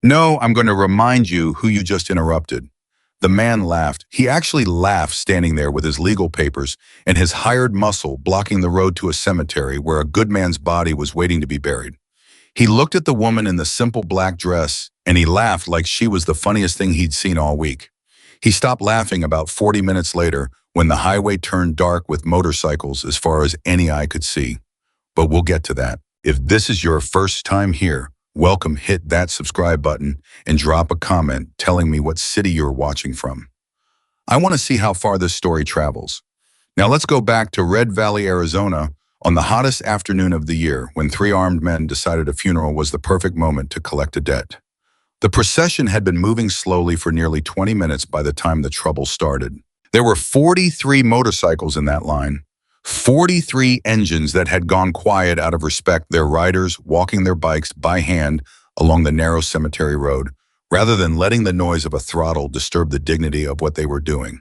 No, I'm going to remind you who you just interrupted. The man laughed. He actually laughed standing there with his legal papers and his hired muscle blocking the road to a cemetery where a good man's body was waiting to be buried. He looked at the woman in the simple black dress and he laughed like she was the funniest thing he'd seen all week. He stopped laughing about 40 minutes later when the highway turned dark with motorcycles as far as any eye could see. But we'll get to that. If this is your first time here, welcome. Hit that subscribe button and drop a comment telling me what city you're watching from. I want to see how far this story travels. Now let's go back to Red Valley, Arizona, on the hottest afternoon of the year when three armed men decided a funeral was the perfect moment to collect a debt. The procession had been moving slowly for nearly 20 minutes by the time the trouble started. There were 43 motorcycles in that line, 43 engines that had gone quiet out of respect, their riders walking their bikes by hand along the narrow cemetery road, rather than letting the noise of a throttle disturb the dignity of what they were doing.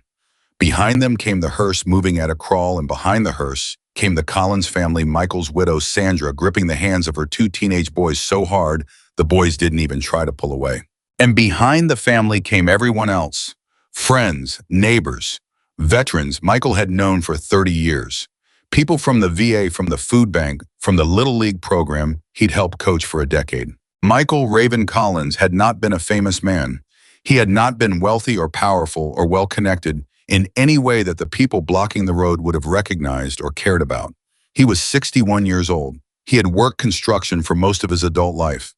Behind them came the hearse moving at a crawl, and behind the hearse came the Collins family, Michael's widow, Sandra, gripping the hands of her two teenage boys so hard the boys didn't even try to pull away. And behind the family came everyone else, friends, neighbors, veterans Michael had known for 30 years, people from the VA, from the food bank, from the Little League program he'd helped coach for a decade. Michael Raven Collins had not been a famous man. He had not been wealthy or powerful or well-connected in any way that the people blocking the road would have recognized or cared about. He was 61 years old. He had worked construction for most of his adult life.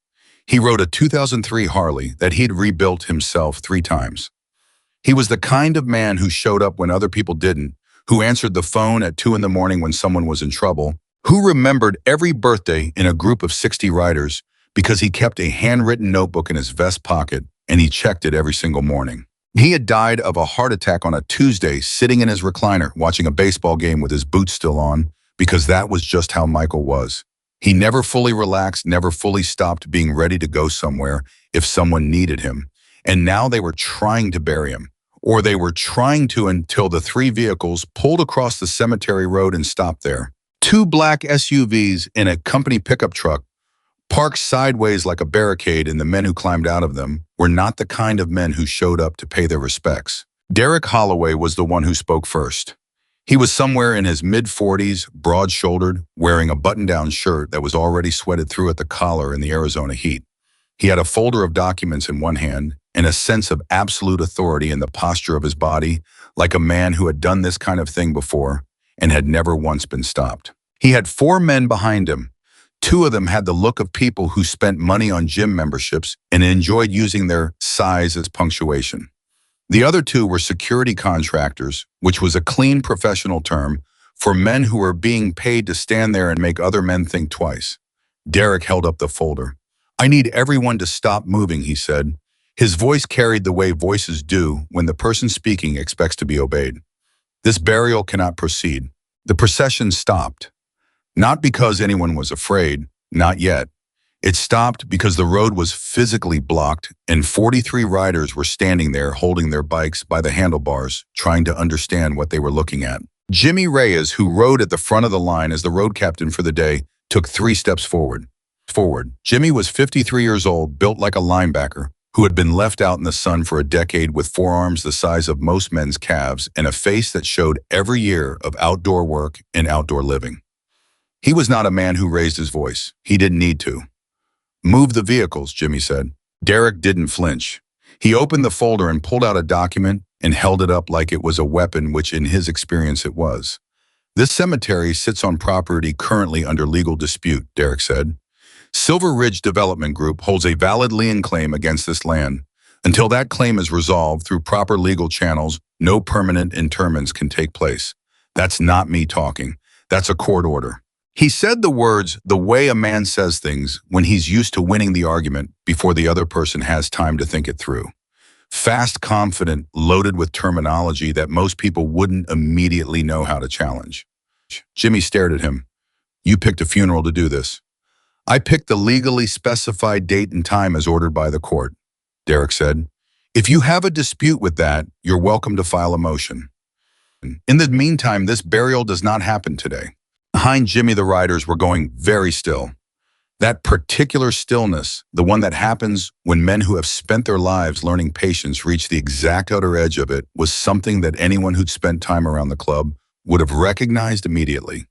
He rode a 2003 Harley that he'd rebuilt himself 3 times. He was the kind of man who showed up when other people didn't, who answered the phone at 2 in the morning when someone was in trouble, who remembered every birthday in a group of 60 riders because he kept a handwritten notebook in his vest pocket and he checked it every single morning. He had died of a heart attack on a Tuesday sitting in his recliner watching a baseball game with his boots still on, because that was just how Michael was. He never fully relaxed, never fully stopped being ready to go somewhere if someone needed him. And now they were trying to bury him, or they were trying to, until the 3 vehicles pulled across the cemetery road and stopped there. 2 black SUVs and a company pickup truck parked sideways like a barricade, and the men who climbed out of them were not the kind of men who showed up to pay their respects. Derek Holloway was the one who spoke first. He was somewhere in his mid-40s, broad-shouldered, wearing a button-down shirt that was already sweated through at the collar in the Arizona heat. He had a folder of documents in one hand and a sense of absolute authority in the posture of his body, like a man who had done this kind of thing before and had never once been stopped. He had 4 men behind him. 2 of them had the look of people who spent money on gym memberships and enjoyed using their size as punctuation. The other 2 were security contractors, which was a clean professional term for men who were being paid to stand there and make other men think twice. Derek held up the folder. "I need everyone to stop moving," he said. His voice carried the way voices do when the person speaking expects to be obeyed. "This burial cannot proceed." The procession stopped. Not because anyone was afraid, not yet. It stopped because the road was physically blocked and 43 riders were standing there holding their bikes by the handlebars, trying to understand what they were looking at. Jimmy Reyes, who rode at the front of the line as the road captain for the day, took 3 steps forward. Jimmy was 53 years old, built like a linebacker, who had been left out in the sun for a decade with forearms the size of most men's calves and a face that showed every year of outdoor work and outdoor living. He was not a man who raised his voice. He didn't need to. "Move the vehicles," Jimmy said. Derek didn't flinch. He opened the folder and pulled out a document and held it up like it was a weapon, which in his experience it was. "This cemetery sits on property currently under legal dispute," Derek said. "Silver Ridge Development Group holds a valid lien claim against this land. Until that claim is resolved through proper legal channels, no permanent interments can take place." That's not me talking. That's a court order. He said the words the way a man says things when he's used to winning the argument before the other person has time to think it through. Fast, confident, loaded with terminology that most people wouldn't immediately know how to challenge. Jimmy stared at him. "You picked a funeral to do this." "I picked the legally specified date and time as ordered by the court," Derek said. "If you have a dispute with that, you're welcome to file a motion. In the meantime, this burial does not happen today." Behind Jimmy, the riders were going very still. That particular stillness, the one that happens when men who have spent their lives learning patience reach the exact outer edge of it, was something that anyone who'd spent time around the club would have recognized immediately.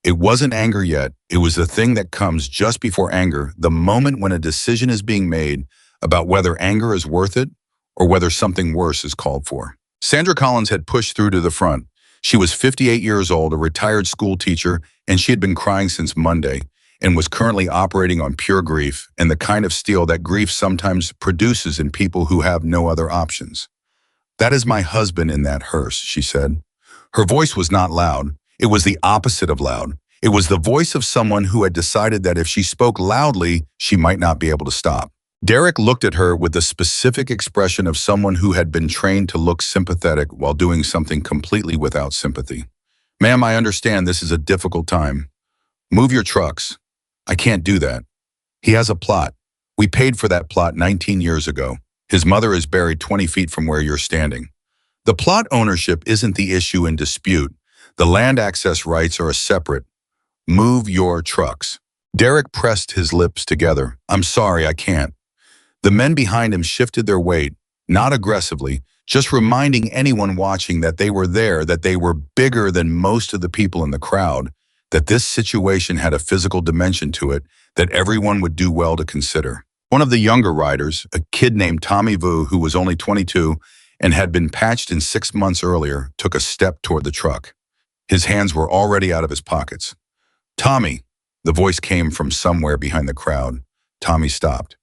It wasn't anger yet. It was the thing that comes just before anger, the moment when a decision is being made about whether anger is worth it or whether something worse is called for. Sandra Collins had pushed through to the front. She was 58 years old, a retired school teacher, and she had been crying since Monday and was currently operating on pure grief and the kind of steel that grief sometimes produces in people who have no other options. "That is my husband in that hearse," she said. Her voice was not loud. It was the opposite of loud. It was the voice of someone who had decided that if she spoke loudly, she might not be able to stop. Derek looked at her with the specific expression of someone who had been trained to look sympathetic while doing something completely without sympathy. "Ma'am, I understand this is a difficult time. Move your trucks." "I can't do that. He has a plot. We paid for that plot 19 years ago. His mother is buried 20 feet from where you're standing. The plot ownership isn't the issue in dispute. The land access rights are a separate. Move your trucks." Derek pressed his lips together. "I'm sorry, I can't." The men behind him shifted their weight, not aggressively, just reminding anyone watching that they were there, that they were bigger than most of the people in the crowd, that this situation had a physical dimension to it that everyone would do well to consider. One of the younger riders, a kid named Tommy Vu, who was only 22 and had been patched in 6 months earlier, took a step toward the truck. His hands were already out of his pockets. "Tommy," the voice came from somewhere behind the crowd. Tommy stopped.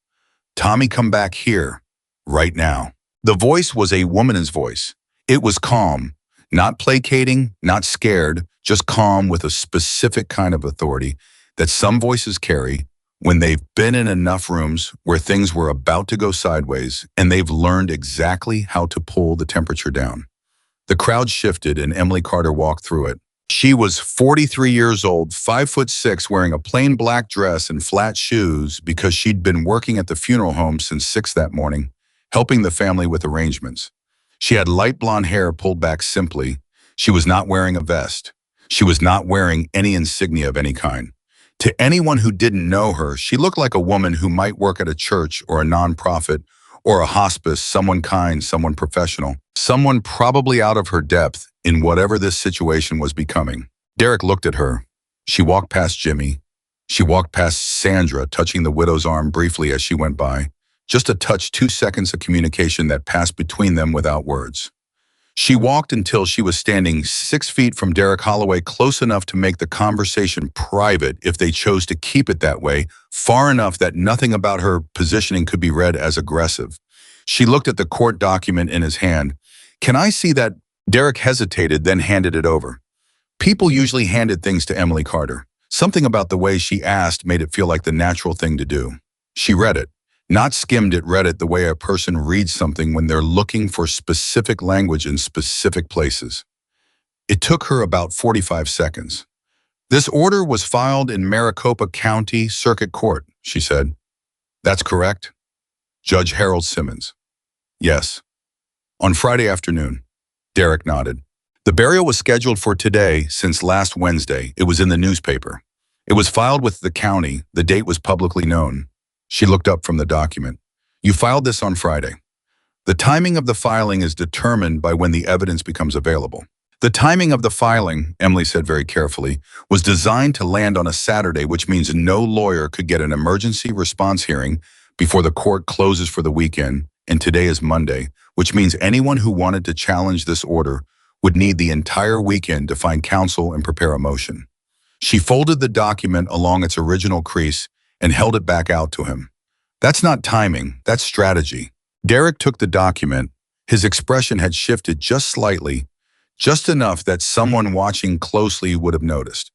"Tommy, come back here, right now." The voice was a woman's voice. It was calm, not placating, not scared, just calm with a specific kind of authority that some voices carry when they've been in enough rooms where things were about to go sideways and they've learned exactly how to pull the temperature down. The crowd shifted and Emily Carter walked through it. She was 43 years old, 5'6", wearing a plain black dress and flat shoes because she'd been working at the funeral home since 6 that morning, helping the family with arrangements. She had light blonde hair pulled back simply. She was not wearing a vest. She was not wearing any insignia of any kind. To anyone who didn't know her, she looked like a woman who might work at a church or a nonprofit or a hospice, someone kind, someone professional, someone probably out of her depth in whatever this situation was becoming. Derek looked at her. She walked past Jimmy. She walked past Sandra, touching the widow's arm briefly as she went by. Just a touch, 2 seconds of communication that passed between them without words. She walked until she was standing 6 feet from Derek Holloway, close enough to make the conversation private if they chose to keep it that way, far enough that nothing about her positioning could be read as aggressive. She looked at the court document in his hand. "Can I see that?" Derek hesitated, then handed it over. People usually handed things to Emily Carter. Something about the way she asked made it feel like the natural thing to do. She read it. Not skimmed it, read it the way a person reads something when they're looking for specific language in specific places. It took her about 45 seconds. "This order was filed in Maricopa County Circuit Court," she said. "That's correct?" "Judge Harold Simmons." "Yes." "On Friday afternoon." Derek nodded. "The burial was scheduled for today since last Wednesday. It was in the newspaper. It was filed with the county. The date was publicly known." She looked up from the document. "You filed this on Friday. The timing of the filing is determined by when the evidence becomes available." "The timing of the filing," Emily said very carefully, "was designed to land on a Saturday, which means no lawyer could get an emergency response hearing before the court closes for the weekend, and today is Monday, which means anyone who wanted to challenge this order would need the entire weekend to find counsel and prepare a motion." She folded the document along its original crease and held it back out to him. "That's not timing, that's strategy." Derek took the document. His expression had shifted just slightly, just enough that someone watching closely would have noticed.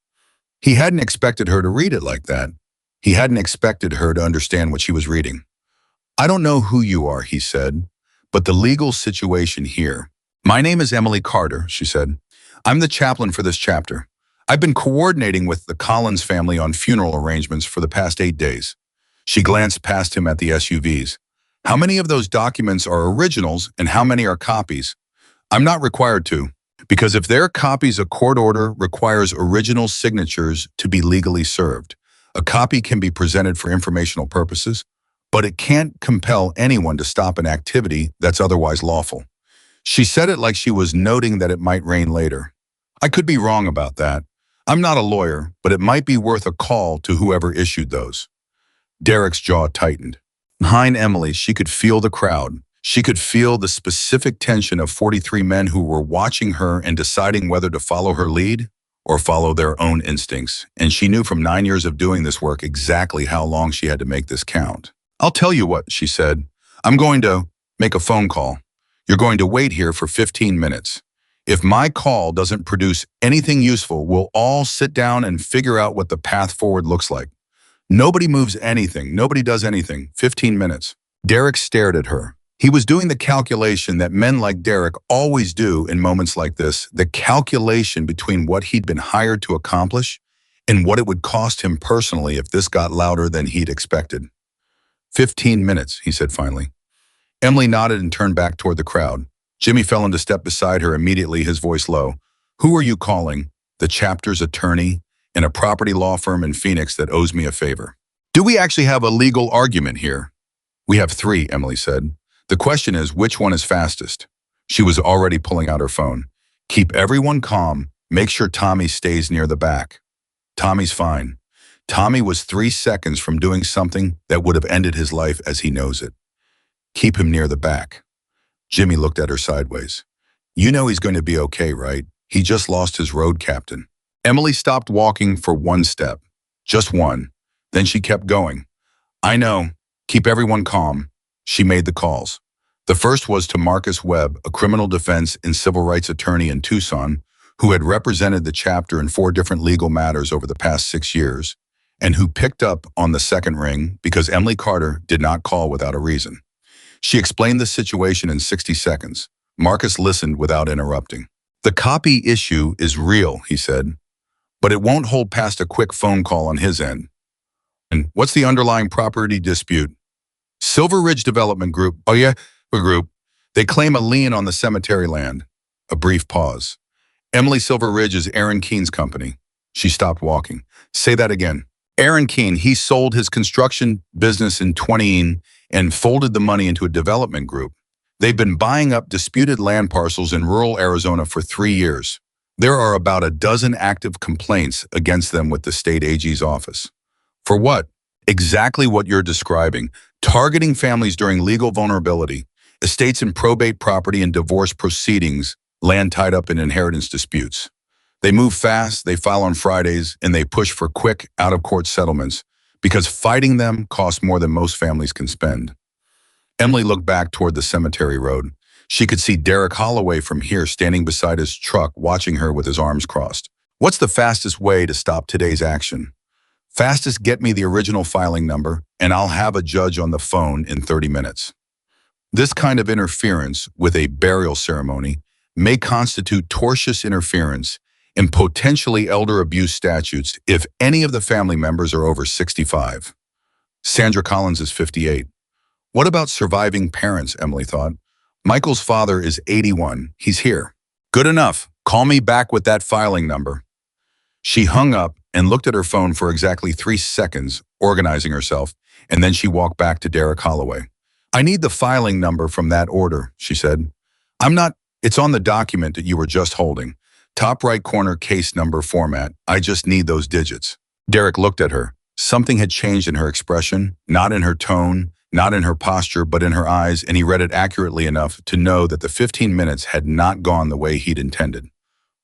He hadn't expected her to read it like that. He hadn't expected her to understand what she was reading. "I don't know who you are," he said, "but the legal situation here." "My name is Emily Carter," she said. "I'm the chaplain for this chapter. I've been coordinating with the Collins family on funeral arrangements for the past 8 days." She glanced past him at the SUVs. "How many of those documents are originals and how many are copies?" "I'm not required to, because if they're copies, a court order requires original signatures to be legally served. A copy can be presented for informational purposes, but it can't compel anyone to stop an activity that's otherwise lawful. She said it like she was noting that it might rain later. I could be wrong about that. I'm not a lawyer, but it might be worth a call to whoever issued those. Derek's jaw tightened. Behind Emily, she could feel the crowd. She could feel the specific tension of 43 men who were watching her and deciding whether to follow her lead or follow their own instincts. And she knew from 9 years of doing this work exactly how long she had to make this count. I'll tell you what, she said. I'm going to make a phone call. You're going to wait here for 15 minutes. If my call doesn't produce anything useful, we'll all sit down and figure out what the path forward looks like. Nobody moves anything. Nobody does anything. 15 minutes. Derek stared at her. He was doing the calculation that men like Derek always do in moments like this, the calculation between what he'd been hired to accomplish and what it would cost him personally if this got louder than he'd expected. 15 minutes, he said finally. Emily nodded and turned back toward the crowd. Jimmy fell into step beside her immediately, his voice low. Who are you calling? The chapter's attorney in a property law firm in Phoenix that owes me a favor. Do we actually have a legal argument here? We have 3, Emily said. The question is, which one is fastest? She was already pulling out her phone. Keep everyone calm. Make sure Tommy stays near the back. Tommy's fine. Tommy was 3 seconds from doing something that would have ended his life as he knows it. Keep him near the back. Jimmy looked at her sideways. You know he's going to be okay, right? He just lost his road captain. Emily stopped walking for 1 step. Just one. Then she kept going. I know. Keep everyone calm. She made the calls. The first was to Marcus Webb, a criminal defense and civil rights attorney in Tucson, who had represented the chapter in 4 different legal matters over the past 6 years, and who picked up on the second ring because Emily Carter did not call without a reason. She explained the situation in 60 seconds. Marcus listened without interrupting. The copy issue is real, he said, but it won't hold past a quick phone call on his end. And what's the underlying property dispute? Silver Ridge Development Group. Oh yeah, a group. They claim a lien on the cemetery land. A brief pause. Emily Silver Ridge is Aaron Keene's company. She stopped walking. Say that again. Aaron Keene, he sold his construction business in 20 and folded the money into a development group. They've been buying up disputed land parcels in rural Arizona for 3 years. There are about a dozen active complaints against them with the state AG's office. For what? Exactly what you're describing. Targeting families during legal vulnerability, estates in probate property and divorce proceedings, land tied up in inheritance disputes. They move fast, they file on Fridays, and they push for quick, out-of-court settlements because fighting them costs more than most families can spend. Emily looked back toward the cemetery road. She could see Derek Holloway from here standing beside his truck, watching her with his arms crossed. What's the fastest way to stop today's action? Fastest, get me the original filing number, and I'll have a judge on the phone in 30 minutes. This kind of interference with a burial ceremony may constitute tortious interference in potentially elder abuse statutes if any of the family members are over 65. Sandra Collins is 58. What about surviving parents, Emily thought. Michael's father is 81. He's here. Good enough. Call me back with that filing number. She hung up and looked at her phone for exactly 3 seconds, organizing herself, and then she walked back to Derek Holloway. I need the filing number from that order, she said. It's on the document that you were just holding. Top right corner case number format. I just need those digits. Derek looked at her. Something had changed in her expression, not in her tone, not in her posture, but in her eyes, and he read it accurately enough to know that the 15 minutes had not gone the way he'd intended.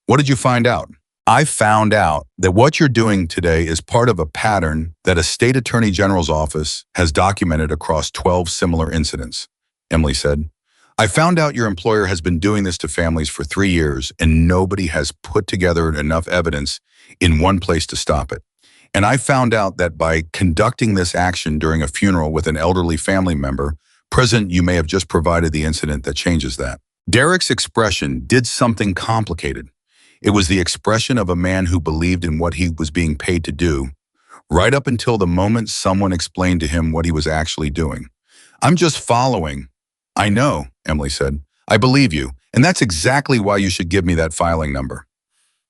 What did you find out? I found out that what you're doing today is part of a pattern that a state attorney general's office has documented across 12 similar incidents, Emily said. I found out your employer has been doing this to families for 3 years and nobody has put together enough evidence in one place to stop it. And I found out that by conducting this action during a funeral with an elderly family member, President, you may have just provided the incident that changes that. Derek's expression did something complicated. It was the expression of a man who believed in what he was being paid to do, right up until the moment someone explained to him what he was actually doing. I'm just following. I know, Emily said. I believe you, and that's exactly why you should give me that filing number.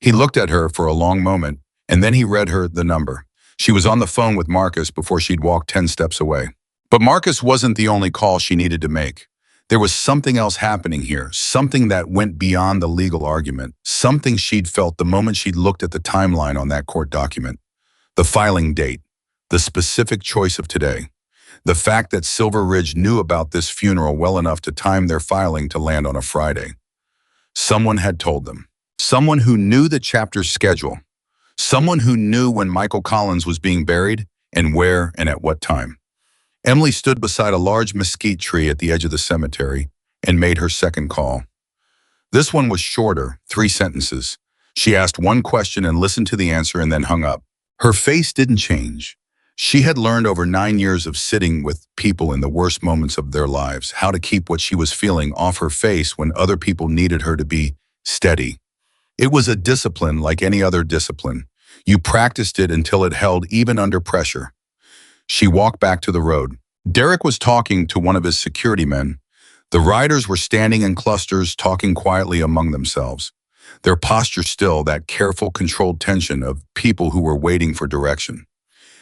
He looked at her for a long moment, and then he read her the number. She was on the phone with Marcus before she'd walked 10 steps away. But Marcus wasn't the only call she needed to make. There was something else happening here, something that went beyond the legal argument, something she'd felt the moment she'd looked at the timeline on that court document. The filing date, the specific choice of today, the fact that Silver Ridge knew about this funeral well enough to time their filing to land on a Friday. Someone had told them. Someone who knew the chapter's schedule. Someone who knew when Michael Collins was being buried and where and at what time. Emily stood beside a large mesquite tree at the edge of the cemetery and made her second call. This one was shorter, 3 sentences. She asked one question and listened to the answer and then hung up. Her face didn't change. She had learned over 9 years of sitting with people in the worst moments of their lives how to keep what she was feeling off her face when other people needed her to be steady. It was a discipline like any other discipline. You practiced it until it held even under pressure. She walked back to the road. Derek was talking to one of his security men. The riders were standing in clusters, talking quietly among themselves. Their posture still, that careful, controlled tension of people who were waiting for direction.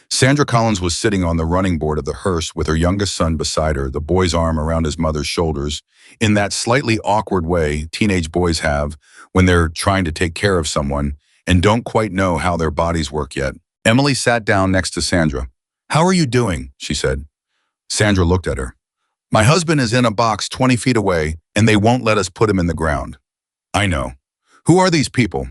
Sandra Collins was sitting on the running board of the hearse with her youngest son beside her, the boy's arm around his mother's shoulders, in that slightly awkward way teenage boys have when they're trying to take care of someone and don't quite know how their bodies work yet. Emily sat down next to Sandra. "How are you doing?" she said. Sandra looked at her. "My husband is in a box 20 feet away, and they won't let us put him in the ground." "I know. Who are these people?"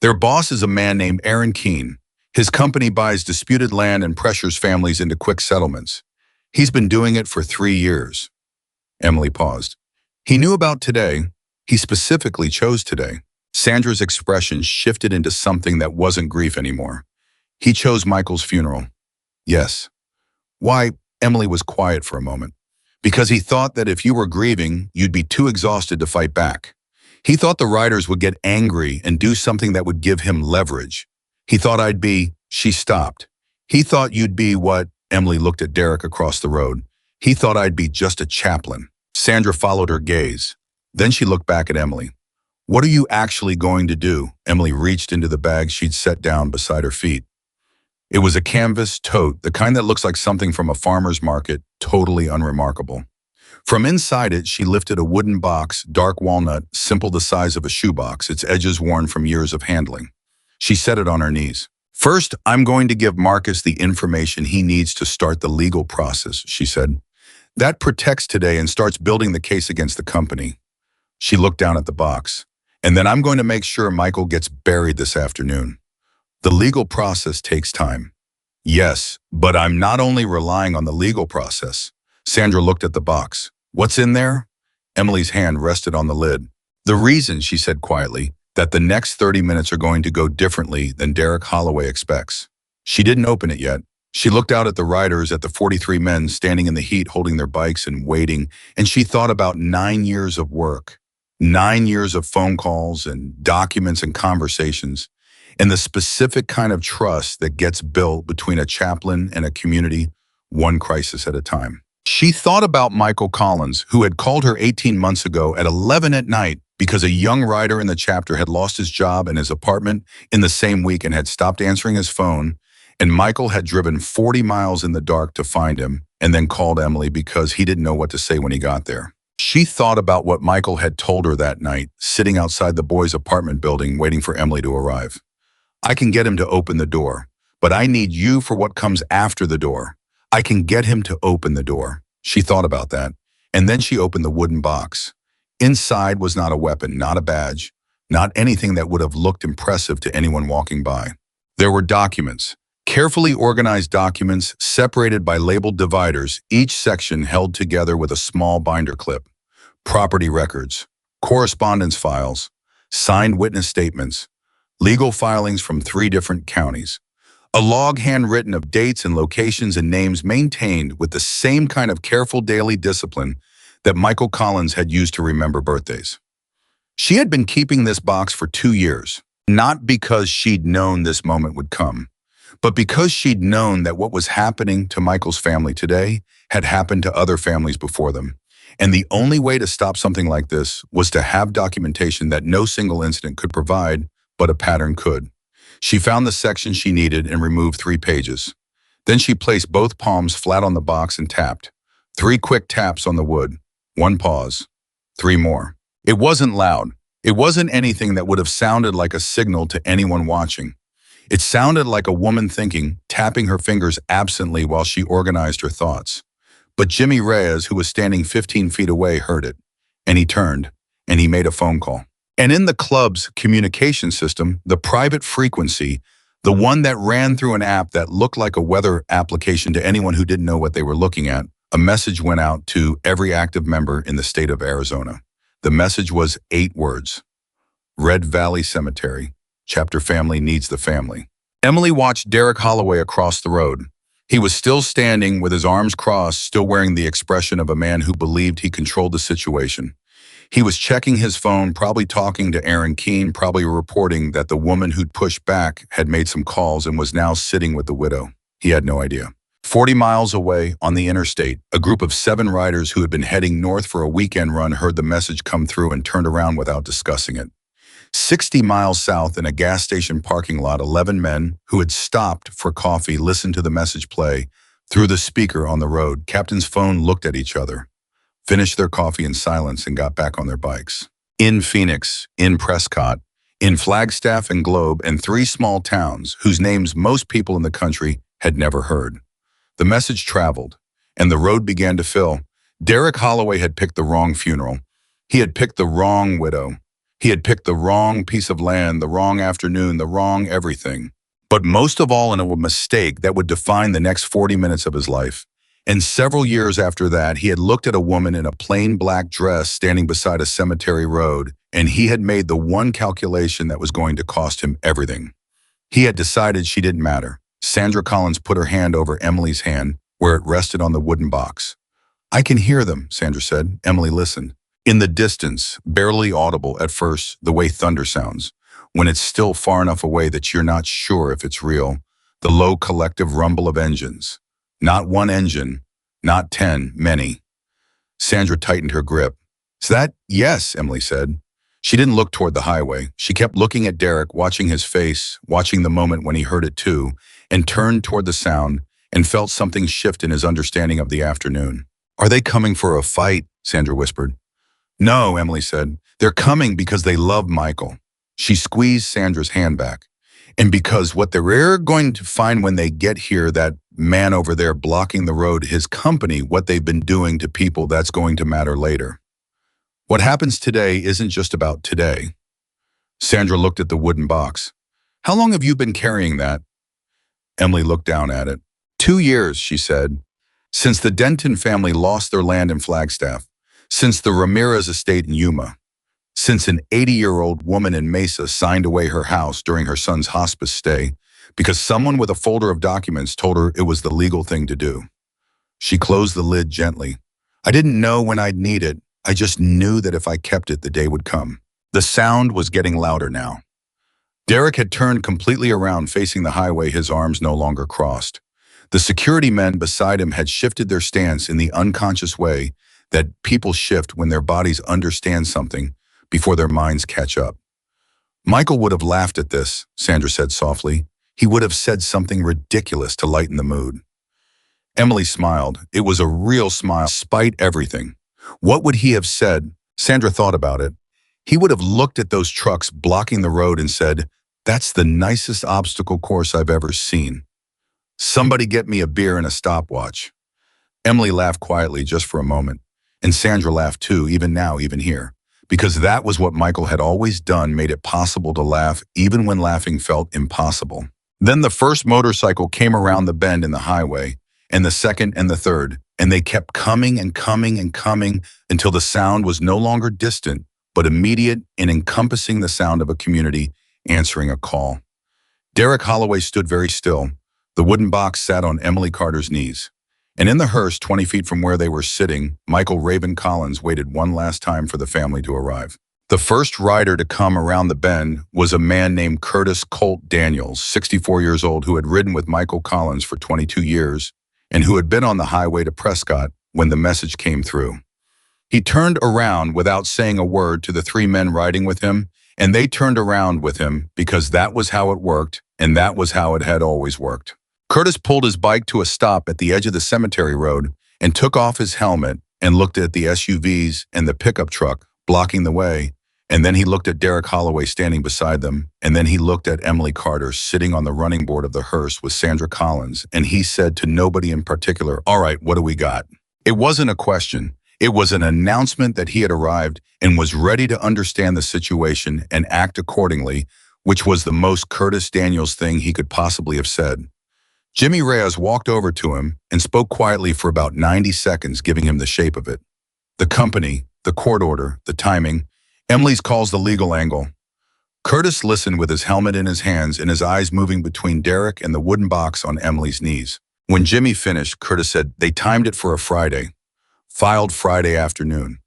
"Their boss is a man named Aaron Keene. His company buys disputed land and pressures families into quick settlements. He's been doing it for 3 years." Emily paused. "He knew about today. He specifically chose today." Sandra's expression shifted into something that wasn't grief anymore. "He chose Michael's funeral." "Yes." "Why?" Emily was quiet for a moment. "Because he thought that if you were grieving, you'd be too exhausted to fight back. He thought the riders would get angry and do something that would give him leverage. He thought I'd be..." She stopped. "He thought you'd be what?" Emily looked at Derek across the road. "He thought I'd be just a chaplain." Sandra followed her gaze. Then she looked back at Emily. "What are you actually going to do?" Emily reached into the bag she'd set down beside her feet. It was a canvas tote, the kind that looks like something from a farmer's market, totally unremarkable. From inside it, she lifted a wooden box, dark walnut, simple the size of a shoebox, its edges worn from years of handling. She set it on her knees. "First, I'm going to give Marcus the information he needs to start the legal process," she said. "That protects today and starts building the case against the company." She looked down at the box. "And then I'm going to make sure Michael gets buried this afternoon. The legal process takes time." "Yes, but I'm not only relying on the legal process." Sandra looked at the box. "What's in there?" Emily's hand rested on the lid. "The reason," she said quietly, "that the next 30 minutes are going to go differently than Derek Holloway expects." She didn't open it yet. She looked out at the riders, at the 43 men standing in the heat holding their bikes and waiting, and she thought about 9 years of work, 9 years of phone calls and documents and conversations, and the specific kind of trust that gets built between a chaplain and a community, one crisis at a time. She thought about Michael Collins, who had called her 18 months ago at 11 at night because a young rider in the chapter had lost his job and his apartment in the same week and had stopped answering his phone, and Michael had driven 40 miles in the dark to find him and then called Emily because he didn't know what to say when he got there. She thought about what Michael had told her that night, sitting outside the boys' apartment building waiting for Emily to arrive. "I can get him to open the door, but I need you for what comes after the door. I can get him to open the door." She thought about that, and then she opened the wooden box. Inside was not a weapon, not a badge, not anything that would have looked impressive to anyone walking by. There were documents, carefully organized documents separated by labeled dividers, each section held together with a small binder clip. Property records, correspondence files, signed witness statements, legal filings from 3 different counties. A log handwritten of dates and locations and names maintained with the same kind of careful daily discipline that Michael Collins had used to remember birthdays. She had been keeping this box for 2 years, not because she'd known this moment would come, but because she'd known that what was happening to Michael's family today had happened to other families before them. And the only way to stop something like this was to have documentation that no single incident could provide, but a pattern could. She found the section she needed and removed 3 pages. Then she placed both palms flat on the box and tapped. 3 quick taps on the wood. 1 pause. 3 more. It wasn't loud. It wasn't anything that would have sounded like a signal to anyone watching. It sounded like a woman thinking, tapping her fingers absently while she organized her thoughts. But Jimmy Reyes, who was standing 15 feet away, heard it. And he turned, and he made a phone call. And in the club's communication system, the private frequency, the one that ran through an app that looked like a weather application to anyone who didn't know what they were looking at, a message went out to every active member in the state of Arizona. The message was 8 words. Red Valley Cemetery. Chapter family needs the family. Emily watched Derek Holloway across the road. He was still standing with his arms crossed, still wearing the expression of a man who believed he controlled the situation. He was checking his phone, probably talking to Aaron Keene, probably reporting that the woman who'd pushed back had made some calls and was now sitting with the widow. He had no idea. 40 miles away on the interstate, a group of 7 riders who had been heading north for a weekend run heard the message come through and turned around without discussing it. 60 miles south in a gas station parking lot, 11 men who had stopped for coffee listened to the message play through the speaker on the road. Captain's phone looked at each other, finished their coffee in silence, and got back on their bikes. In Phoenix, in Prescott, in Flagstaff and Globe, and 3 small towns whose names most people in the country had never heard. The message traveled, and the road began to fill. Derek Holloway had picked the wrong funeral. He had picked the wrong widow. He had picked the wrong piece of land, the wrong afternoon, the wrong everything. But most of all, in a mistake that would define the next 40 minutes of his life. And several years after that, he had looked at a woman in a plain black dress standing beside a cemetery road, and he had made the one calculation that was going to cost him everything. He had decided she didn't matter. Sandra Collins put her hand over Emily's hand, where it rested on the wooden box. "I can hear them," Sandra said. Emily listened. In the distance, barely audible at first, the way thunder sounds, when it's still far enough away that you're not sure if it's real, the low collective rumble of engines. Not one engine, not 10, many. Sandra tightened her grip. "Is that?" "Yes," Emily said. She didn't look toward the highway. She kept looking at Derek, watching his face, watching the moment when he heard it too, and turned toward the sound and felt something shift in his understanding of the afternoon. "Are they coming for a fight?" Sandra whispered. "No," Emily said. "They're coming because they love Michael." She squeezed Sandra's hand back. "And because what they're going to find when they get here, that man over there blocking the road, his company, what they've been doing to people, that's going to matter later. What happens today isn't just about today." Sandra looked at the wooden box. "How long have you been carrying that?" Emily looked down at it. 2 years, she said. "Since the Denton family lost their land in Flagstaff. Since the Ramirez estate in Yuma. Since an 80-year-old woman in Mesa signed away her house during her son's hospice stay because someone with a folder of documents told her it was the legal thing to do." She closed the lid gently. "I didn't know when I'd need it. I just knew that if I kept it, the day would come." The sound was getting louder now. Derek had turned completely around, facing the highway, his arms no longer crossed. The security men beside him had shifted their stance in the unconscious way that people shift when their bodies understand something before their minds catch up. "Michael would have laughed at this," Sandra said softly. "He would have said something ridiculous to lighten the mood." Emily smiled. It was a real smile, despite everything. What would he have said? Sandra thought about it. He would have looked at those trucks blocking the road and said, "That's the nicest obstacle course I've ever seen. Somebody get me a beer and a stopwatch." Emily laughed quietly just for a moment. And Sandra laughed too, even now, even here. Because that was what Michael had always done, made it possible to laugh, even when laughing felt impossible. Then the first motorcycle came around the bend in the highway, and the second and the third, and they kept coming and coming and coming until the sound was no longer distant, but immediate and encompassing the sound of a community answering a call. Derek Holloway stood very still. The wooden box sat on Emily Carter's knees. And in the hearse, 20 feet from where they were sitting, Michael Raven Collins waited one last time for the family to arrive. The first rider to come around the bend was a man named Curtis Colt Daniels, 64 years old, who had ridden with Michael Collins for 22 years and who had been on the highway to Prescott when the message came through. He turned around without saying a word to the 3 men riding with him and they turned around with him because that was how it worked, and that was how it had always worked. Curtis pulled his bike to a stop at the edge of the cemetery road and took off his helmet and looked at the SUVs and the pickup truck blocking the way, and then he looked at Derek Holloway standing beside them, and then he looked at Emily Carter sitting on the running board of the hearse with Sandra Collins, and he said to nobody in particular, "All right, what do we got?" It wasn't a question. It was an announcement that he had arrived and was ready to understand the situation and act accordingly, which was the most Curtis Daniels thing he could possibly have said. Jimmy Reyes walked over to him and spoke quietly for about 90 seconds, giving him the shape of it. The company, the court order, the timing, Emily's calls, the legal angle. Curtis listened with his helmet in his hands and his eyes moving between Derek and the wooden box on Emily's knees. When Jimmy finished, Curtis said, "They timed it for a Friday. Filed Friday afternoon."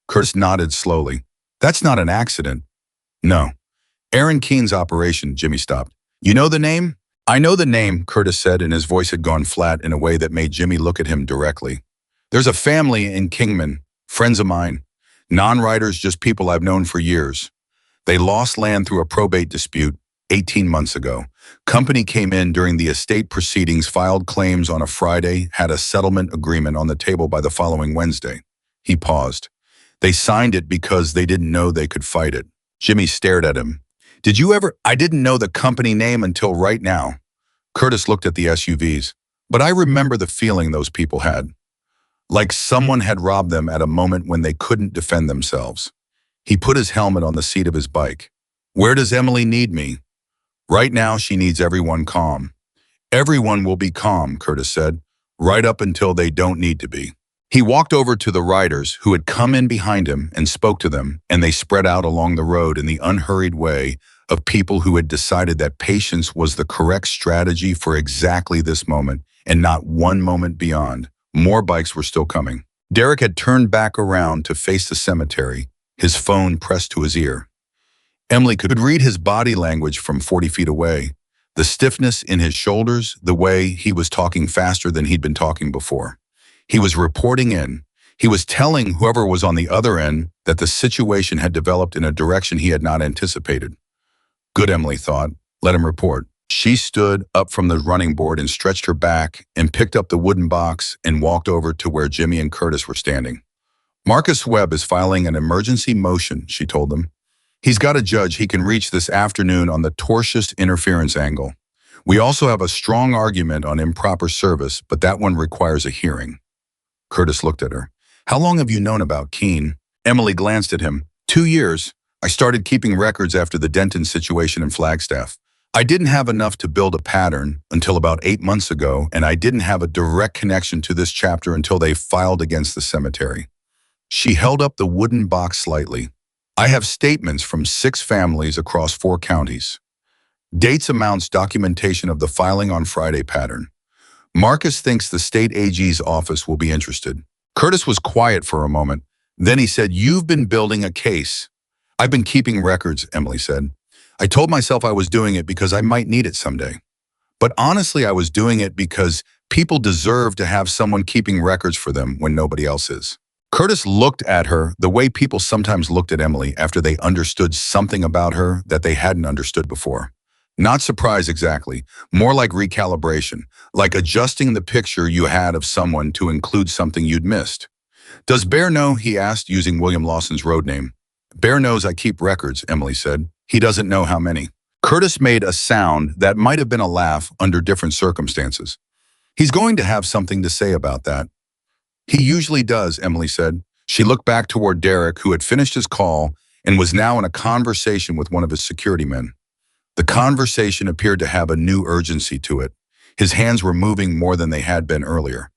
Curtis nodded slowly. "That's not an accident." "No. Aaron Keene's operation," Jimmy stopped. "You know the name?" "I know the name," Curtis said, and his voice had gone flat in a way that made Jimmy look at him directly. "There's a family in Kingman, friends of mine. Non-writers, just people I've known for years. They lost land through a probate dispute 18 months ago. Company came in during the estate proceedings, filed claims on a Friday, had a settlement agreement on the table by the following Wednesday." He paused. "They signed it because they didn't know they could fight it." Jimmy stared at him. "Did you ever—" "I didn't know the company name until right now." Curtis looked at the SUVs. "But I remember the feeling those people had. Like someone had robbed them at a moment when they couldn't defend themselves." He put his helmet on the seat of his bike. "Where does Emily need me?" "Right now, she needs everyone calm." "Everyone will be calm," Curtis said, "right up until they don't need to be." He walked over to the riders who had come in behind him and spoke to them, and they spread out along the road in the unhurried way of people who had decided that patience was the correct strategy for exactly this moment and not one moment beyond. More bikes were still coming. Derek had turned back around to face the cemetery, his phone pressed to his ear. Emily could read his body language from 40 feet away, the stiffness in his shoulders, the way he was talking faster than he'd been talking before. He was reporting in. He was telling whoever was on the other end that the situation had developed in a direction he had not anticipated. Good, Emily thought. Let him report. She stood up from the running board and stretched her back and picked up the wooden box and walked over to where Jimmy and Curtis were standing. "Marcus Webb is filing an emergency motion," she told them. "He's got a judge he can reach this afternoon on the tortious interference angle. We also have a strong argument on improper service, but that one requires a hearing." Curtis looked at her. "How long have you known about Keene?" Emily glanced at him. 2 years. I started keeping records after the Denton situation in Flagstaff. I didn't have enough to build a pattern until about 8 months ago, and I didn't have a direct connection to this chapter until they filed against the cemetery." She held up the wooden box slightly. "I have statements from 6 families across 4 counties. Dates, amounts, documentation of the filing on Friday pattern. Marcus thinks the state AG's office will be interested." Curtis was quiet for a moment. Then he said, "You've been building a case." "I've been keeping records," Emily said. "I told myself I was doing it because I might need it someday. But honestly, I was doing it because people deserve to have someone keeping records for them when nobody else is." Curtis looked at her the way people sometimes looked at Emily after they understood something about her that they hadn't understood before. Not surprise exactly, more like recalibration, like adjusting the picture you had of someone to include something you'd missed. "Does Bear know?" he asked, using William Lawson's road name. "Bear knows I keep records," Emily said. "He doesn't know how many." Curtis made a sound that might have been a laugh under different circumstances. "He's going to have something to say about that." "He usually does," Emily said. She looked back toward Derek, who had finished his call and was now in a conversation with one of his security men. The conversation appeared to have a new urgency to it. His hands were moving more than they had been earlier.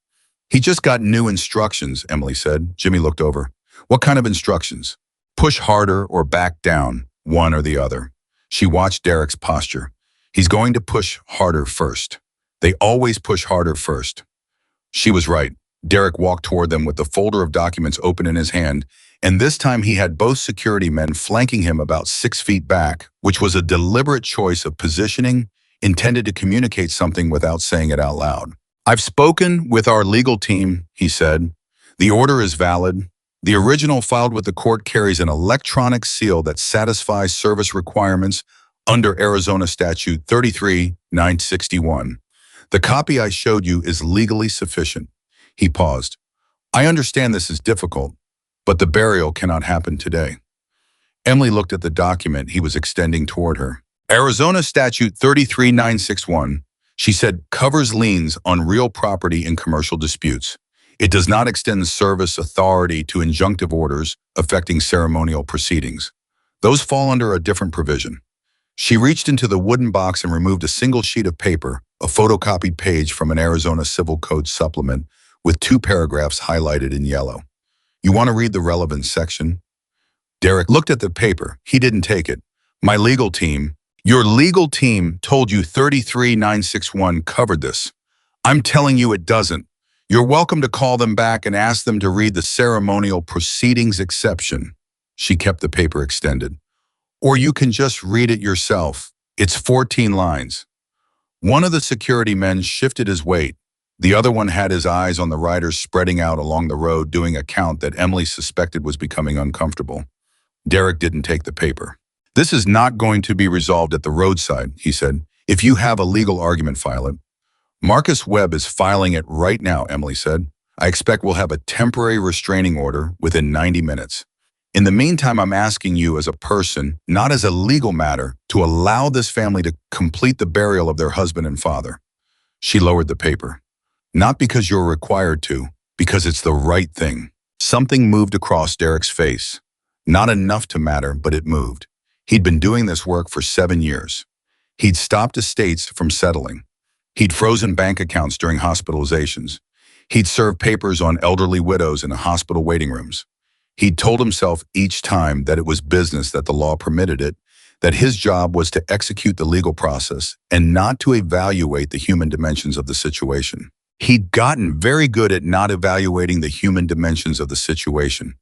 "He just got new instructions," Emily said. Jimmy looked over. "What kind of instructions?" "Push harder or back down, one or the other." She watched Derek's posture. "He's going to push harder first. They always push harder first." She was right. Derek walked toward them with the folder of documents open in his hand, and this time he had both security men flanking him about 6 feet back, which was a deliberate choice of positioning intended to communicate something without saying it out loud. "I've spoken with our legal team," he said. "The order is valid. The original filed with the court carries an electronic seal that satisfies service requirements under Arizona Statute 33-961. The copy I showed you is legally sufficient. He paused. I understand this is difficult, but the burial cannot happen today. Emily looked at the document he was extending toward her. Arizona Statute 33-961, she said, covers liens on real property in commercial disputes. It does not extend service authority to injunctive orders affecting ceremonial proceedings. Those fall under a different provision. She reached into the wooden box and removed a single sheet of paper, a photocopied page from an Arizona Civil Code supplement with 2 paragraphs highlighted in yellow. You want to read the relevant section? Derek looked at the paper. He didn't take it. My legal team, your legal team told you 33-961 covered this. I'm telling you it doesn't. You're welcome to call them back and ask them to read the ceremonial proceedings exception. She kept the paper extended. Or you can just read it yourself. It's 14 lines. One of the security men shifted his weight. The other one had his eyes on the riders spreading out along the road doing a count that Emily suspected was becoming uncomfortable. Derek didn't take the paper. This is not going to be resolved at the roadside, he said. If you have a legal argument, file it. Marcus Webb is filing it right now, Emily said. I expect we'll have a temporary restraining order within 90 minutes. In the meantime, I'm asking you as a person, not as a legal matter, to allow this family to complete the burial of their husband and father. She lowered the paper. Not because you're required to, because it's the right thing. Something moved across Derek's face. Not enough to matter, but it moved. He'd been doing this work for 7 years. He'd stopped estates from settling. He'd frozen bank accounts during hospitalizations. He'd served papers on elderly widows in hospital waiting rooms. He'd told himself each time that it was business, that the law permitted it, that his job was to execute the legal process and not to evaluate the human dimensions of the situation. He'd gotten very good at not evaluating the human dimensions of the situation.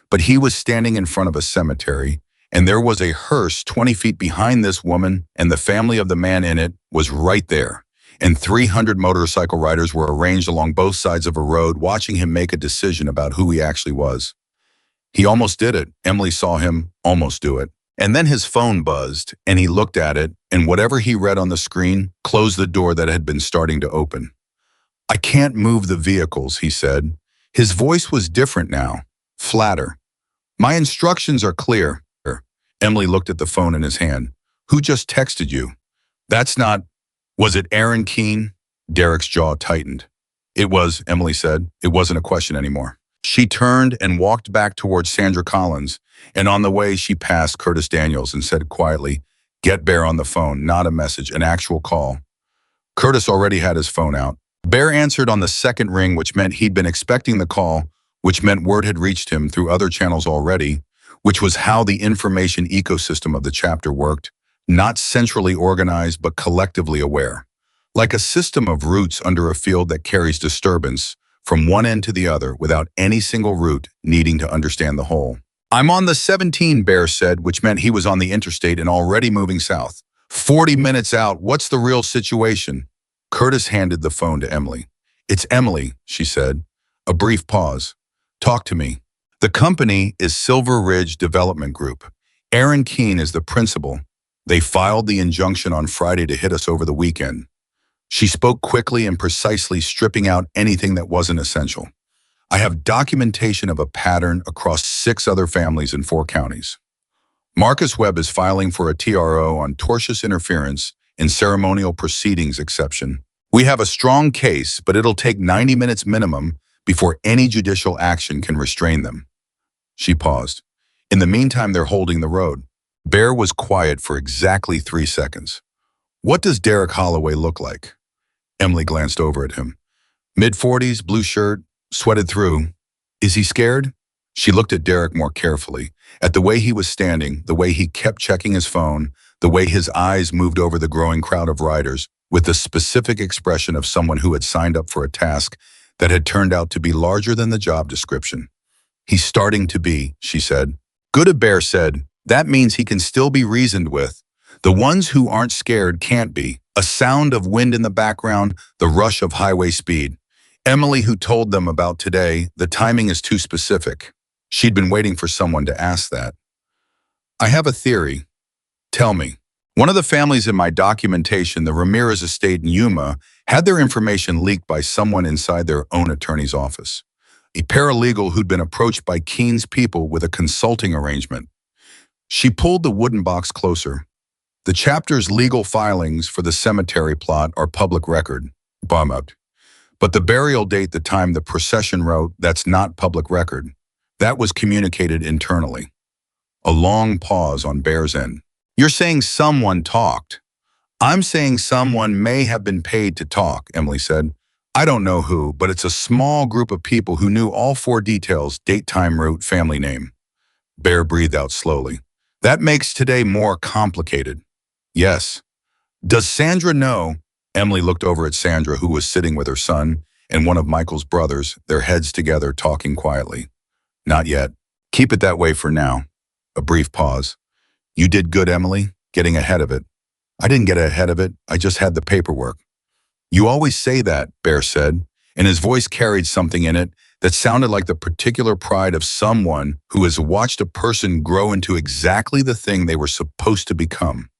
But he was standing in front of a cemetery, and there was a hearse 20 feet behind this woman, and the family of the man in it was right there. And 300 motorcycle riders were arranged along both sides of a road watching him make a decision about who he actually was. He almost did it. Emily saw him almost do it. And then his phone buzzed, and he looked at it, and whatever he read on the screen closed the door that had been starting to open. I can't move the vehicles, he said. His voice was different now, flatter. My instructions are clear. Emily looked at the phone in his hand. Who just texted you? That's not... Was it Aaron Keene? Derek's jaw tightened. It was, Emily said. It wasn't a question anymore. She turned and walked back towards Sandra Collins, and on the way she passed Curtis Daniels and said quietly, "Get Bear on the phone, not a message, an actual call." Curtis already had his phone out. Bear answered on the second ring, which meant he'd been expecting the call, which meant word had reached him through other channels already, which was how the information ecosystem of the chapter worked, not centrally organized but collectively aware. Like a system of roots under a field that carries disturbance from one end to the other without any single root needing to understand the whole. I'm on the 17, Bear said, which meant he was on the interstate and already moving south. 40 minutes out, what's the real situation? Curtis handed the phone to Emily. It's Emily, she said. A brief pause. Talk to me. The company is Silver Ridge Development Group. Aaron Keene is the principal. They filed the injunction on Friday to hit us over the weekend. She spoke quickly and precisely, stripping out anything that wasn't essential. I have documentation of a pattern across 6 other families in 4 counties. Marcus Webb is filing for a TRO on tortious interference in ceremonial proceedings exception. We have a strong case, but it'll take 90 minutes minimum before any judicial action can restrain them. She paused. In the meantime, they're holding the road. Bear was quiet for exactly 3 seconds. What does Derek Holloway look like? Emily glanced over at him. Mid-40s, blue shirt, sweated through. Is he scared? She looked at Derek more carefully, at the way he was standing, the way he kept checking his phone, the way his eyes moved over the growing crowd of riders, with the specific expression of someone who had signed up for a task that had turned out to be larger than the job description. He's starting to be, she said. Good, Bear said. That means he can still be reasoned with. The ones who aren't scared can't be. A sound of wind in the background, the rush of highway speed. Emily, who told them about today, the timing is too specific. She'd been waiting for someone to ask that. I have a theory. Tell me. One of the families in my documentation, the Ramirez estate in Yuma, had their information leaked by someone inside their own attorney's office. A paralegal who'd been approached by Keene's people with a consulting arrangement. She pulled the wooden box closer. The chapter's legal filings for the cemetery plot are public record. Bummed. But the burial date, the time the procession wrote, that's not public record. That was communicated internally. A long pause on Bear's end. You're saying someone talked. I'm saying someone may have been paid to talk, Emily said. I don't know who, but it's a small group of people who knew all four details: date, time, route, family name. Bear breathed out slowly. That makes today more complicated. Yes. Does Sandra know? Emily looked over at Sandra, who was sitting with her son and one of Michael's brothers, their heads together, talking quietly. Not yet. Keep it that way for now. A brief pause. You did good, Emily, getting ahead of it. I didn't get ahead of it. I just had the paperwork. You always say that, Bear said, and his voice carried something in it that sounded like the particular pride of someone who has watched a person grow into exactly the thing they were supposed to become.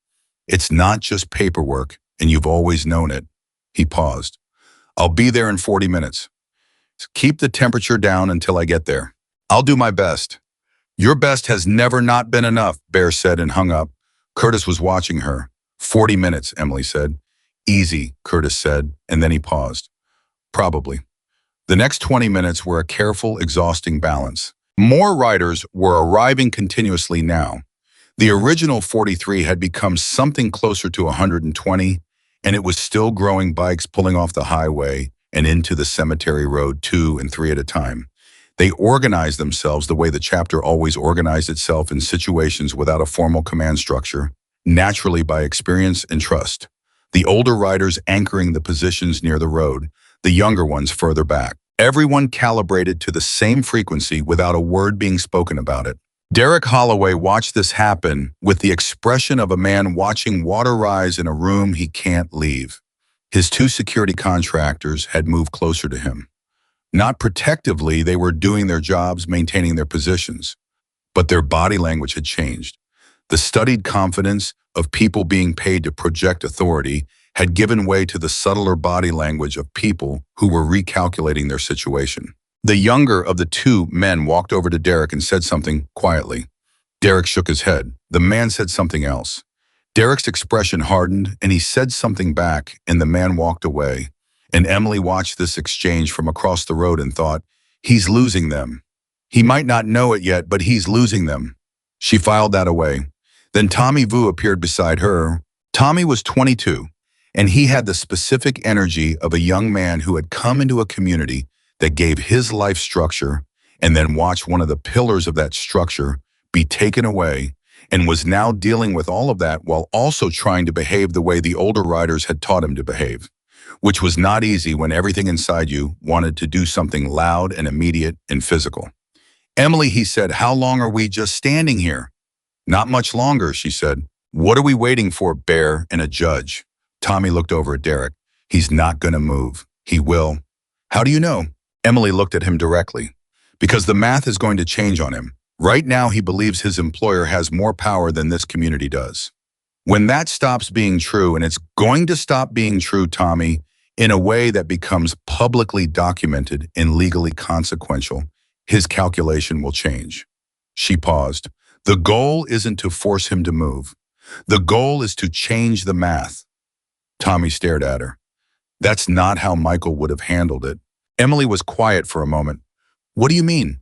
It's not just paperwork, and you've always known it. He paused. I'll be there in 40 minutes. Keep the temperature down until I get there. I'll do my best. Your best has never not been enough, Bear said and hung up. Curtis was watching her. 40 minutes, Emily said. Easy, Curtis said, and then he paused. Probably. The next 20 minutes were a careful, exhausting balance. More riders were arriving continuously now. The original 43 had become something closer to 120, and it was still growing, bikes pulling off the highway and into the cemetery road 2 and 3 at a time. They organized themselves the way the chapter always organized itself in situations without a formal command structure, naturally by experience and trust. The older riders anchoring the positions near the road, the younger ones further back. Everyone calibrated to the same frequency without a word being spoken about it. Derek Holloway watched this happen with the expression of a man watching water rise in a room he can't leave. His two security contractors had moved closer to him. Not protectively, they were doing their jobs, maintaining their positions. But their body language had changed. The studied confidence of people being paid to project authority had given way to the subtler body language of people who were recalculating their situation. The younger of the two men walked over to Derek and said something quietly. Derek shook his head. The man said something else. Derek's expression hardened, and he said something back, and the man walked away. And Emily watched this exchange from across the road and thought, he's losing them. He might not know it yet, but he's losing them. She filed that away. Then Tommy Vu appeared beside her. Tommy was 22, and he had the specific energy of a young man who had come into a community that gave his life structure and then watched one of the pillars of that structure be taken away, and was now dealing with all of that while also trying to behave the way the older riders had taught him to behave, which was not easy when everything inside you wanted to do something loud and immediate and physical. Emily, he said, how long are we just standing here? Not much longer, she said. What are we waiting for, Bear and a judge? Tommy looked over at Derek. He's not going to move. He will. How do you know? Emily looked at him directly. Because the math is going to change on him. Right now, he believes his employer has more power than this community does. When that stops being true, and it's going to stop being true, Tommy, in a way that becomes publicly documented and legally consequential, his calculation will change. She paused. The goal isn't to force him to move. The goal is to change the math. Tommy stared at her. That's not how Michael would have handled it. Emily was quiet for a moment. What do you mean?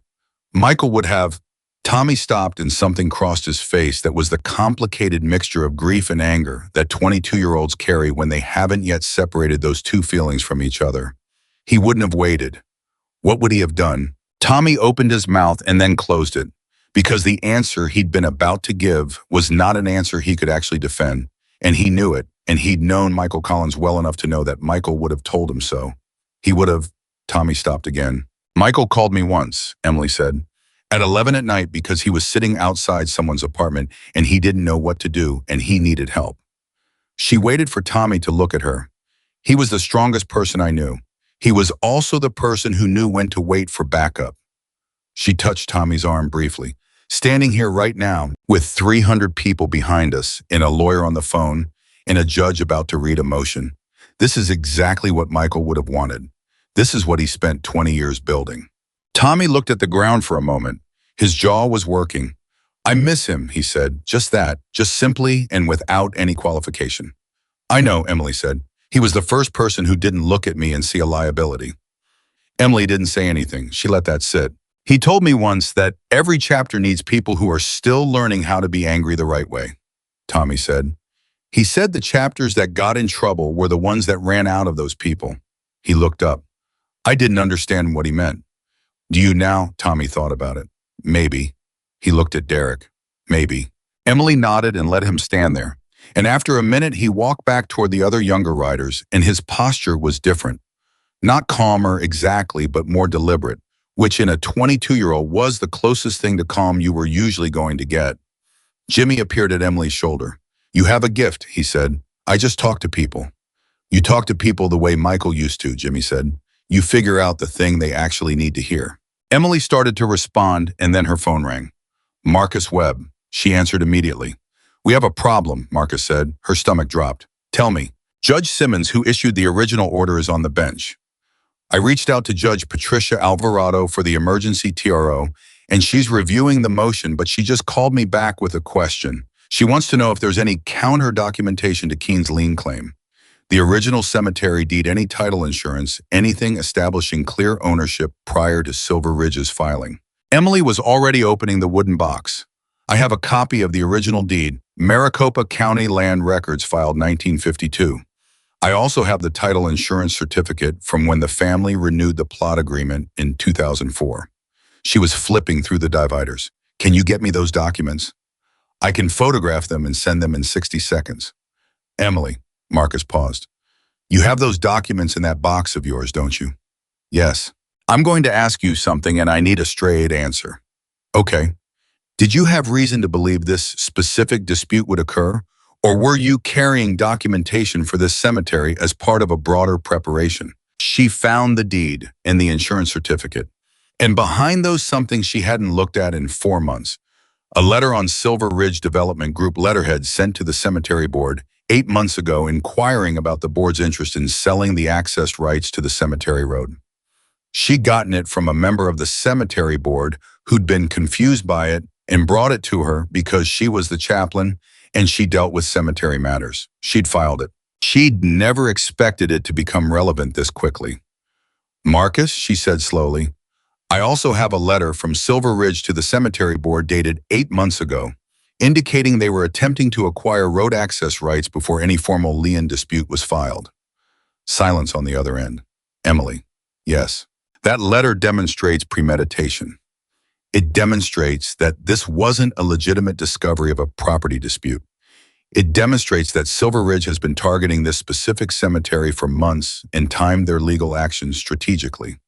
Michael would have... Tommy stopped and something crossed his face that was the complicated mixture of grief and anger that 22-year-olds carry when they haven't yet separated those two feelings from each other. He wouldn't have waited. What would he have done? Tommy opened his mouth and then closed it, because the answer he'd been about to give was not an answer he could actually defend, and he knew it, and he'd known Michael Collins well enough to know that Michael would have told him so. He would have... Tommy stopped again. Michael called me once, Emily said. At 11 at night because he was sitting outside someone's apartment and he didn't know what to do and he needed help. She waited for Tommy to look at her. He was the strongest person I knew. He was also the person who knew when to wait for backup. She touched Tommy's arm briefly. Standing here right now, with 300 people behind us, and a lawyer on the phone, and a judge about to read a motion. This is exactly what Michael would have wanted. This is what he spent 20 years building. Tommy looked at the ground for a moment. His jaw was working. I miss him, he said. Just that, just simply and without any qualification. I know, Emily said. He was the first person who didn't look at me and see a liability. Emily didn't say anything. She let that sit. He told me once that every chapter needs people who are still learning how to be angry the right way, Tommy said. He said the chapters that got in trouble were the ones that ran out of those people. He looked up. I didn't understand what he meant. Do you now? Tommy thought about it. Maybe. He looked at Derek. Maybe. Emily nodded and let him stand there. And after a minute, he walked back toward the other younger riders, and his posture was different. Not calmer exactly, but more deliberate, which in a 22-year-old was the closest thing to calm you were usually going to get. Jimmy appeared at Emily's shoulder. You have a gift, he said. I just talk to people. You talk to people the way Michael used to, Jimmy said. You figure out the thing they actually need to hear. Emily started to respond, and then her phone rang. Marcus Webb. She answered immediately. We have a problem, Marcus said. Her stomach dropped. Tell me. Judge Simmons, who issued the original order, is on the bench. I reached out to Judge Patricia Alvarado for the emergency TRO, and she's reviewing the motion, but she just called me back with a question. She wants to know if there's any counter documentation to Keene's lien claim. The original cemetery deed, any title insurance, anything establishing clear ownership prior to Silver Ridge's filing. Emily was already opening the wooden box. I have a copy of the original deed, Maricopa County Land Records filed 1952. I also have the title insurance certificate from when the family renewed the plot agreement in 2004. She was flipping through the dividers. Can you get me those documents? I can photograph them and send them in 60 seconds. Emily, Marcus paused. You have those documents in that box of yours, don't you? Yes. I'm going to ask you something and I need a straight answer. Okay. Did you have reason to believe this specific dispute would occur? Or were you carrying documentation for this cemetery as part of a broader preparation? She found the deed and the insurance certificate. And behind those something she hadn't looked at in 4 months. A letter on Silver Ridge Development Group letterhead sent to the cemetery board 8 months ago inquiring about the board's interest in selling the access rights to the cemetery road. She'd gotten it from a member of the cemetery board who'd been confused by it and brought it to her because she was the chaplain and she dealt with cemetery matters. She'd filed it. She'd never expected it to become relevant this quickly. Marcus, she said slowly, I also have a letter from Silver Ridge to the cemetery board dated 8 months ago, indicating they were attempting to acquire road access rights before any formal lien dispute was filed. Silence on the other end. Emily, yes. That letter demonstrates premeditation. It demonstrates that this wasn't a legitimate discovery of a property dispute. It demonstrates that Silver Ridge has been targeting this specific cemetery for months and timed their legal actions strategically.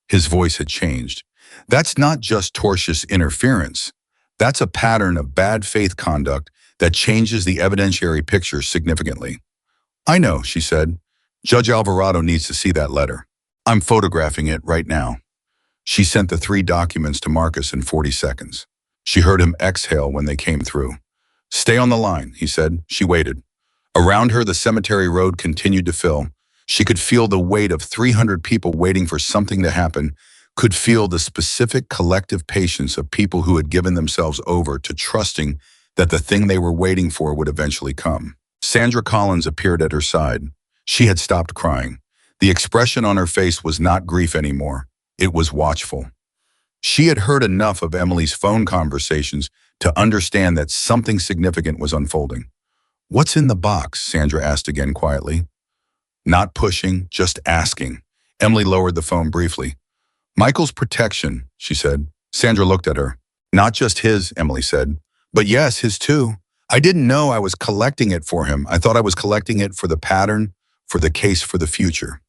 His voice had changed. That's not just tortious interference. That's a pattern of bad faith conduct that changes the evidentiary picture significantly. I know, she said. Judge Alvarado needs to see that letter. I'm photographing it right now. She sent the 3 documents to Marcus in 40 seconds. She heard him exhale when they came through. Stay on the line, he said. She waited. Around her, the cemetery road continued to fill. She could feel the weight of 300 people waiting for something to happen, could feel the specific collective patience of people who had given themselves over to trusting that the thing they were waiting for would eventually come. Sandra Collins appeared at her side. She had stopped crying. The expression on her face was not grief anymore. It was watchful. She had heard enough of Emily's phone conversations to understand that something significant was unfolding. What's in the box? Sandra asked again quietly. Not pushing, just asking. Emily lowered the phone briefly. Michael's protection, she said. Sandra looked at her. Not just his, Emily said. But yes, his too. I didn't know I was collecting it for him. I thought I was collecting it for the pattern, for the case for the future.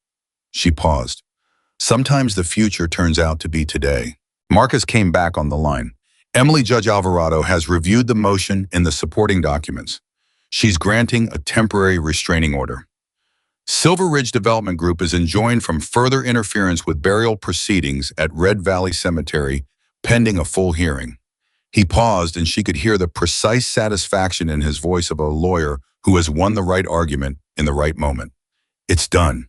She paused. Sometimes the future turns out to be today. Marcus came back on the line. Emily, Judge Alvarado has reviewed the motion and the supporting documents. She's granting a temporary restraining order. Silver Ridge Development Group is enjoined from further interference with burial proceedings at Red Valley Cemetery pending a full hearing. He paused and she could hear the precise satisfaction in his voice of a lawyer who has won the right argument in the right moment. It's done,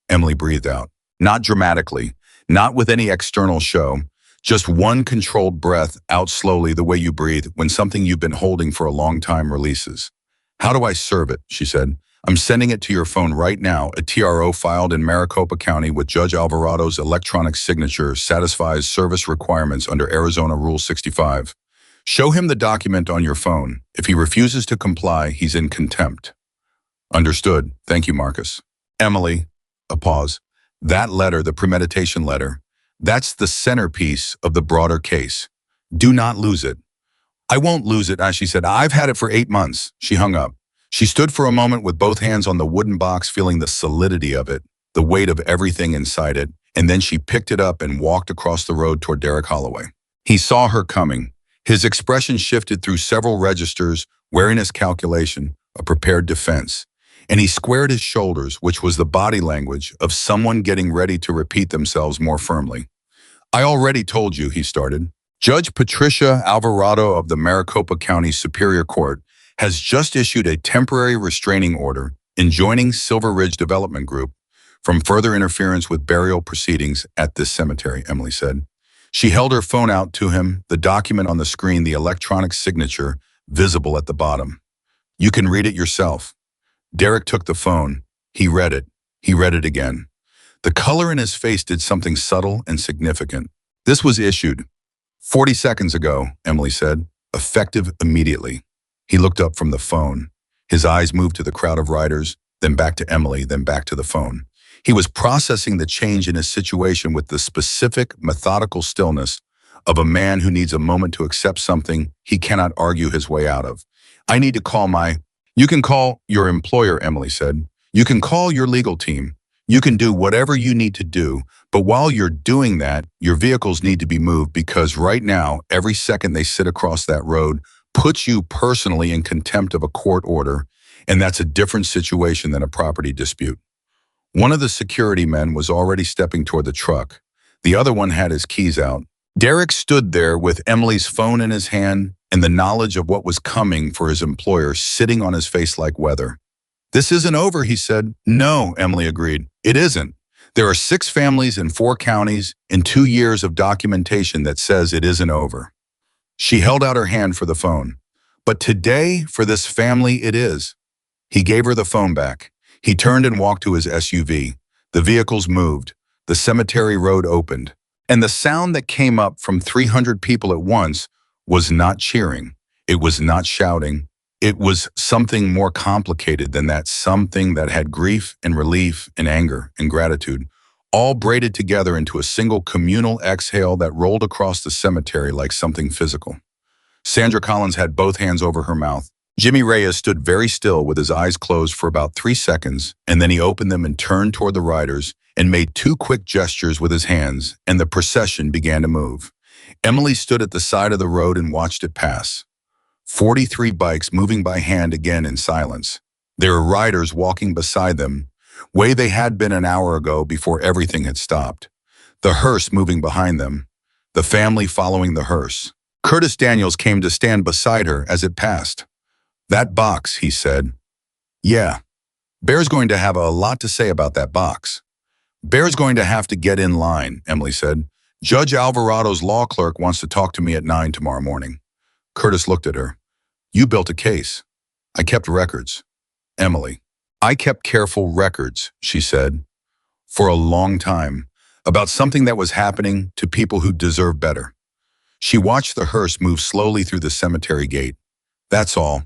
Emily breathed out. Not dramatically, not with any external show, just one controlled breath out slowly the way you breathe when something you've been holding for a long time releases. How do I serve it? She said. I'm sending it to your phone right now. A TRO filed in Maricopa County with Judge Alvarado's electronic signature satisfies service requirements under Arizona Rule 65. Show him the document on your phone. If he refuses to comply, he's in contempt. Understood. Thank you, Marcus. Emily, a pause. That letter, the premeditation letter, that's the centerpiece of the broader case. Do not lose it. I won't lose it, as she said. I've had it for 8 months. She hung up. She stood for a moment with both hands on the wooden box, feeling the solidity of it, the weight of everything inside it, and then she picked it up and walked across the road toward Derek Holloway. He saw her coming. His expression shifted through several registers, wearing his calculation, a prepared defense. And he squared his shoulders, which was the body language of someone getting ready to repeat themselves more firmly. I already told you, he started. Judge Patricia Alvarado of the Maricopa County Superior Court has just issued a temporary restraining order enjoining Silver Ridge Development Group from further interference with burial proceedings at this cemetery, Emily said. She held her phone out to him, the document on the screen, the electronic signature visible at the bottom. You can read it yourself. Derek took the phone. He read it. He read it again. The color in his face did something subtle and significant. This was issued 40 seconds ago, Emily said, effective immediately. He looked up from the phone. His eyes moved to the crowd of riders, then back to Emily, then back to the phone. He was processing the change in his situation with the specific, methodical stillness of a man who needs a moment to accept something he cannot argue his way out of. I need to call my... You can call your employer, Emily said. You can call your legal team. You can do whatever you need to do, but while you're doing that, your vehicles need to be moved because right now, every second they sit across that road puts you personally in contempt of a court order, and that's a different situation than a property dispute. One of the security men was already stepping toward the truck. The other one had his keys out. Derek stood there with Emily's phone in his hand and the knowledge of what was coming for his employer sitting on his face like weather. This isn't over, he said. No, Emily agreed. It isn't. There are 6 families in 4 counties and 2 years of documentation that says it isn't over. She held out her hand for the phone. But today, for this family, it is. He gave her the phone back. He turned and walked to his SUV. The vehicles moved. The cemetery road opened. And the sound that came up from 300 people at once was not cheering. It was not shouting. It was something more complicated than that, something that had grief and relief and anger and gratitude, all braided together into a single communal exhale that rolled across the cemetery like something physical. Sandra Collins had both hands over her mouth. Jimmy Reyes stood very still with his eyes closed for about 3 seconds, and then he opened them and turned toward the riders and made 2 quick gestures with his hands, and the procession began to move. Emily stood at the side of the road and watched it pass. 43 bikes moving by hand again in silence. There were riders walking beside them, way they had been an hour ago before everything had stopped. The hearse moving behind them, the family following the hearse. Curtis Daniels came to stand beside her as it passed. That box, he said. Yeah, Bear's going to have a lot to say about that box. Bear's going to have to get in line, Emily said. Judge Alvarado's law clerk wants to talk to me at 9 tomorrow morning. Curtis looked at her. You built a case. I kept records. Emily. I kept careful records, she said, for a long time, about something that was happening to people who deserve better. She watched the hearse move slowly through the cemetery gate. That's all.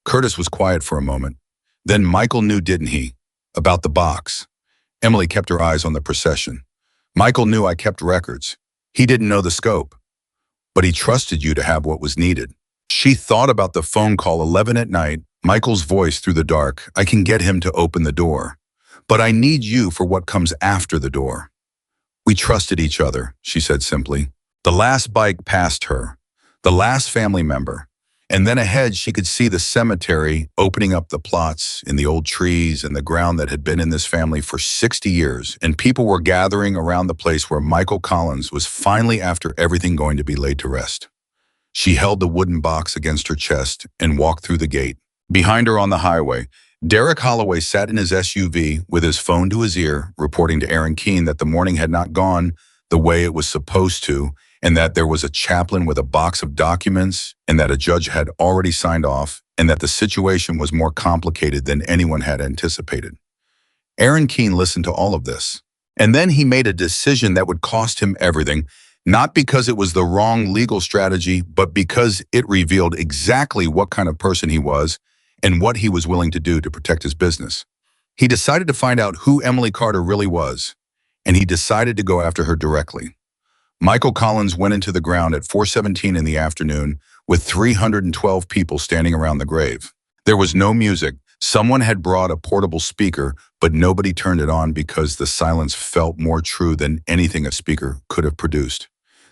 Curtis was quiet for a moment. Then Michael knew, didn't he? About the box. Emily kept her eyes on the procession. Michael knew I kept records. He didn't know the scope. But he trusted you to have what was needed. She thought about the phone call 11 at night, Michael's voice through the dark. I can get him to open the door. But I need you for what comes after the door. We trusted each other, she said simply. The last bike passed her. The last family member. And then ahead, she could see the cemetery opening up the plots in the old trees and the ground that had been in this family for 60 years. And people were gathering around the place where Michael Collins was finally, after everything, going to be laid to rest. She held the wooden box against her chest and walked through the gate. Behind her on the highway, Derek Holloway sat in his SUV with his phone to his ear, reporting to Aaron Keene that the morning had not gone the way it was supposed to, and that there was a chaplain with a box of documents, and that a judge had already signed off, and that the situation was more complicated than anyone had anticipated. Aaron Keene listened to all of this. And then he made a decision that would cost him everything, not because it was the wrong legal strategy, but because it revealed exactly what kind of person he was and what he was willing to do to protect his business. He decided to find out who Emily Carter really was, and he decided to go after her directly. Michael Collins went into the ground at 4:17 in the afternoon with 312 people standing around the grave. There was no music. Someone had brought a portable speaker, but nobody turned it on because the silence felt more true than anything a speaker could have produced.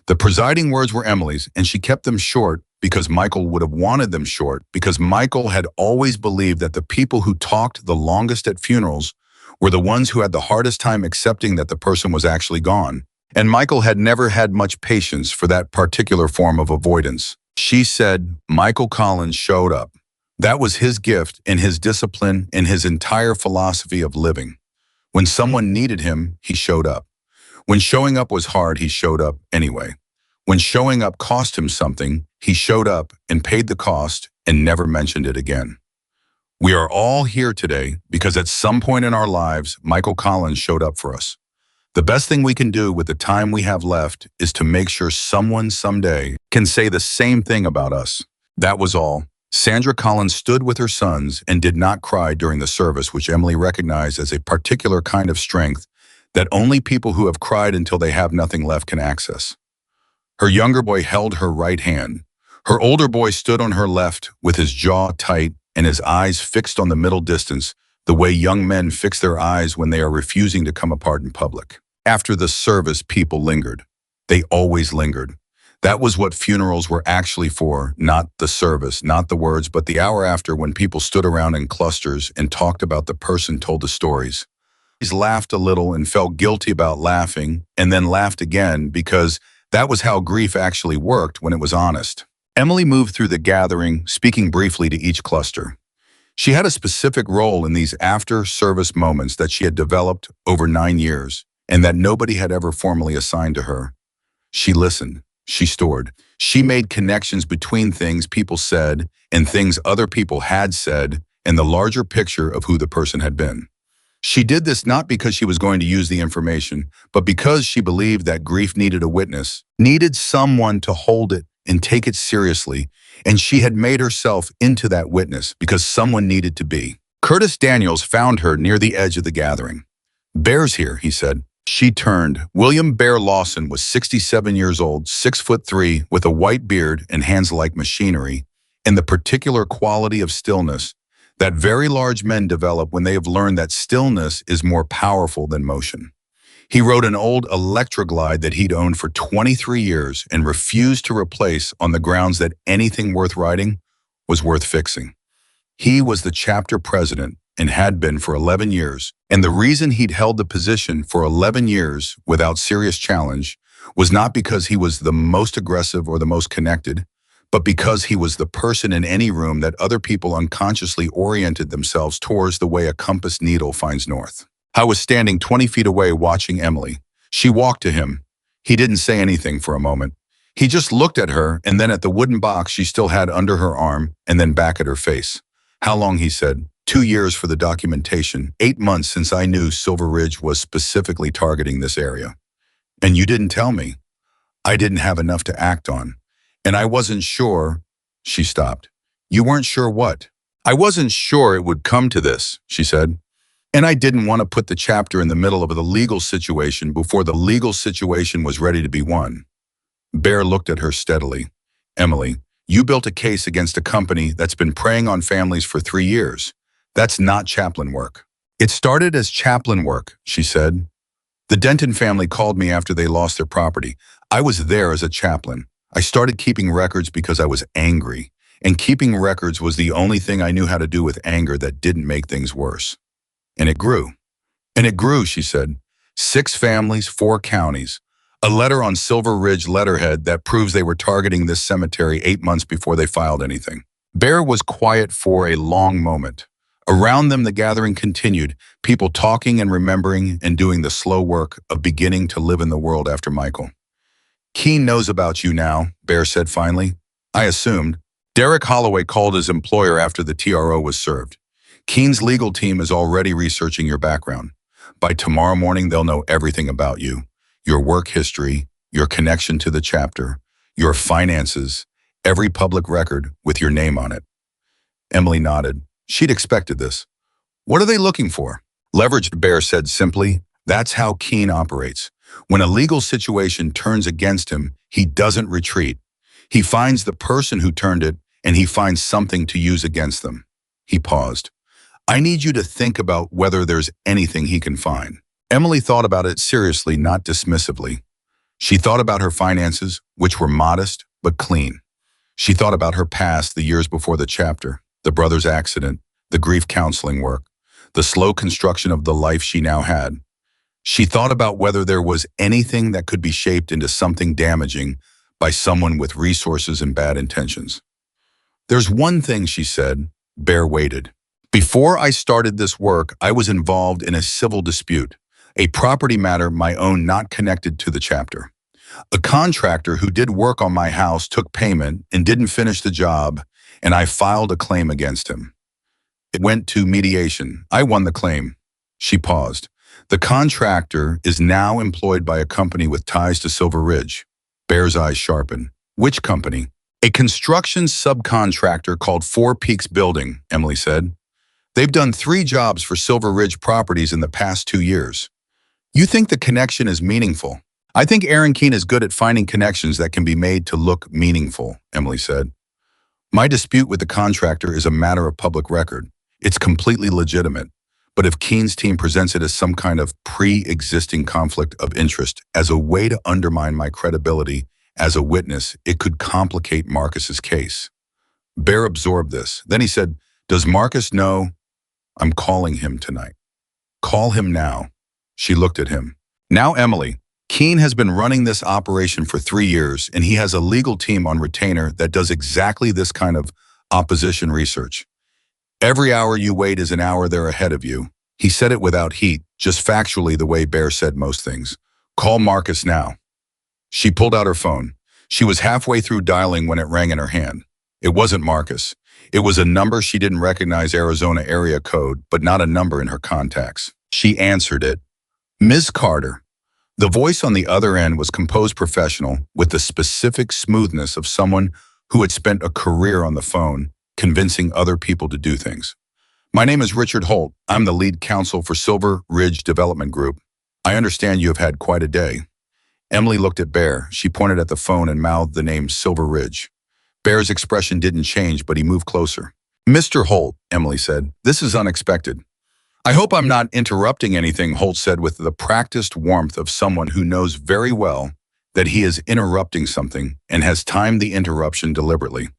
The presiding words were Emily's, and she kept them short because Michael would have wanted them short, because Michael had always believed that the people who talked the longest at funerals were the ones who had the hardest time accepting that the person was actually gone. And Michael had never had much patience for that particular form of avoidance. She said, Michael Collins showed up. That was his gift and his discipline and his entire philosophy of living. When someone needed him, he showed up. When showing up was hard, he showed up anyway. When showing up cost him something, he showed up and paid the cost and never mentioned it again. We are all here today because at some point in our lives, Michael Collins showed up for us. The best thing we can do with the time we have left is to make sure someone someday can say the same thing about us. That was all. Sandra Collins stood with her sons and did not cry during the service, which Emily recognized as a particular kind of strength that only people who have cried until they have nothing left can access. Her younger boy held her right hand. Her older boy stood on her left with his jaw tight and his eyes fixed on the middle distance, the way young men fix their eyes when they are refusing to come apart in public. After the service, people lingered. They always lingered. That was what funerals were actually for, not the service, not the words, but the hour after, when people stood around in clusters and talked about the person told the stories. He laughed a little and felt guilty about laughing, and then laughed again, because that was how grief actually worked when it was honest. Emily moved through the gathering, speaking briefly to each cluster. She had a specific role in these after-service moments that she had developed over 9 years, and that nobody had ever formally assigned to her. She listened. She stored. She made connections between things people said and things other people had said, and the larger picture of who the person had been. She did this not because she was going to use the information, but because she believed that grief needed a witness, needed someone to hold it and take it seriously, and she had made herself into that witness because someone needed to be. Curtis Daniels found her near the edge of the gathering. "Bear's here," he said. She turned. William Bear Lawson was 67 years old, 6'3", with a white beard and hands like machinery, and the particular quality of stillness that very large men develop when they have learned that stillness is more powerful than motion. He rode an old Electroglide that he'd owned for 23 years and refused to replace on the grounds that anything worth riding was worth fixing. He was the chapter president and had been for 11 years, and the reason he'd held the position for 11 years without serious challenge was not because he was the most aggressive or the most connected, but because he was the person in any room that other people unconsciously oriented themselves towards the way a compass needle finds north. I was standing 20 feet away watching Emily. She walked to him. He didn't say anything for a moment. He just looked at her and then at the wooden box she still had under her arm and then back at her face. "How long?" he said. 2 years for the documentation, 8 months since I knew Silver Ridge was specifically targeting this area. "And you didn't tell me." "I didn't have enough to act on. And I wasn't sure." She stopped. "You weren't sure what?" "I wasn't sure it would come to this," she said. "And I didn't want to put the chapter in the middle of the legal situation before the legal situation was ready to be won." Bear looked at her steadily. "Emily, you built a case against a company that's been preying on families for 3 years. That's not Chaplain work." "It started as Chaplain work," she said. "The Denton family called me after they lost their property. I was there as a chaplain. I started keeping records because I was angry, and keeping records was the only thing I knew how to do with anger that didn't make things worse. And it grew. And it grew, she said. 6 families, 4 counties. A letter on Silver Ridge letterhead that proves they were targeting this cemetery 8 months before they filed anything. Bear was quiet for a long moment. Around them, the gathering continued, people talking and remembering and doing the slow work of beginning to live in the world after Michael. Keene knows about you now, Bear said finally. I assumed. Derek Holloway called his employer after the TRO was served. Keene's legal team is already researching your background. By tomorrow morning, they'll know everything about you. Your work history, your connection to the chapter, your finances, every public record with your name on it. Emily nodded. She'd expected this. What are they looking for? Leveraged, Bear said simply. That's how Keene operates. When a legal situation turns against him, he doesn't retreat. He finds the person who turned it, and he finds something to use against them. He paused. I need you to think about whether there's anything he can find. Emily thought about it seriously, not dismissively. She thought about her finances, which were modest but clean. She thought about her past, the years before the chapter, the brother's accident, the grief counseling work, the slow construction of the life she now had. She thought about whether there was anything that could be shaped into something damaging by someone with resources and bad intentions. There's one thing, she said. Bear waited. Before I started this work, I was involved in a civil dispute, a property matter my own not connected to the chapter. A contractor who did work on my house took payment and didn't finish the job, and I filed a claim against him. It went to mediation. I won the claim. She paused. The contractor is now employed by a company with ties to Silver Ridge. Bear's eyes sharpened. Which company? A construction subcontractor called Four Peaks Building, Emily said. They've done 3 jobs for Silver Ridge Properties in the past 2 years. You think the connection is meaningful? I think Aaron Keene is good at finding connections that can be made to look meaningful, Emily said. My dispute with the contractor is a matter of public record. It's completely legitimate. But if Keene's team presents it as some kind of pre-existing conflict of interest, as a way to undermine my credibility as a witness, it could complicate Marcus's case. Bear absorbed this. Then he said, does Marcus know? I'm calling him tonight. Call him now. She looked at him. Now, Emily, Keene has been running this operation for 3 years, and he has a legal team on retainer that does exactly this kind of opposition research. Every hour you wait is an hour they're ahead of you. He said it without heat, just factually the way Bear said most things. Call Marcus now. She pulled out her phone. She was halfway through dialing when it rang in her hand. It wasn't Marcus. It was a number she didn't recognize, Arizona area code, but not a number in her contacts. She answered it. Ms. Carter. The voice on the other end was composed professional, with the specific smoothness of someone who had spent a career on the phone, convincing other people to do things. My name is Richard Holt. I'm the lead counsel for Silver Ridge Development Group. I understand you have had quite a day. Emily looked at Bear. She pointed at the phone and mouthed the name Silver Ridge. Bear's expression didn't change, but he moved closer. Mr. Holt, Emily said, this is unexpected. I hope I'm not interrupting anything, Holt said with the practiced warmth of someone who knows very well that he is interrupting something and has timed the interruption deliberately.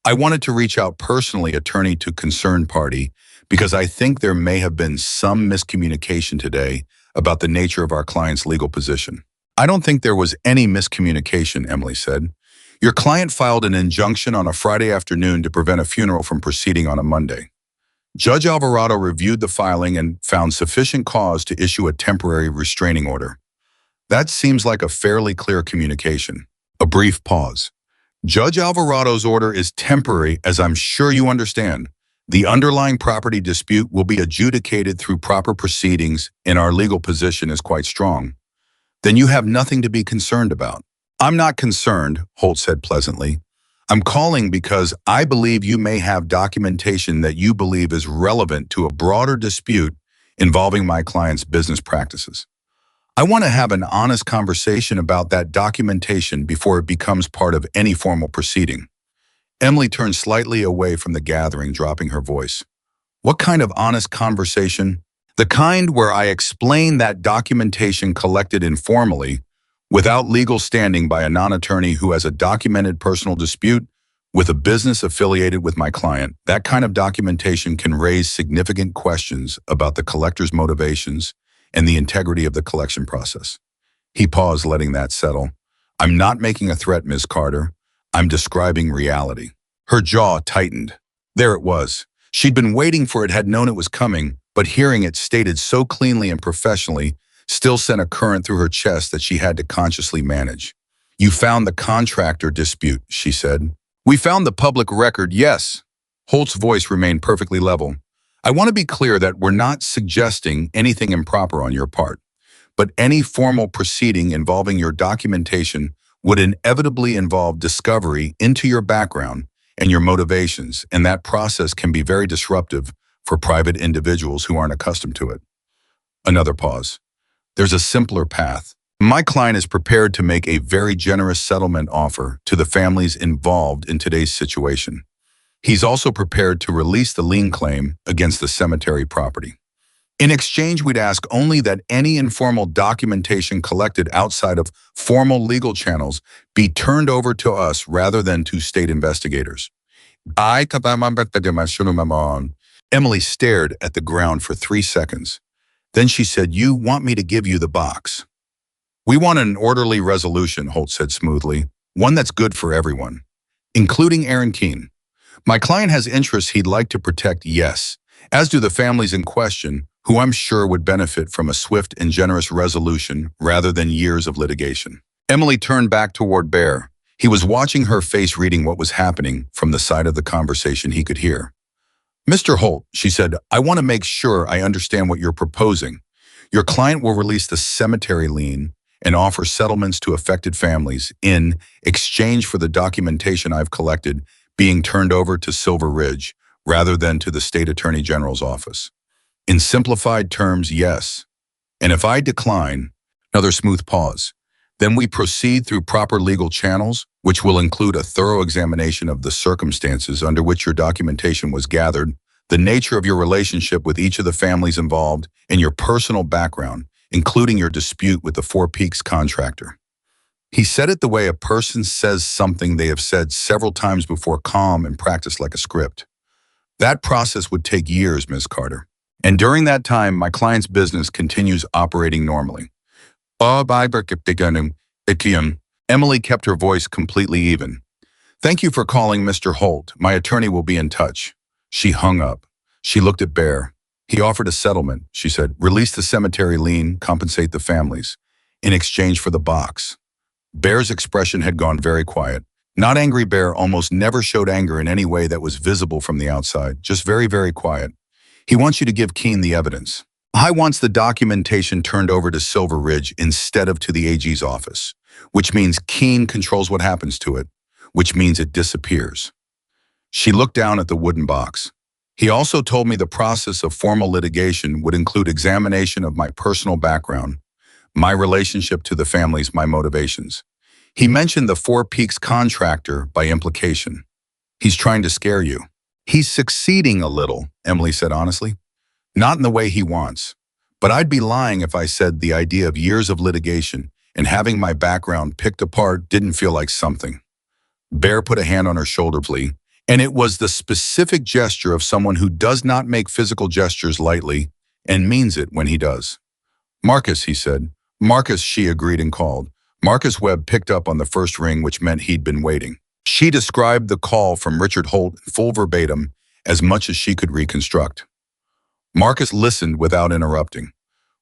I wanted to reach out personally, attorney to concerned party, because I think there may have been some miscommunication today about the nature of our client's legal position. I don't think there was any miscommunication, Emily said. Your client filed an injunction on a Friday afternoon to prevent a funeral from proceeding on a Monday. Judge Alvarado reviewed the filing and found sufficient cause to issue a temporary restraining order. That seems like a fairly clear communication. A brief pause. Judge Alvarado's order is temporary, as I'm sure you understand. The underlying property dispute will be adjudicated through proper proceedings, and our legal position is quite strong. Then you have nothing to be concerned about. I'm not concerned, Holt said pleasantly. I'm calling because I believe you may have documentation that you believe is relevant to a broader dispute involving my client's business practices. I want to have an honest conversation about that documentation before it becomes part of any formal proceeding. Emily turned slightly away from the gathering, dropping her voice. What kind of honest conversation? The kind where I explain that documentation collected informally, without legal standing by a non-attorney who has a documented personal dispute With a business affiliated with my client, that kind of documentation can raise significant questions about the collector's motivations and the integrity of the collection process. He paused, letting that settle. I'm not making a threat, Ms. Carter. I'm describing reality. Her jaw tightened. There it was. She'd been waiting for it, had known it was coming, but hearing it stated so cleanly and professionally still sent a current through her chest that she had to consciously manage. You found the contractor dispute, she said. We found the public record, yes. Holt's voice remained perfectly level. I want to be clear that we're not suggesting anything improper on your part, but any formal proceeding involving your documentation would inevitably involve discovery into your background and your motivations, and that process can be very disruptive for private individuals who aren't accustomed to it. Another pause. There's a simpler path. My client is prepared to make a very generous settlement offer to the families involved in today's situation. He's also prepared to release the lien claim against the cemetery property. In exchange, we'd ask only that any informal documentation collected outside of formal legal channels be turned over to us rather than to state investigators. Emily stared at the ground for 3 seconds. Then she said, You want me to give you the box? We want an orderly resolution, Holt said smoothly, one that's good for everyone, including Aaron Keene. My client has interests he'd like to protect, yes, as do the families in question, who I'm sure would benefit from a swift and generous resolution rather than years of litigation. Emily turned back toward Bear. He was watching her face, reading what was happening from the side of the conversation he could hear. Mr. Holt, she said, I want to make sure I understand what you're proposing. Your client will release the cemetery lien and offer settlements to affected families in exchange for the documentation I've collected being turned over to Silver Ridge rather than to the State Attorney General's office. In simplified terms, yes. And if I decline, another smooth pause, then we proceed through proper legal channels, which will include a thorough examination of the circumstances under which your documentation was gathered, the nature of your relationship with each of the families involved, and your personal background, including your dispute with the Four Peaks contractor. He said it the way a person says something they have said several times before, calm and practiced like a script. That process would take years, Ms. Carter. And during that time, my client's business continues operating normally. Emily kept her voice completely even. Thank you for calling, Mr. Holt. My attorney will be in touch. She hung up. She looked at Bear. He offered a settlement, she said. Release the cemetery lien, compensate the families, in exchange for the box. Bear's expression had gone very quiet. Not angry. Bear almost never showed anger in any way that was visible from the outside, just very, very quiet. He wants you to give Keene the evidence. I wants the documentation turned over to Silver Ridge instead of to the AG's office, which means Keene controls what happens to it, which means it disappears. She looked down at the wooden box. He also told me the process of formal litigation would include examination of my personal background, my relationship to the families, my motivations. He mentioned the Four Peaks contractor by implication. He's trying to scare you. He's succeeding a little, Emily said honestly. Not in the way he wants. But I'd be lying if I said the idea of years of litigation and having my background picked apart didn't feel like something. Bear put a hand on her shoulder, and it was the specific gesture of someone who does not make physical gestures lightly and means it when he does. Marcus, he said. Marcus, she agreed and called. Marcus Webb picked up on the first ring, which meant he'd been waiting. She described the call from Richard Holt in full verbatim, as much as she could reconstruct. Marcus listened without interrupting.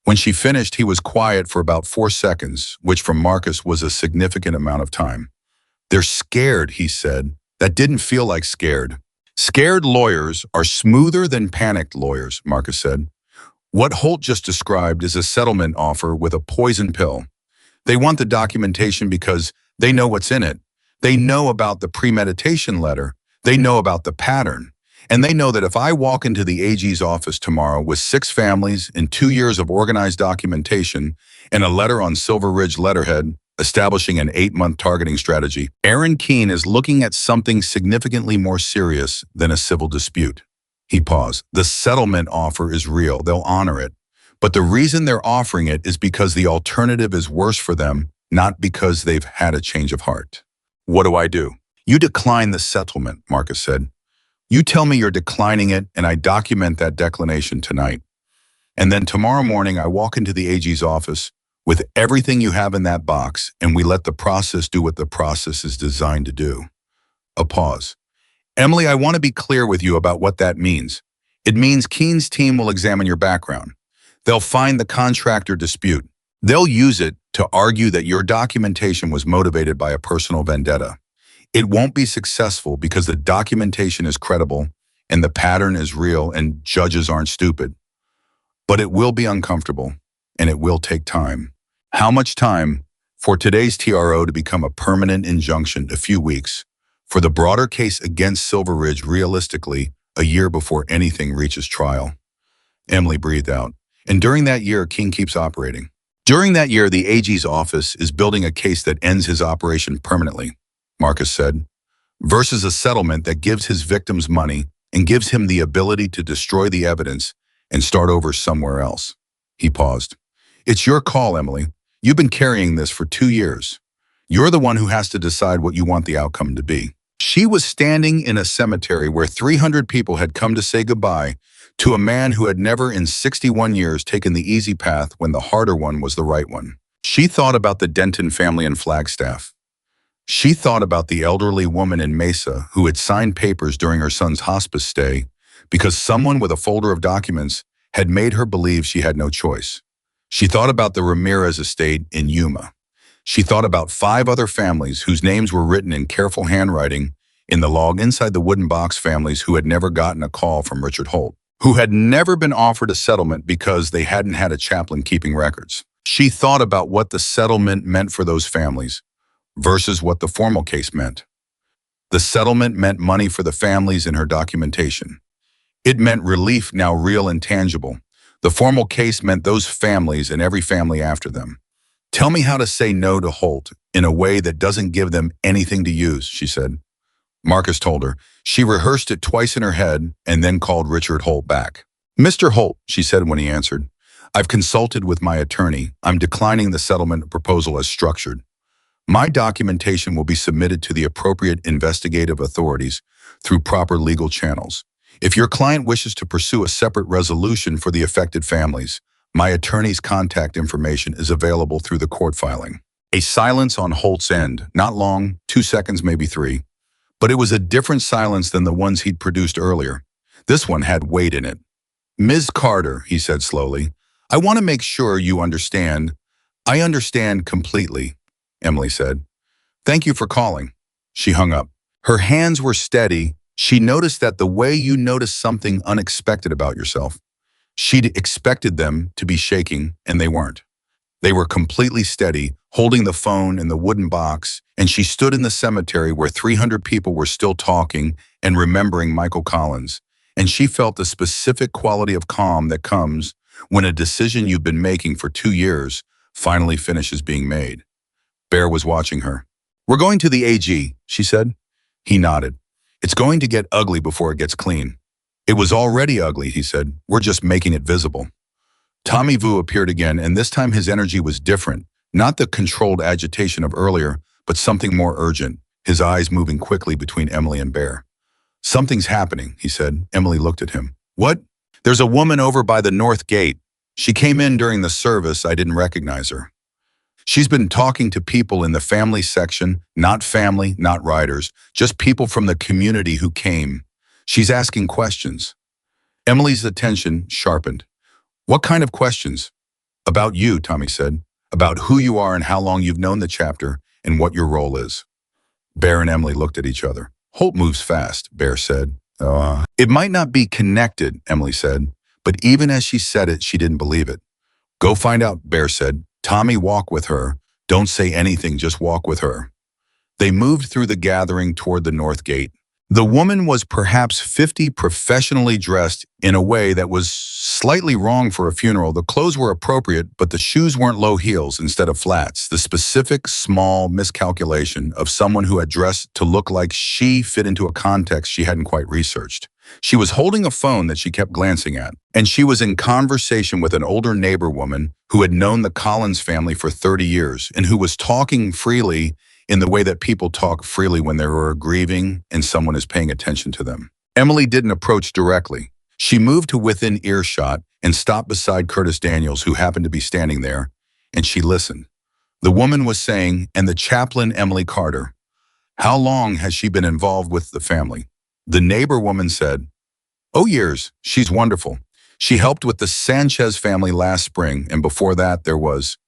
When she finished, he was quiet for about 4 seconds, which from Marcus was a significant amount of time. They're scared, he said. That didn't feel like scared. Scared lawyers are smoother than panicked lawyers, Marcus said. What Holt just described is a settlement offer with a poison pill. They want the documentation because they know what's in it. They know about the premeditation letter. They know about the pattern. And they know that if I walk into the AG's office tomorrow with 6 families and 2 years of organized documentation and a letter on Silver Ridge letterhead establishing an 8-month targeting strategy, Aaron Keene is looking at something significantly more serious than a civil dispute. He paused. The settlement offer is real. They'll honor it. But the reason they're offering it is because the alternative is worse for them, not because they've had a change of heart. What do I do? You decline the settlement, Marcus said. You tell me you're declining it, and I document that declination tonight. And then tomorrow morning, I walk into the AG's office with everything you have in that box, and we let the process do what the process is designed to do. A pause. Emily, I want to be clear with you about what that means. It means Keen's team will examine your background. They'll find the contractor dispute. They'll use it to argue that your documentation was motivated by a personal vendetta. It won't be successful because the documentation is credible and the pattern is real and judges aren't stupid. But it will be uncomfortable and it will take time. How much time? For today's TRO to become a permanent injunction, a few weeks. For the broader case against Silver Ridge, realistically, a year before anything reaches trial. Emily breathed out. And during that year, King keeps operating. During that year, the AG's office is building a case that ends his operation permanently, Marcus said, versus a settlement that gives his victims money and gives him the ability to destroy the evidence and start over somewhere else. He paused. It's your call, Emily. You've been carrying this for 2 years. You're the one who has to decide what you want the outcome to be. She was standing in a cemetery where 300 people had come to say goodbye to a man who had never in 61 years taken the easy path when the harder one was the right one. She thought about the Denton family in Flagstaff. She thought about the elderly woman in Mesa who had signed papers during her son's hospice stay because someone with a folder of documents had made her believe she had no choice. She thought about the Ramirez estate in Yuma. She thought about 5 other families whose names were written in careful handwriting in the log inside the wooden box, families who had never gotten a call from Richard Holt, who had never been offered a settlement because they hadn't had a chaplain keeping records. She thought about what the settlement meant for those families versus what the formal case meant. The settlement meant money for the families in her documentation. It meant relief, now real and tangible. The formal case meant those families and every family after them. Tell me how to say no to Holt in a way that doesn't give them anything to use, she said. Marcus told her. She rehearsed it twice in her head and then called Richard Holt back. Mr. Holt, she said when he answered, I've consulted with my attorney. I'm declining the settlement proposal as structured. My documentation will be submitted to the appropriate investigative authorities through proper legal channels. If your client wishes to pursue a separate resolution for the affected families, my attorney's contact information is available through the court filing. A silence on Holt's end, not long, 2 seconds, maybe 3. But it was a different silence than the ones he'd produced earlier. This one had weight in it. Ms. Carter, he said slowly, I want to make sure you understand. I understand completely, Emily said. Thank you for calling. She hung up. Her hands were steady. She noticed that the way you notice something unexpected about yourself. She'd expected them to be shaking, and they weren't. They were completely steady, holding the phone in the wooden box, and she stood in the cemetery where 300 people were still talking and remembering Michael Collins. And she felt the specific quality of calm that comes when a decision you've been making for 2 years finally finishes being made. Bear was watching her. We're going to the AG, she said. He nodded. It's going to get ugly before it gets clean. It was already ugly, he said. We're just making it visible. Tommy Vu appeared again, and this time his energy was different. Not the controlled agitation of earlier, but something more urgent, his eyes moving quickly between Emily and Bear. Something's happening, he said. Emily looked at him. What? There's a woman over by the north gate. She came in during the service. I didn't recognize her. She's been talking to people in the family section, not family, not riders, just people from the community who came. She's asking questions. Emily's attention sharpened. What kind of questions? About you, Tommy said. About who you are and how long you've known the chapter and what your role is. Bear and Emily looked at each other. Holt moves fast, Bear said. It might not be connected, Emily said, but even as she said it, she didn't believe it. Go find out, Bear said. Tommy, walk with her. Don't say anything, just walk with her. They moved through the gathering toward the north gate. The woman was perhaps 50, professionally dressed in a way that was slightly wrong for a funeral. The clothes were appropriate, but the shoes weren't low heels instead of flats. The specific, small miscalculation of someone who had dressed to look like she fit into a context she hadn't quite researched. She was holding a phone that she kept glancing at, and she was in conversation with an older neighbor woman who had known the Collins family for 30 years and who was talking freely in the way that people talk freely when they are grieving and someone is paying attention to them. Emily didn't approach directly. She moved to within earshot and stopped beside Curtis Daniels, who happened to be standing there, and she listened. The woman was saying, "And the chaplain, Emily Carter. How long has she been involved with the family?" The neighbor woman said, "Oh, years. She's wonderful. She helped with the Sanchez family last spring, and before that there was.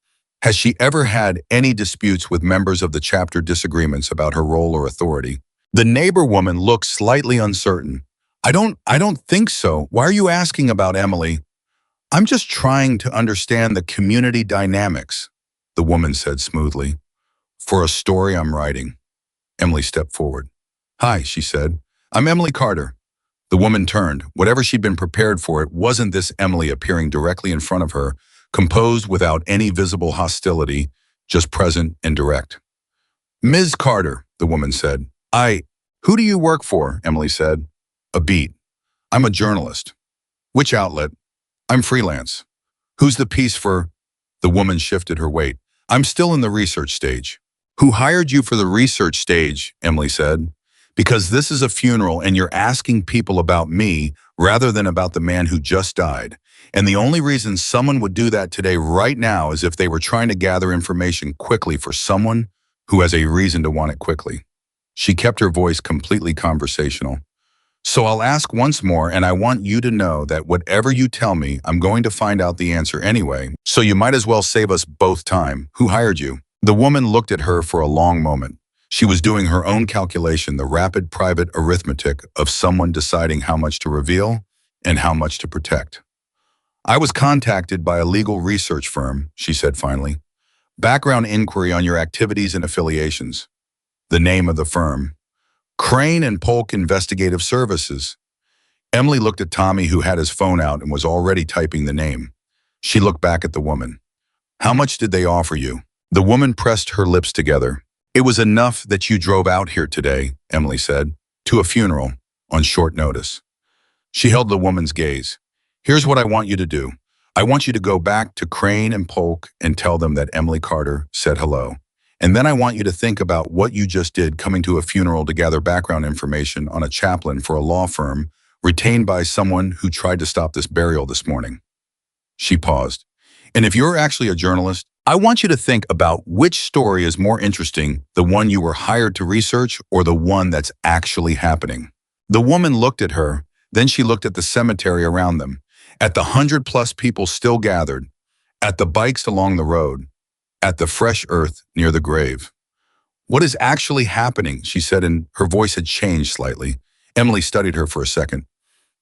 Has she ever had any disputes with members of the chapter, disagreements about her role or authority?" The neighbor woman looked slightly uncertain. I don't think so. Why are you asking about Emily?" "I'm just trying to understand the community dynamics," the woman said smoothly. "For a story I'm writing." Emily stepped forward. "Hi," she said. "I'm Emily Carter." The woman turned. Whatever she'd been prepared for, it wasn't this Emily appearing directly in front of her, composed without any visible hostility, just present and direct. "Ms. Carter," the woman said. Who do you work for?" Emily said. "A beat. I'm a journalist." "Which outlet?" "I'm freelance." "Who's the piece for?" The woman shifted her weight. "I'm still in the research stage." "Who hired you for the research stage?" Emily said. "Because this is a funeral and you're asking people about me rather than about the man who just died. And the only reason someone would do that today right now is if they were trying to gather information quickly for someone who has a reason to want it quickly." She kept her voice completely conversational. "So I'll ask once more, and I want you to know that whatever you tell me, I'm going to find out the answer anyway, so you might as well save us both time. Who hired you?" The woman looked at her for a long moment. She was doing her own calculation, the rapid private arithmetic of someone deciding how much to reveal and how much to protect. "I was contacted by a legal research firm," she said finally. "Background inquiry on your activities and affiliations." The name of the firm: Crane and Polk Investigative Services. Emily looked at Tommy, who had his phone out and was already typing the name. She looked back at the woman. "How much did they offer you?" The woman pressed her lips together. "It was enough that you drove out here today," Emily said, "to a funeral, on short notice." She held the woman's gaze. "Here's what I want you to do. I want you to go back to Crane and Polk and tell them that Emily Carter said hello. And then I want you to think about what you just did, coming to a funeral to gather background information on a chaplain for a law firm retained by someone who tried to stop this burial this morning." She paused. "And if you're actually a journalist, I want you to think about which story is more interesting, the one you were hired to research or the one that's actually happening." The woman looked at her, then she looked at the cemetery around them, at the 100+ people still gathered, at the bikes along the road, at the fresh earth near the grave. "What is actually happening?" she said, and her voice had changed slightly. Emily studied her for a second.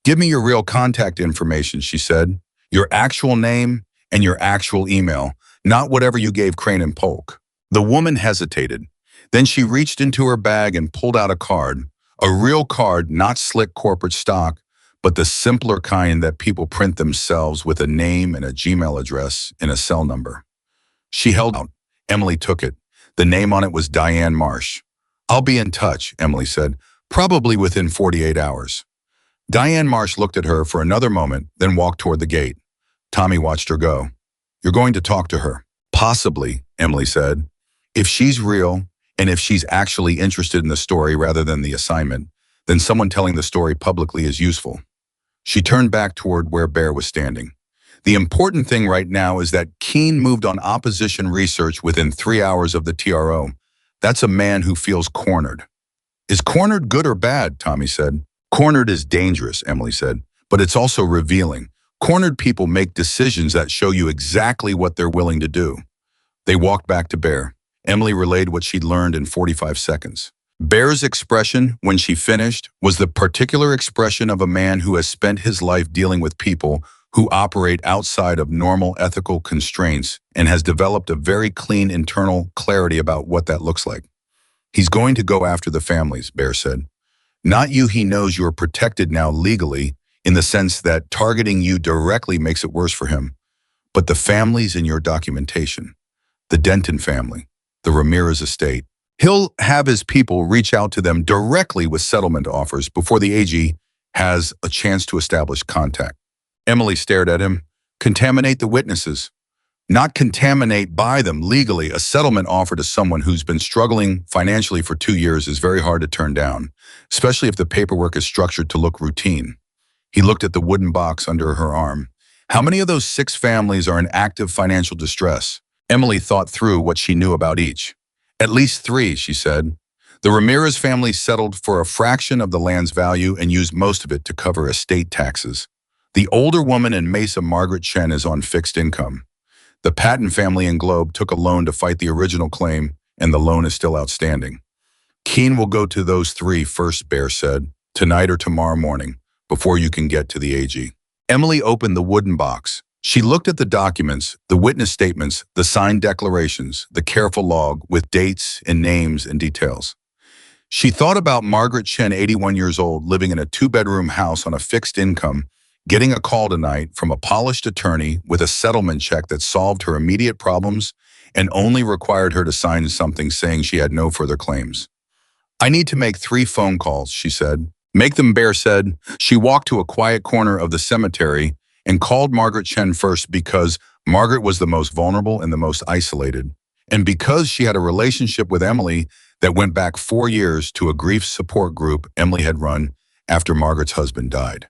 "Give me your real contact information," she said. "Your actual name and your actual email, not whatever you gave Crane and Polk." The woman hesitated. Then she reached into her bag and pulled out a card, a real card, not slick corporate stock, but the simpler kind that people print themselves, with a name and a Gmail address and a cell number. She held out. Emily took it. The name on it was Diane Marsh. "I'll be in touch," Emily said, "probably within 48 hours." Diane Marsh looked at her for another moment, then walked toward the gate. Tommy watched her go. "You're going to talk to her?" "Possibly," Emily said. "If she's real, and if she's actually interested in the story rather than the assignment, then someone telling the story publicly is useful." She turned back toward where Bear was standing. "The important thing right now is that Keene moved on opposition research within 3 hours of the TRO. That's a man who feels cornered." "Is cornered good or bad?" Tommy said. "Cornered is dangerous," Emily said, "but it's also revealing. Cornered people make decisions that show you exactly what they're willing to do." They walked back to Bear. Emily relayed what she'd learned in 45 seconds. Bear's expression, when she finished, was the particular expression of a man who has spent his life dealing with people who operate outside of normal ethical constraints and has developed a very clean internal clarity about what that looks like. "He's going to go after the families," Bear said. "Not you. He knows you are protected now legally, in the sense that targeting you directly makes it worse for him. But the families in your documentation, the Denton family, the Ramirez estate, he'll have his people reach out to them directly with settlement offers before the AG has a chance to establish contact." Emily stared at him. "Contaminate the witnesses?" not contaminate by them legally. A settlement offer to someone who's been struggling financially for 2 years is very hard to turn down, especially if the paperwork is structured to look routine. He looked at the wooden box under her arm. How many of those 6 families are in active financial distress? Emily thought through what she knew about each. At least 3, she said. The Ramirez family settled for a fraction of the land's value and used most of it to cover estate taxes. The older woman in Mesa, Margaret Chen, is on fixed income. The Patton family in Globe took a loan to fight the original claim, and the loan is still outstanding. Keen will go to those 3 first, Bear said, tonight or tomorrow morning, before you can get to the AG. Emily opened the wooden box. She looked at the documents, the witness statements, the signed declarations, the careful log with dates and names and details. She thought about Margaret Chen, 81 years old, living in a 2-bedroom house on a fixed income, getting a call tonight from a polished attorney with a settlement check that solved her immediate problems and only required her to sign something saying she had no further claims. I need to make 3 phone calls, she said. Make them, Bear said. She walked to a quiet corner of the cemetery and called Margaret Chen first because Margaret was the most vulnerable and the most isolated, and because she had a relationship with Emily that went back 4 years to a grief support group Emily had run after Margaret's husband died.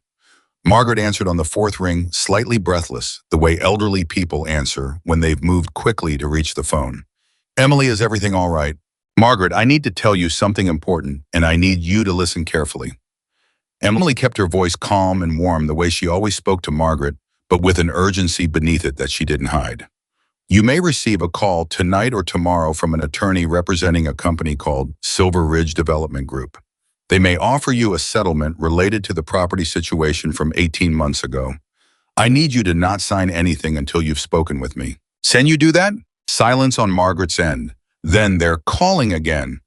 Margaret answered on the 4th ring, slightly breathless, the way elderly people answer when they've moved quickly to reach the phone. Emily, is everything all right? Margaret, I need to tell you something important, and I need you to listen carefully. Emily kept her voice calm and warm the way she always spoke to Margaret, but with an urgency beneath it that she didn't hide. You may receive a call tonight or tomorrow from an attorney representing a company called Silver Ridge Development Group. They may offer you a settlement related to the property situation from 18 months ago. I need you to not sign anything until you've spoken with me. Can you do that? Silence on Margaret's end. Then they're calling again.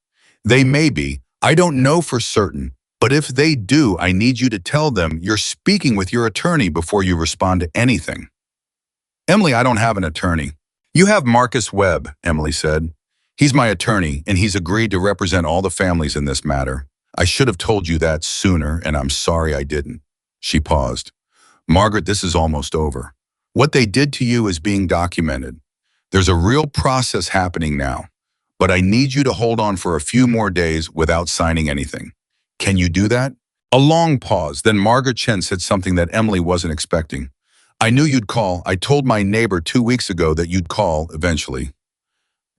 They may be. I don't know for certain. But if they do, I need you to tell them you're speaking with your attorney before you respond to anything. Emily, I don't have an attorney. You have Marcus Webb, Emily said. He's my attorney, and he's agreed to represent all the families in this matter. I should have told you that sooner, and I'm sorry I didn't. She paused. Margaret, this is almost over. What they did to you is being documented. There's a real process happening now, but I need you to hold on for a few more days without signing anything. Can you do that? A long pause, then Margaret Chen said something that Emily wasn't expecting. I knew you'd call. I told my neighbor 2 weeks ago that you'd call eventually.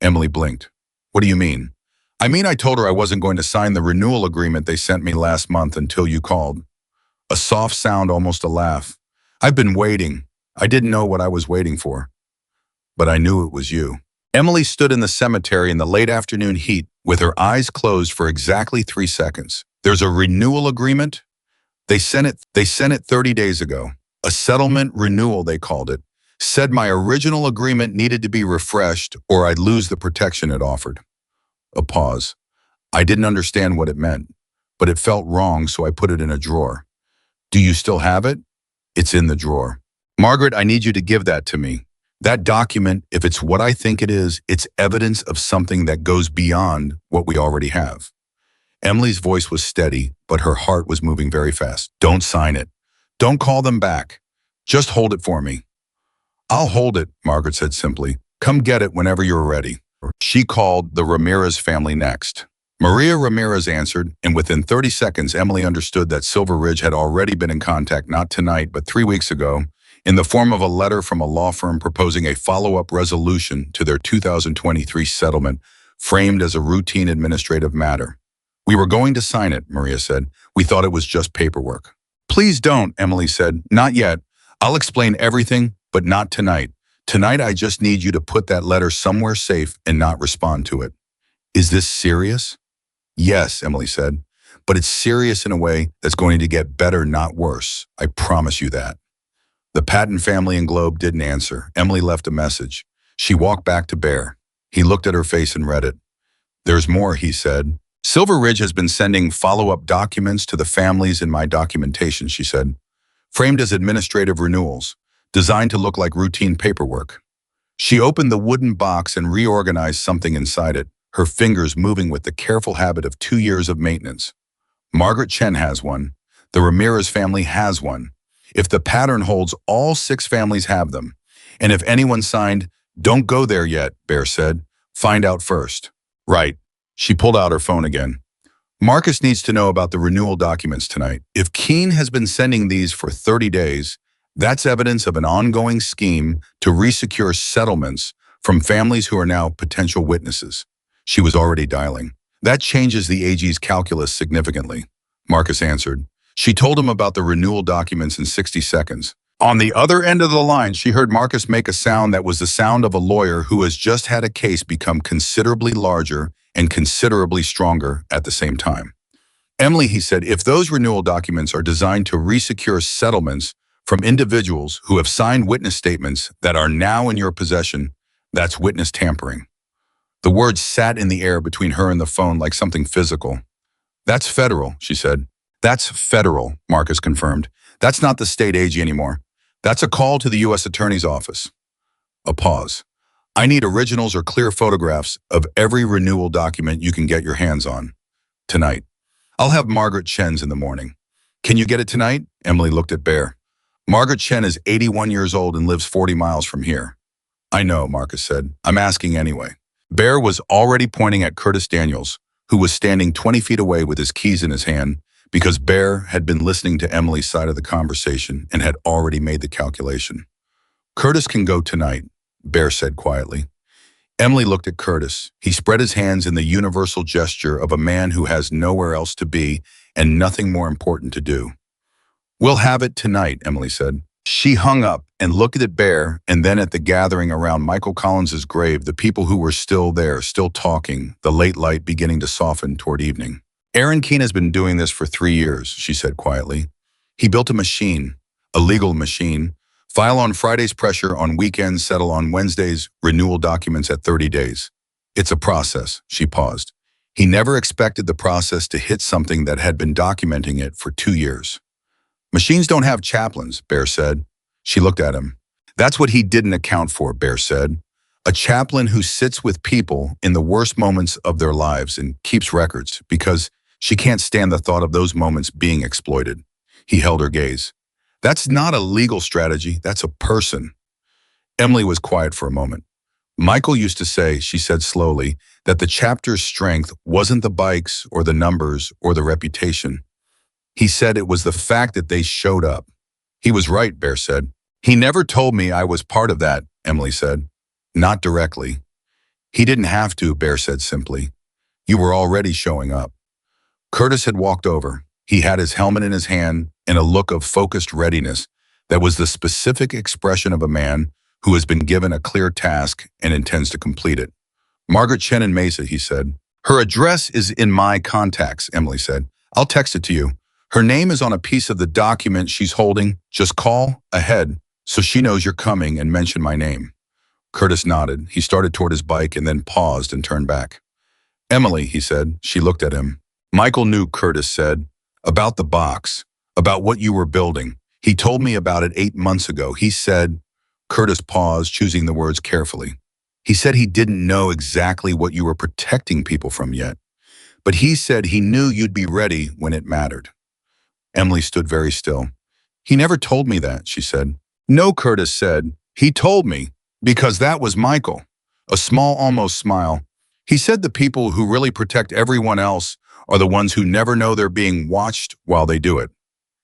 Emily blinked. What do you mean? I mean, I told her I wasn't going to sign the renewal agreement they sent me last month until you called. A soft sound, almost a laugh. I've been waiting. I didn't know what I was waiting for. But I knew it was you. Emily stood in the cemetery in the late afternoon heat with her eyes closed for exactly 3 seconds. There's a renewal agreement? They sent it 30 days ago. A settlement renewal, they called it. Said my original agreement needed to be refreshed or I'd lose the protection it offered. A pause. I didn't understand what it meant, but it felt wrong, so I put it in a drawer. Do you still have it? It's in the drawer. Margaret, I need you to give that to me. That document, if it's what I think it is, it's evidence of something that goes beyond what we already have. Emily's voice was steady, but her heart was moving very fast. Don't sign it. Don't call them back. Just hold it for me. I'll hold it, Margaret said simply. Come get it whenever you're ready. She called the Ramirez family next. Maria Ramirez answered, and within 30 seconds, Emily understood that Silver Ridge had already been in contact not tonight, but 3 weeks ago, in the form of a letter from a law firm proposing a follow-up resolution to their 2023 settlement, framed as a routine administrative matter. We were going to sign it, Maria said. We thought it was just paperwork. Please don't, Emily said. Not yet. I'll explain everything, but not tonight. Tonight, I just need you to put that letter somewhere safe and not respond to it. Is this serious? Yes, Emily said, but it's serious in a way that's going to get better, not worse. I promise you that. The Patton family in Globe didn't answer. Emily left a message. She walked back to Bear. He looked at her face and read it. There's more, he said. Silver Ridge has been sending follow-up documents to the families in my documentation, she said, framed as administrative renewals, designed to look like routine paperwork. She opened the wooden box and reorganized something inside it, her fingers moving with the careful habit of 2 years of maintenance. Margaret Chen has one. The Ramirez family has one. If the pattern holds, all 6 families have them. And if anyone signed Don't go there yet, Bear said. Find out first. Right. She pulled out her phone again. Marcus needs to know about the renewal documents tonight. If Keene has been sending these for 30 days, that's evidence of an ongoing scheme to resecure settlements from families who are now potential witnesses. She was already dialing. That changes the AG's calculus significantly, Marcus answered. She told him about the renewal documents in 60 seconds. On the other end of the line, she heard Marcus make a sound that was the sound of a lawyer who has just had a case become considerably larger and considerably stronger at the same time. Emily, he said, if those renewal documents are designed to resecure settlements from individuals who have signed witness statements that are now in your possession, that's witness tampering. The words sat in the air between her and the phone like something physical. That's federal, she said. That's federal, Marcus confirmed. That's not the state AG anymore. That's a call to the U.S. Attorney's Office. A pause. I need originals or clear photographs of every renewal document you can get your hands on. Tonight. I'll have Margaret Chen's in the morning. Can you get it tonight? Emily looked at Bear. Margaret Chen is 81 years old and lives 40 miles from here. I know, Marcus said. I'm asking anyway. Bear was already pointing at Curtis Daniels, who was standing 20 feet away with his keys in his hand, because Bear had been listening to Emily's side of the conversation and had already made the calculation. Curtis can go tonight, Bear said quietly. Emily looked at Curtis. He spread his hands in the universal gesture of a man who has nowhere else to be and nothing more important to do. We'll have it tonight, Emily said. She hung up and looked at Bear and then at the gathering around Michael Collins's grave, the people who were still there, still talking, the late light beginning to soften toward evening. Aaron Keene has been doing this for 3 years, she said quietly. He built a machine, a legal machine. File on Fridays, pressure on weekends, settle on Wednesdays, renewal documents at 30 days. It's a process, she paused. He never expected the process to hit something that had been documenting it for 2 years. Machines don't have chaplains, Bear said. She looked at him. That's what he didn't account for, Bear said. A chaplain who sits with people in the worst moments of their lives and keeps records because she can't stand the thought of those moments being exploited. He held her gaze. That's not a legal strategy, that's a person. Emily was quiet for a moment. Michael used to say, she said slowly, that the chapter's strength wasn't the bikes or the numbers or the reputation. He said it was the fact that they showed up. He was right, Bear said. He never told me I was part of that, Emily said. Not directly. He didn't have to, Bear said simply. You were already showing up. Curtis had walked over. He had his helmet in his hand and a look of focused readiness that was the specific expression of a man who has been given a clear task and intends to complete it. Margaret Chen in Mesa, he said. Her address is in my contacts, Emily said. I'll text it to you. Her name is on a piece of the document she's holding. Just call ahead so she knows you're coming and mention my name. Curtis nodded. He started toward his bike and then paused and turned back. Emily, he said. She looked at him. Michael knew, Curtis said. About the box. About what you were building. He told me about it 8 months ago. He said, Curtis paused, choosing the words carefully. He said he didn't know exactly what you were protecting people from yet, but he said he knew you'd be ready when it mattered. Emily stood very still. He never told me that, she said. No, Curtis said. He told me, because that was Michael. A small, almost smile. He said the people who really protect everyone else are the ones who never know they're being watched while they do it.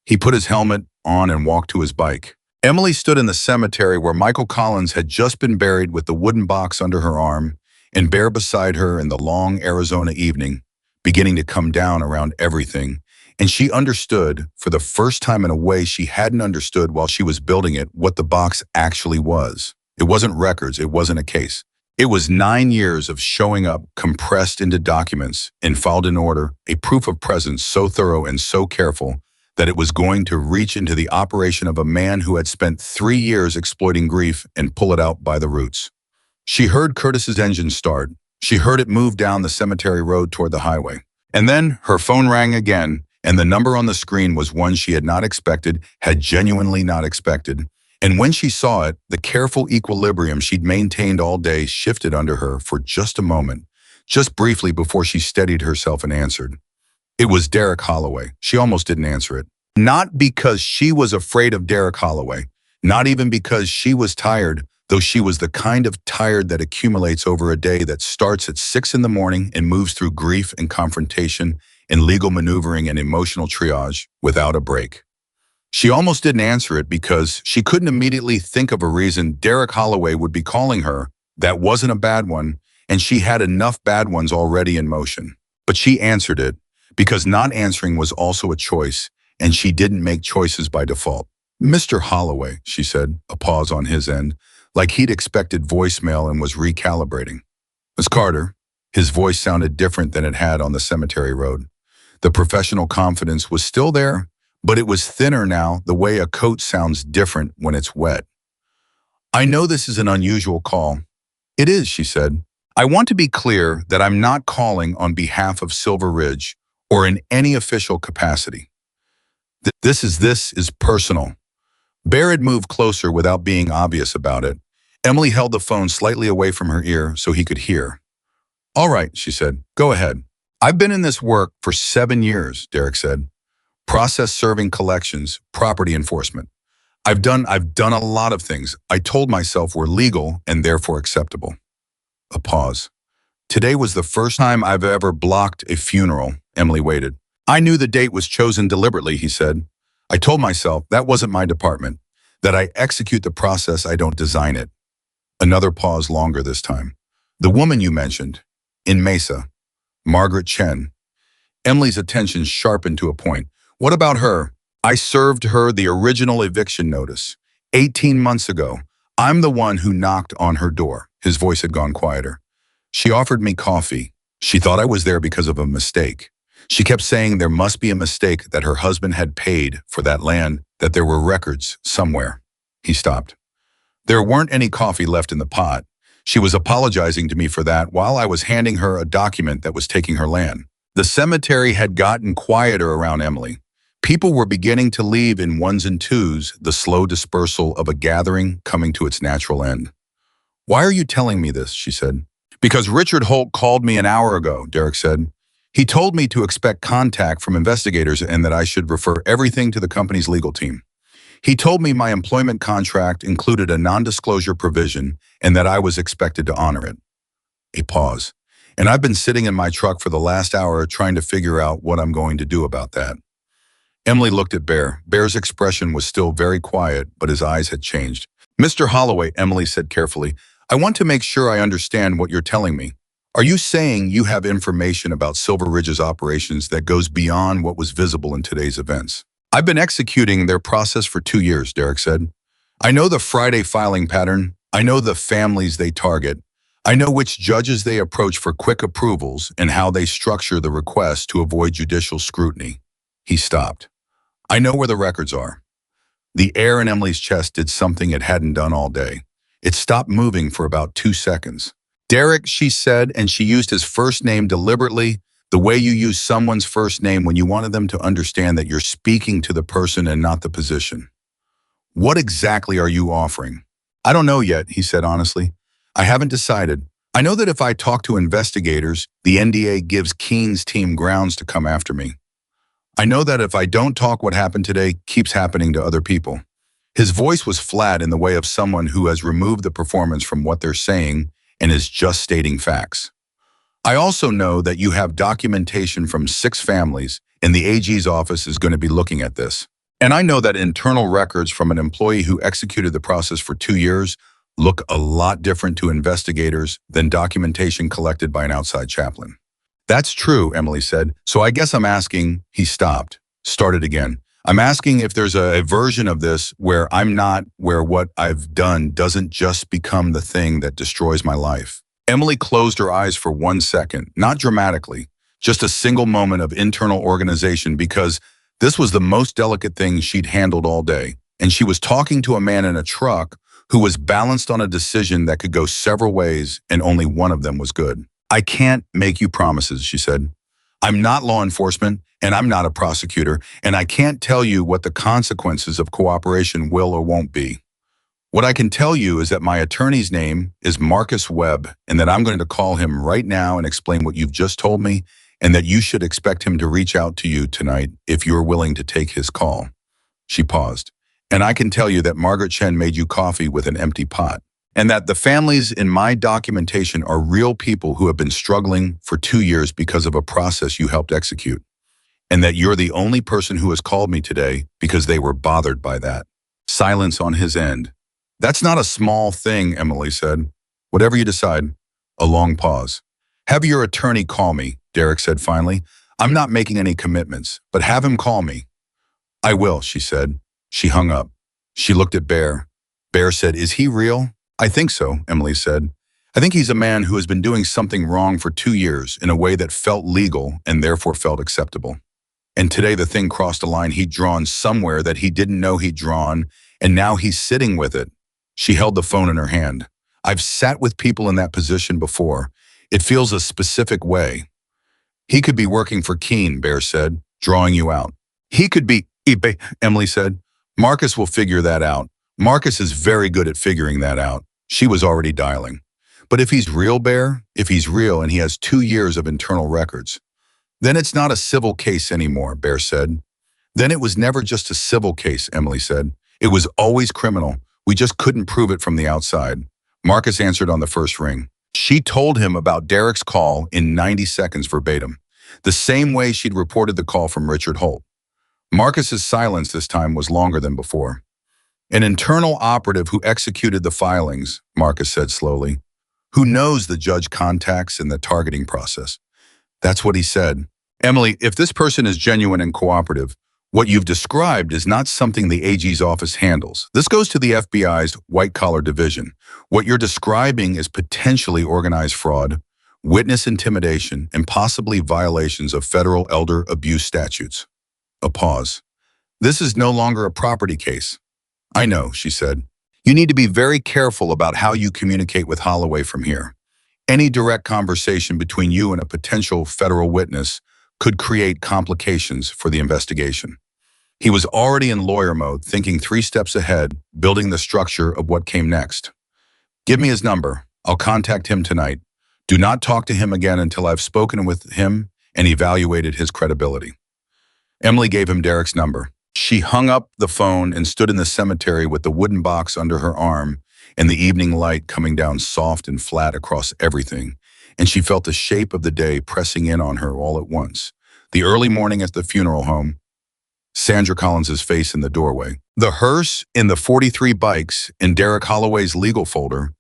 He put his helmet on and walked to his bike. Emily stood in the cemetery where Michael Collins had just been buried with the wooden box under her arm and Bear beside her in the long Arizona evening, beginning to come down around everything, and she understood, for the first time in a way she hadn't understood while she was building it, what the box actually was. It wasn't records, it wasn't a case. It was 9 years of showing up, compressed into documents and filed in order, a proof of presence so thorough and so careful that it was going to reach into the operation of a man who had spent 3 years exploiting grief and pull it out by the roots. She heard Curtis's engine start. She heard it move down the cemetery road toward the highway. And then her phone rang again, and the number on the screen was one she had not expected, had genuinely not expected. And when she saw it, the careful equilibrium she'd maintained all day shifted under her for just a moment, just briefly before she steadied herself and answered. It was Derek Holloway. She almost didn't answer it. Not because she was afraid of Derek Holloway, not even because she was tired. though she was the kind of tired that accumulates over a day that starts at 6 in the morning and moves through grief and confrontation and legal maneuvering and emotional triage without a break. She almost didn't answer it because she couldn't immediately think of a reason Derek Holloway would be calling her. That wasn't a bad one, and she had enough bad ones already in motion. But she answered it because not answering was also a choice, and she didn't make choices by default. "Mr. Holloway," she said, a pause on his end, like he'd expected voicemail and was recalibrating. "Miss Carter." His voice sounded different than it had on the cemetery road. The professional confidence was still there, but it was thinner now, the way a coat sounds different when it's wet. "I know this is an unusual call." "It is," she said. "I want to be clear that I'm not calling on behalf of Silver Ridge or in any official capacity. This is personal." Bear had moved closer without being obvious about it. Emily held the phone slightly away from her ear so he could hear. "All right," she said. "Go ahead." "I've been in this work for 7 years," Derek said. "Process serving collections, property enforcement. I've done a lot of things I told myself were legal and therefore acceptable." A pause. "Today was the first time I've ever blocked a funeral." Emily waited. "I knew the date was chosen deliberately," he said. "I told myself that wasn't my department, that I execute the process, I don't design it." Another pause, longer this time. "The woman you mentioned, in Mesa, Margaret Chen." Emily's attention sharpened to a point. "What about her?" "I served her the original eviction notice 18 months ago. I'm the one who knocked on her door." His voice had gone quieter. "She offered me coffee. She thought I was there because of a mistake. She kept saying there must be a mistake, that her husband had paid for that land, that there were records somewhere." He stopped. "There weren't any coffee left in the pot. She was apologizing to me for that while I was handing her a document that was taking her land." The cemetery had gotten quieter around Emily. People were beginning to leave in ones and twos, the slow dispersal of a gathering coming to its natural end. "Why are you telling me this?" she said. "Because Richard Holt called me an hour ago," Derek said. "He told me to expect contact from investigators and that I should refer everything to the company's legal team. He told me my employment contract included a non-disclosure provision and that I was expected to honor it." A pause. "And I've been sitting in my truck for the last hour trying to figure out what I'm going to do about that." Emily looked at Bear. Bear's expression was still very quiet, but his eyes had changed. "Mr. Holloway," Emily said carefully, "I want to make sure I understand what you're telling me. Are you saying you have information about Silver Ridge's operations that goes beyond what was visible in today's events?" "I've been executing their process for 2 years," Derek said. "I know the Friday filing pattern. I know the families they target. I know which judges they approach for quick approvals and how they structure the request to avoid judicial scrutiny." He stopped. "I know where the records are." The air in Emily's chest did something it hadn't done all day. It stopped moving for about 2 seconds. "Derek," she said, and she used his first name deliberately, the way you use someone's first name when you wanted them to understand that you're speaking to the person and not the position. "What exactly are you offering?" "I don't know yet," he said honestly. "I haven't decided. I know that if I talk to investigators, the NDA gives Keene's team grounds to come after me. I know that if I don't talk, what happened today keeps happening to other people." His voice was flat in the way of someone who has removed the performance from what they're saying and is just stating facts. "I also know that you have documentation from 6 families, and the AG's office is going to be looking at this. And I know that internal records from an employee who executed the process for 2 years look a lot different to investigators than documentation collected by an outside chaplain." "That's true," Emily said. "So I guess I'm asking," he stopped, started again. "I'm asking if there's a version of this where I'm not, where what I've done doesn't just become the thing that destroys my life." Emily closed her eyes for 1 second, not dramatically, just a single moment of internal organization, because this was the most delicate thing she'd handled all day, and she was talking to a man in a truck who was balanced on a decision that could go several ways, and only one of them was good. "I can't make you promises," she said. "I'm not law enforcement, and I'm not a prosecutor, and I can't tell you what the consequences of cooperation will or won't be. What I can tell you is that my attorney's name is Marcus Webb, and that I'm going to call him right now and explain what you've just told me, and that you should expect him to reach out to you tonight if you're willing to take his call." She paused. "And I can tell you that Margaret Chen made you coffee with an empty pot." and that the families in my documentation are real people who have been struggling for 2 years because of a process you helped execute, and that you're the only person who has called me today because they were bothered by that. Silence on his end. That's not a small thing, Emily said. Whatever you decide. A long pause. Have your attorney call me, Derek said finally. I'm not making any commitments, but have him call me. I will, she said. She hung up. She looked at Bear. Bear said, is he real? I think so, Emily said. I think he's a man who has been doing something wrong for 2 years in a way that felt legal and therefore felt acceptable. And today the thing crossed a line he'd drawn somewhere that he didn't know he'd drawn, and now he's sitting with it. She held the phone in her hand. I've sat with people in that position before. It feels a specific way. He could be working for Keen, Bear said, drawing you out. He could be, Emily said. Marcus will figure that out. Marcus is very good at figuring that out. She was already dialing. But if he's real, Bear, if he's real and he has 2 years of internal records, then it's not a civil case anymore, Bear said. Then it was never just a civil case, Emily said. It was always criminal. We just couldn't prove it from the outside. Marcus answered on the first ring. She told him about Derek's call in 90 seconds verbatim, the same way she'd reported the call from Richard Holt. Marcus's silence this time was longer than before. An internal operative who executed the filings, Marcus said slowly, who knows the judge contacts and the targeting process. That's what he said. Emily, if this person is genuine and cooperative, what you've described is not something the AG's office handles. This goes to the FBI's white-collar division. What you're describing is potentially organized fraud, witness intimidation, and possibly violations of federal elder abuse statutes. A pause. This is no longer a property case. I know, she said. You need to be very careful about how you communicate with Holloway from here. Any direct conversation between you and a potential federal witness could create complications for the investigation. He was already in lawyer mode, thinking 3 steps ahead, building the structure of what came next. Give me his number. I'll contact him tonight. Do not talk to him again until I've spoken with him and evaluated his credibility. Emily gave him Derek's number. She hung up the phone and stood in the cemetery with the wooden box under her arm and the evening light coming down soft and flat across everything, and she felt the shape of the day pressing in on her all at once. The early morning at the funeral home, Sandra Collins's face in the doorway, the hearse in the 43 bikes in Derek Holloway's legal folder,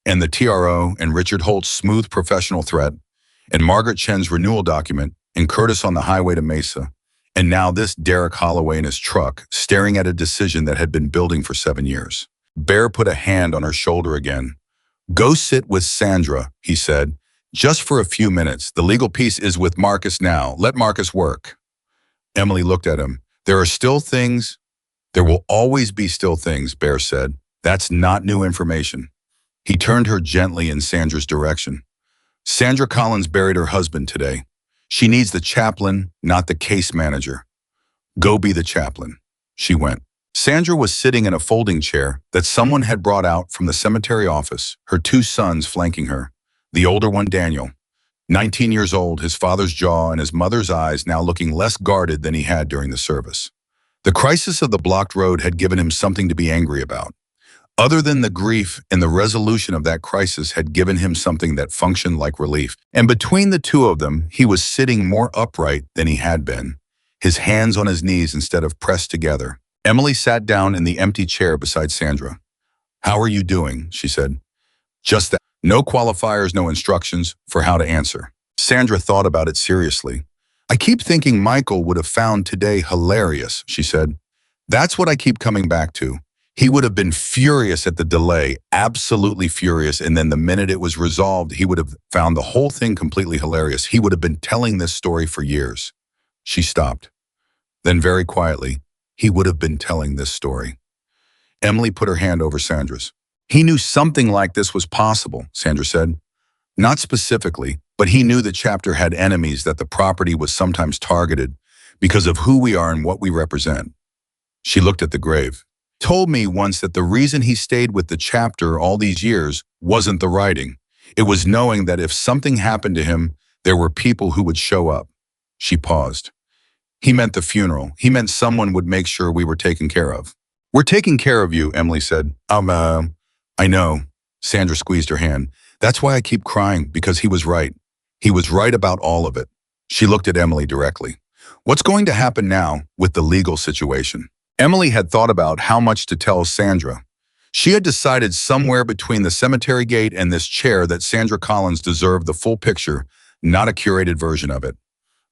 and the TRO and Richard Holt's smooth professional threat, and Margaret Chen's renewal document, and Curtis on the highway to Mesa, and now this Derek Holloway in his truck, staring at a decision that had been building for 7 years. Bear put a hand on her shoulder again. Go sit with Sandra, he said. Just for a few minutes. The legal piece is with Marcus now. Let Marcus work. Emily looked at him. There are still things. There will always be still things, Bear said. That's not new information. He turned her gently in Sandra's direction. Sandra Collins buried her husband today. She needs the chaplain, not the case manager. Go be the chaplain. She went. Sandra was sitting in a folding chair that someone had brought out from the cemetery office, her 2 sons flanking her. The older one, Daniel, 19 years old, his father's jaw and his mother's eyes now looking less guarded than he had during the service. The crisis of the blocked road had given him something to be angry about. Other than the grief and the resolution of that crisis had given him something that functioned like relief. And between the 2 of them, he was sitting more upright than he had been, his hands on his knees instead of pressed together. Emily sat down in the empty chair beside Sandra. How are you doing? She said. Just that. No qualifiers, no instructions for how to answer. Sandra thought about it seriously. I keep thinking Michael would have found today hilarious, she said. That's what I keep coming back to. He would have been furious at the delay, absolutely furious, and then the minute it was resolved, he would have found the whole thing completely hilarious. He would have been telling this story for years. She stopped. Then very quietly, he would have been telling this story. Emily put her hand over Sandra's. He knew something like this was possible, Sandra said. Not specifically, but he knew the chapter had enemies, that the property was sometimes targeted because of who we are and what we represent. She looked at the grave. Told me once that the reason he stayed with the chapter all these years wasn't the writing. It was knowing that if something happened to him, there were people who would show up. She paused. He meant the funeral. He meant someone would make sure we were taken care of. We're taking care of you, Emily said. I know, Sandra squeezed her hand. That's why I keep crying, because he was right. He was right about all of it. She looked at Emily directly. What's going to happen now with the legal situation? Emily had thought about how much to tell Sandra. She had decided somewhere between the cemetery gate and this chair that Sandra Collins deserved the full picture, not a curated version of it.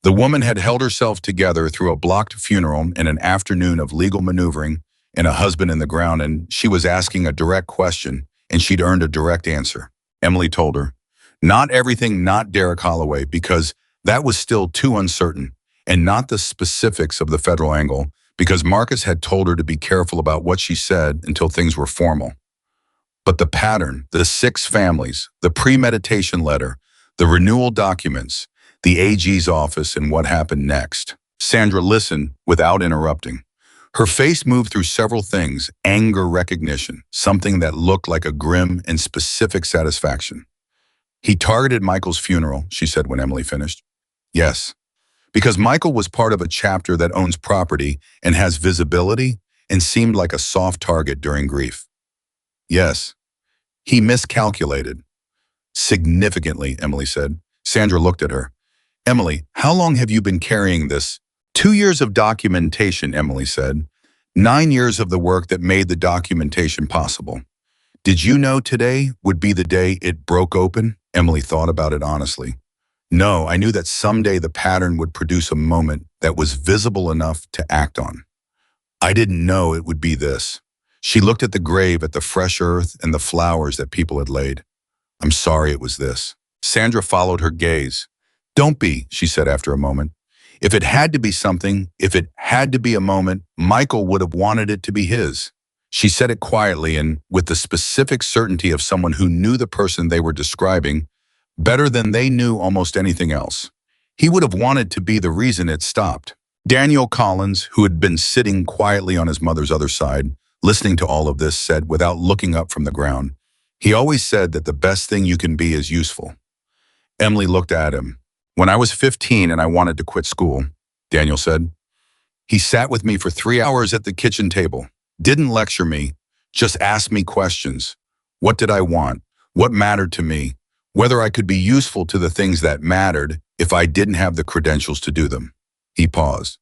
The woman had held herself together through a blocked funeral and an afternoon of legal maneuvering and a husband in the ground, and she was asking a direct question, and she'd earned a direct answer. Emily told her, not everything, not Derek Holloway, because that was still too uncertain, and not the specifics of the federal angle, because Marcus had told her to be careful about what she said until things were formal. But the pattern, the 6 families, the premeditation letter, the renewal documents, the AG's office, and what happened next. Sandra listened without interrupting. Her face moved through several things: anger, recognition, something that looked like a grim and specific satisfaction. He targeted Michael's funeral, she said when Emily finished. Yes, because Michael was part of a chapter that owns property and has visibility and seemed like a soft target during grief. Yes, he miscalculated. Significantly, Emily said. Sandra looked at her. Emily, how long have you been carrying this? 2 years of documentation, Emily said. 9 years of the work that made the documentation possible. Did you know today would be the day it broke open? Emily thought about it honestly. No, I knew that someday the pattern would produce a moment that was visible enough to act on. I didn't know it would be this. She looked at the grave, at the fresh earth and the flowers that people had laid. I'm sorry it was this. Sandra followed her gaze. Don't be, she said after a moment. If it had to be something, if it had to be a moment, Michael would have wanted it to be his. She said it quietly and with the specific certainty of someone who knew the person they were describing better than they knew almost anything else. He would have wanted to be the reason it stopped. Daniel Collins, who had been sitting quietly on his mother's other side, listening to all of this, said without looking up from the ground, he always said that the best thing you can be is useful. Emily looked at him. When I was 15 and I wanted to quit school, Daniel said, he sat with me for 3 hours at the kitchen table, didn't lecture me, just asked me questions. What did I want? What mattered to me? Whether I could be useful to the things that mattered if I didn't have the credentials to do them. He paused.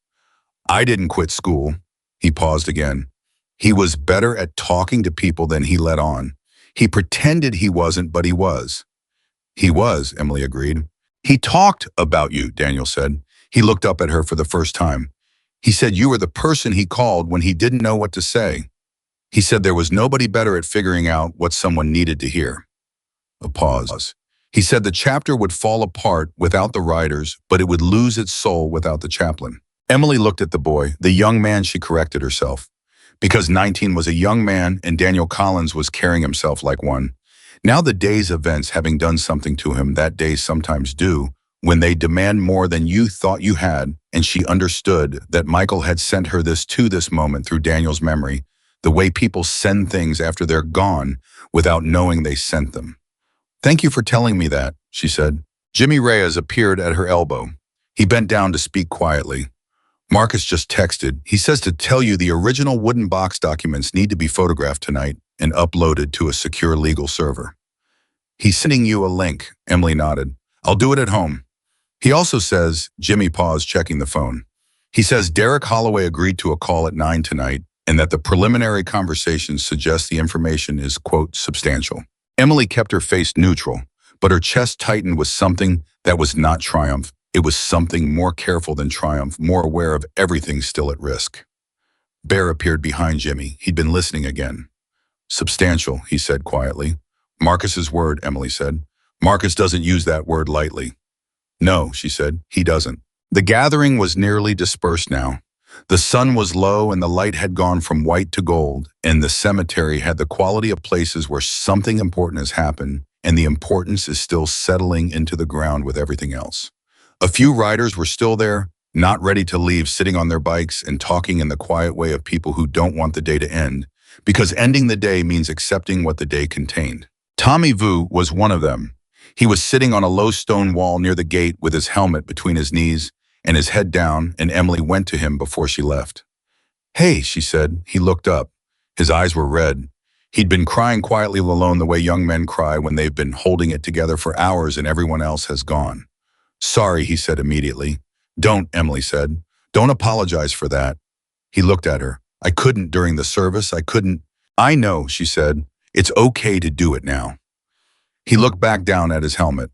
I didn't quit school. He paused again. He was better at talking to people than he let on. He pretended he wasn't, but he was. He was, Emily agreed. He talked about you, Daniel said. He looked up at her for the first time. He said you were the person he called when he didn't know what to say. He said there was nobody better at figuring out what someone needed to hear. A pause. He said the chapter would fall apart without the writers, but it would lose its soul without the chaplain. Emily looked at the boy, the young man, she corrected herself. Because 19 was a young man and Daniel Collins was carrying himself like one. Now the day's events having done something to him that days sometimes do, when they demand more than you thought you had, and she understood that Michael had sent her this moment through Daniel's memory, the way people send things after they're gone without knowing they sent them. Thank you for telling me that, she said. Jimmy Reyes appeared at her elbow. He bent down to speak quietly. Marcus just texted. He says to tell you the original wooden box documents need to be photographed tonight and uploaded to a secure legal server. He's sending you a link, Emily nodded. I'll do it at home. He also says, Jimmy paused, checking the phone. He says Derek Holloway agreed to a call at 9 tonight and that the preliminary conversations suggest the information is, quote, substantial. Emily kept her face neutral, but her chest tightened with something that was not triumph. It was something more careful than triumph, more aware of everything still at risk. Bear appeared behind Jimmy. He'd been listening again. Substantial, he said quietly. Marcus's word, Emily said. Marcus doesn't use that word lightly. No, she said, he doesn't. The gathering was nearly dispersed now. The sun was low and the light had gone from white to gold, and the cemetery had the quality of places where something important has happened, and the importance is still settling into the ground with everything else. A few riders were still there, not ready to leave, sitting on their bikes and talking in the quiet way of people who don't want the day to end, because ending the day means accepting what the day contained. Tommy Vu was one of them. He was sitting on a low stone wall near the gate with his helmet between his knees and his head down, and Emily went to him before she left. Hey, she said. He looked up. His eyes were red. He'd been crying quietly alone the way young men cry when they've been holding it together for hours and everyone else has gone. Sorry, he said immediately. Don't, Emily said. Don't apologize for that. He looked at her. I couldn't during the service. I couldn't. I know, she said. It's okay to do it now. He looked back down at his helmet.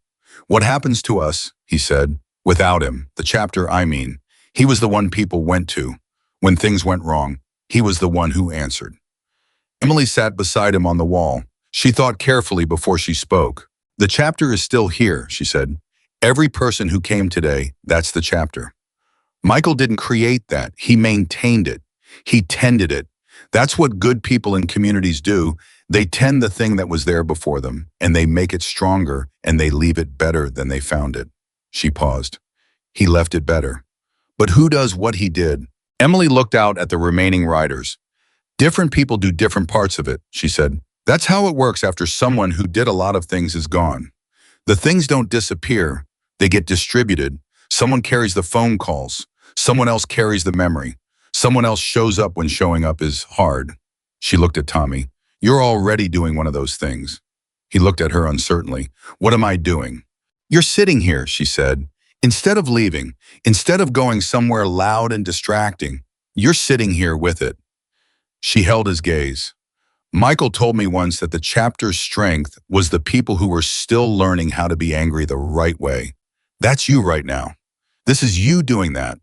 What happens to us, he said, without him, the chapter I mean. He was the one people went to. When things went wrong, he was the one who answered. Emily sat beside him on the wall. She thought carefully before she spoke. The chapter is still here, she said. Every person who came today, that's the chapter. Michael didn't create that. He maintained it. He tended it. That's what good people in communities do. They tend the thing that was there before them, and they make it stronger, and they leave it better than they found it. She paused. He left it better. But who does what he did? Emily looked out at the remaining riders. Different people do different parts of it, she said. That's how it works after someone who did a lot of things is gone. The things don't disappear. They get distributed. Someone carries the phone calls. Someone else carries the memory. Someone else shows up when showing up is hard. She looked at Tommy. You're already doing one of those things. He looked at her uncertainly. What am I doing? You're sitting here, she said. Instead of leaving, instead of going somewhere loud and distracting, you're sitting here with it. She held his gaze. Michael told me once that the chapter's strength was the people who were still learning how to be angry the right way. That's you right now. This is you doing that.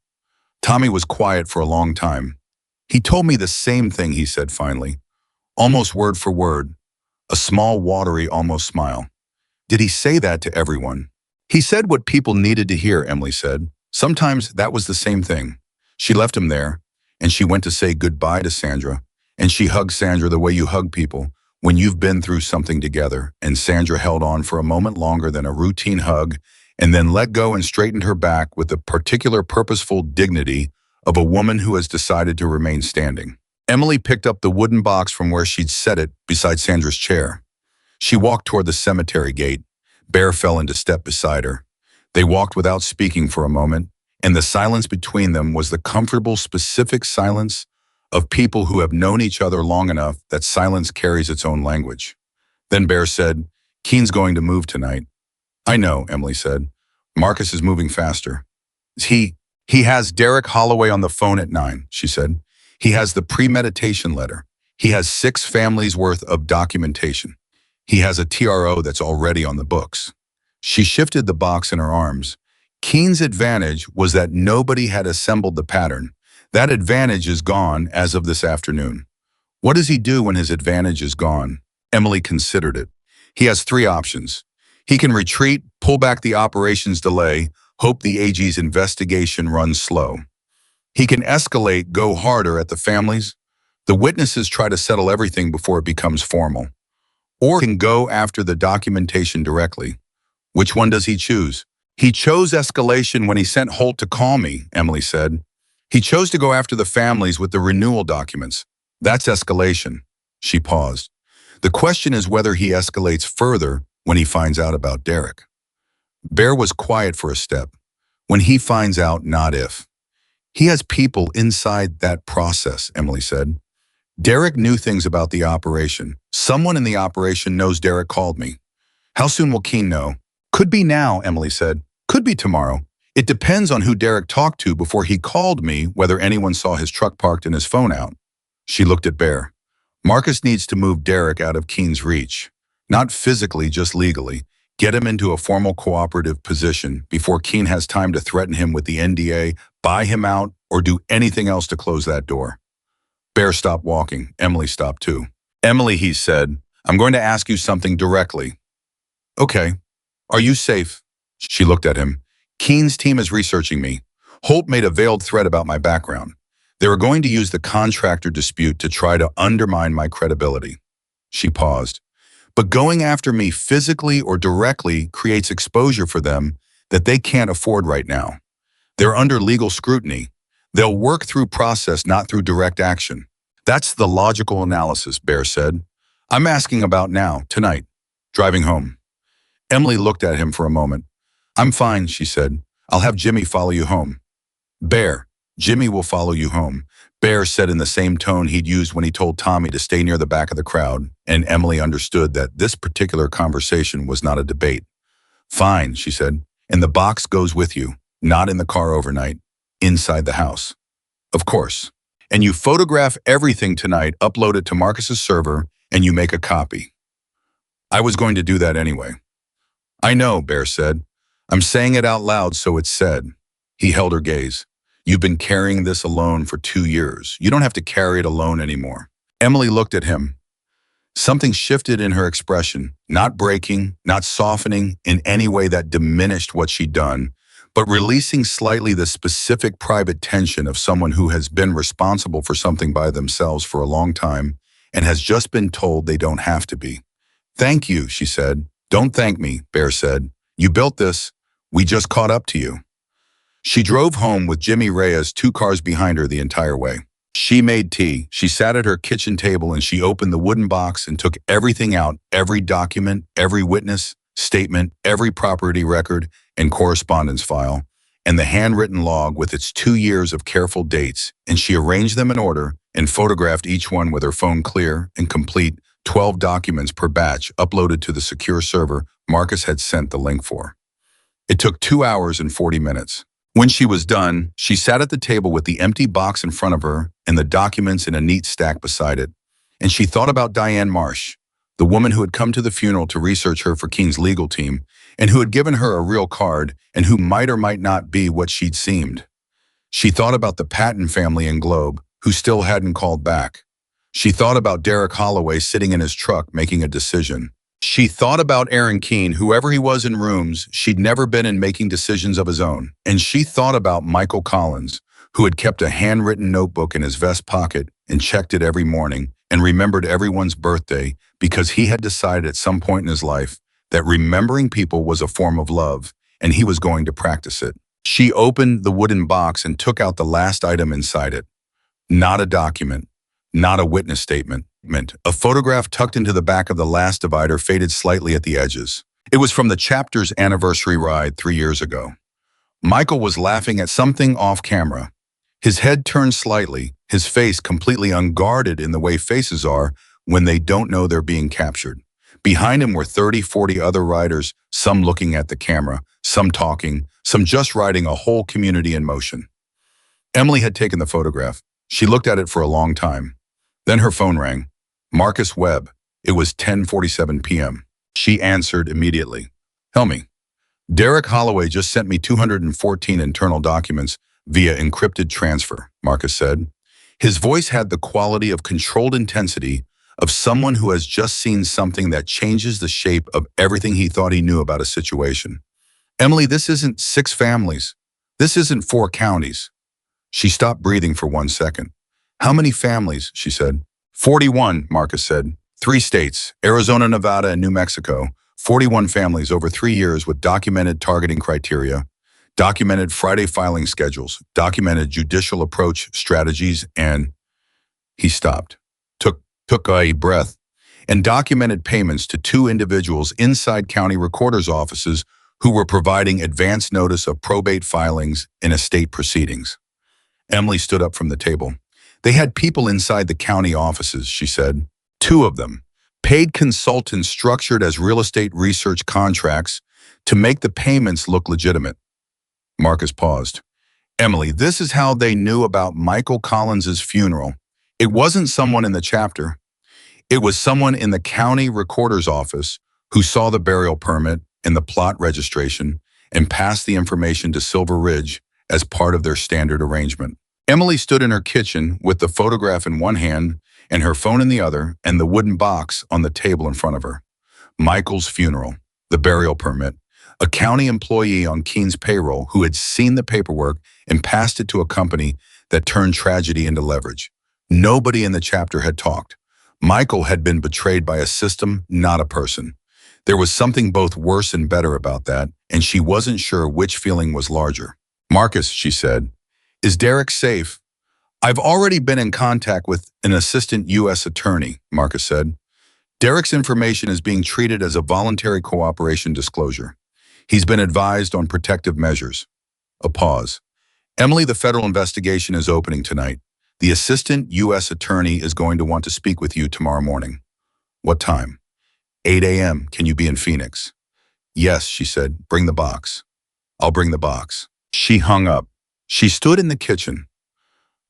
Tommy was quiet for a long time. He told me the same thing, he said finally, almost word for word, a small, watery, almost smile. Did he say that to everyone? He said what people needed to hear, Emily said. Sometimes that was the same thing. She left him there, and she went to say goodbye to Sandra, and she hugged Sandra the way you hug people when you've been through something together, and Sandra held on for a moment longer than a routine hug, and then let go and straightened her back with the particular purposeful dignity of a woman who has decided to remain standing. Emily picked up the wooden box from where she'd set it beside Sandra's chair. She walked toward the cemetery gate. Bear fell into step beside her. They walked without speaking for a moment, and the silence between them was the comfortable, specific silence of people who have known each other long enough that silence carries its own language. Then Bear said, Keen's going to move tonight. I know, Emily said. Marcus is moving faster. He has Derek Holloway on the phone at 9, she said. He has the premeditation letter. He has 6 families worth of documentation. He has a TRO that's already on the books. She shifted the box in her arms. Keen's advantage was that nobody had assembled the pattern. That advantage is gone as of this afternoon. What does he do when his advantage is gone? Emily considered it. He has 3 options. He can retreat, pull back the operations delay, hope the AG's investigation runs slow. He can escalate, go harder at the families. The witnesses try to settle everything before it becomes formal. Or can go after the documentation directly. Which one does he choose? He chose escalation when he sent Holt to call me, Emily said. He chose to go after the families with the renewal documents. That's escalation. She paused. The question is whether he escalates further when he finds out about Derek. Bear was quiet for a step. When he finds out, not if. He has people inside that process, Emily said. Derek knew things about the operation. Someone in the operation knows Derek called me. How soon will Keen know? Could be now, Emily said. Could be tomorrow. It depends on who Derek talked to before he called me, whether anyone saw his truck parked and his phone out. She looked at Bear. Marcus needs to move Derek out of Keen's reach. Not physically, just legally. Get him into a formal cooperative position before Keen has time to threaten him with the NDA, buy him out, or do anything else to close that door. Bear stopped walking. Emily stopped too. Emily, he said, I'm going to ask you something directly. Okay. Are you safe? She looked at him. Keen's team is researching me. Holt made a veiled threat about my background. They were going to use the contractor dispute to try to undermine my credibility. She paused. But going after me physically or directly creates exposure for them that they can't afford right now. They're under legal scrutiny. They'll work through process, not through direct action. That's the logical analysis, Bear said. I'm asking about now, tonight, driving home. Emily looked at him for a moment. I'm fine, she said. I'll have Jimmy follow you home. Bear, Jimmy will follow you home. Bear said in the same tone he'd used when he told Tommy to stay near the back of the crowd, and Emily understood that this particular conversation was not a debate. Fine, she said, and the box goes with you, not in the car overnight, inside the house. Of course. And you photograph everything tonight, upload it to Marcus's server, and you make a copy. I was going to do that anyway. I know, Bear said. I'm saying it out loud so it's said. He held her gaze. You've been carrying this alone for 2 years. You don't have to carry it alone anymore. Emily looked at him. Something shifted in her expression, not breaking, not softening in any way that diminished what she'd done, but releasing slightly the specific private tension of someone who has been responsible for something by themselves for a long time and has just been told they don't have to be. Thank you, she said. Don't thank me, Bear said. You built this. We just caught up to you. She drove home with Jimmy Reyes 2 cars behind her the entire way. She made tea. She sat at her kitchen table and she opened the wooden box and took everything out, every document, every witness statement, every property record and correspondence file, and the handwritten log with its 2 years of careful dates, and she arranged them in order and photographed each one with her phone clear and complete, 12 documents per batch uploaded to the secure server Marcus had sent the link for. It took 2 hours and 40 minutes. When she was done, she sat at the table with the empty box in front of her and the documents in a neat stack beside it, and she thought about Diane Marsh, the woman who had come to the funeral to research her for Keen's legal team, and who had given her a real card, and who might or might not be what she'd seemed. She thought about the Patton family in Globe, who still hadn't called back. She thought about Derek Holloway sitting in his truck making a decision. She thought about Aaron Keen, whoever he was in rooms, she'd never been in making decisions of his own. And she thought about Michael Collins, who had kept a handwritten notebook in his vest pocket and checked it every morning and remembered everyone's birthday because he had decided at some point in his life that remembering people was a form of love, and he was going to practice it. She opened the wooden box and took out the last item inside it. Not a document, not a witness statement. A photograph tucked into the back of the last divider faded slightly at the edges. It was from the chapter's anniversary ride 3 years ago. Michael was laughing at something off camera. His head turned slightly, his face completely unguarded in the way faces are when they don't know they're being captured. Behind him were 30, 40 other riders, some looking at the camera, some talking, some just riding a whole community in motion. Emily had taken the photograph. She looked at it for a long time. Then her phone rang. Marcus Webb. It was 10:47 p.m. She answered immediately. Tell me. Derek Holloway just sent me 214 internal documents via encrypted transfer, Marcus said. His voice had the quality of controlled intensity of someone who has just seen something that changes the shape of everything he thought he knew about a situation. Emily, this isn't 6 families. This isn't 4 counties. She stopped breathing for 1 second. How many families? She said. 41, Marcus said. 3 states, Arizona, Nevada, and New Mexico. 41 families over 3 years with documented targeting criteria, documented Friday filing schedules, documented judicial approach strategies, and he stopped, took a breath, and documented payments to 2 individuals inside county recorders' offices who were providing advance notice of probate filings in estate proceedings. Emily stood up from the table. They had people inside the county offices, she said. 2 of them. Paid consultants structured as real estate research contracts to make the payments look legitimate. Marcus paused. Emily, this is how they knew about Michael Collins's funeral. It wasn't someone in the chapter. It was someone in the county recorder's office who saw the burial permit and the plot registration and passed the information to Silver Ridge as part of their standard arrangement. Emily stood in her kitchen with the photograph in one hand and her phone in the other and the wooden box on the table in front of her. Michael's funeral, the burial permit, a county employee on Keen's payroll who had seen the paperwork and passed it to a company that turned tragedy into leverage. Nobody in the chapter had talked. Michael had been betrayed by a system, not a person. There was something both worse and better about that, and she wasn't sure which feeling was larger. Marcus, she said, is Derek safe? I've already been in contact with an assistant U.S. attorney, Marcus said. Derek's information is being treated as a voluntary cooperation disclosure. He's been advised on protective measures. A pause. Emily, the federal investigation is opening tonight. The assistant U.S. attorney is going to want to speak with you tomorrow morning. What time? 8 a.m. Can you be in Phoenix? Yes, she said. Bring the box. I'll bring the box. She hung up. She stood in the kitchen.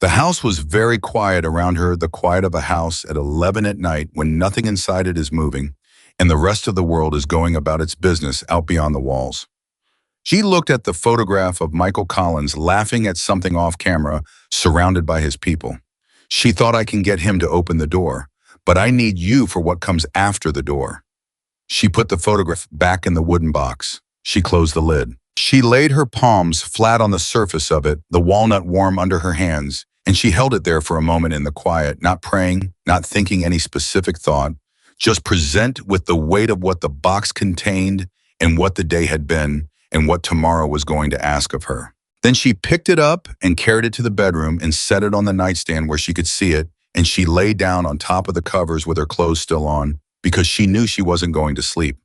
The house was very quiet around her, the quiet of a house at 11 at night when nothing inside it is moving and the rest of the world is going about its business out beyond the walls. She looked at the photograph of Michael Collins laughing at something off camera, surrounded by his people. She thought, I can get him to open the door, but I need you for what comes after the door. She put the photograph back in the wooden box. She closed the lid. She laid her palms flat on the surface of it, the walnut warm under her hands, and she held it there for a moment in the quiet, not praying, not thinking any specific thought, just present with the weight of what the box contained and what the day had been and what tomorrow was going to ask of her. Then she picked it up and carried it to the bedroom and set it on the nightstand where she could see it, and she lay down on top of the covers with her clothes still on because she knew she wasn't going to sleep.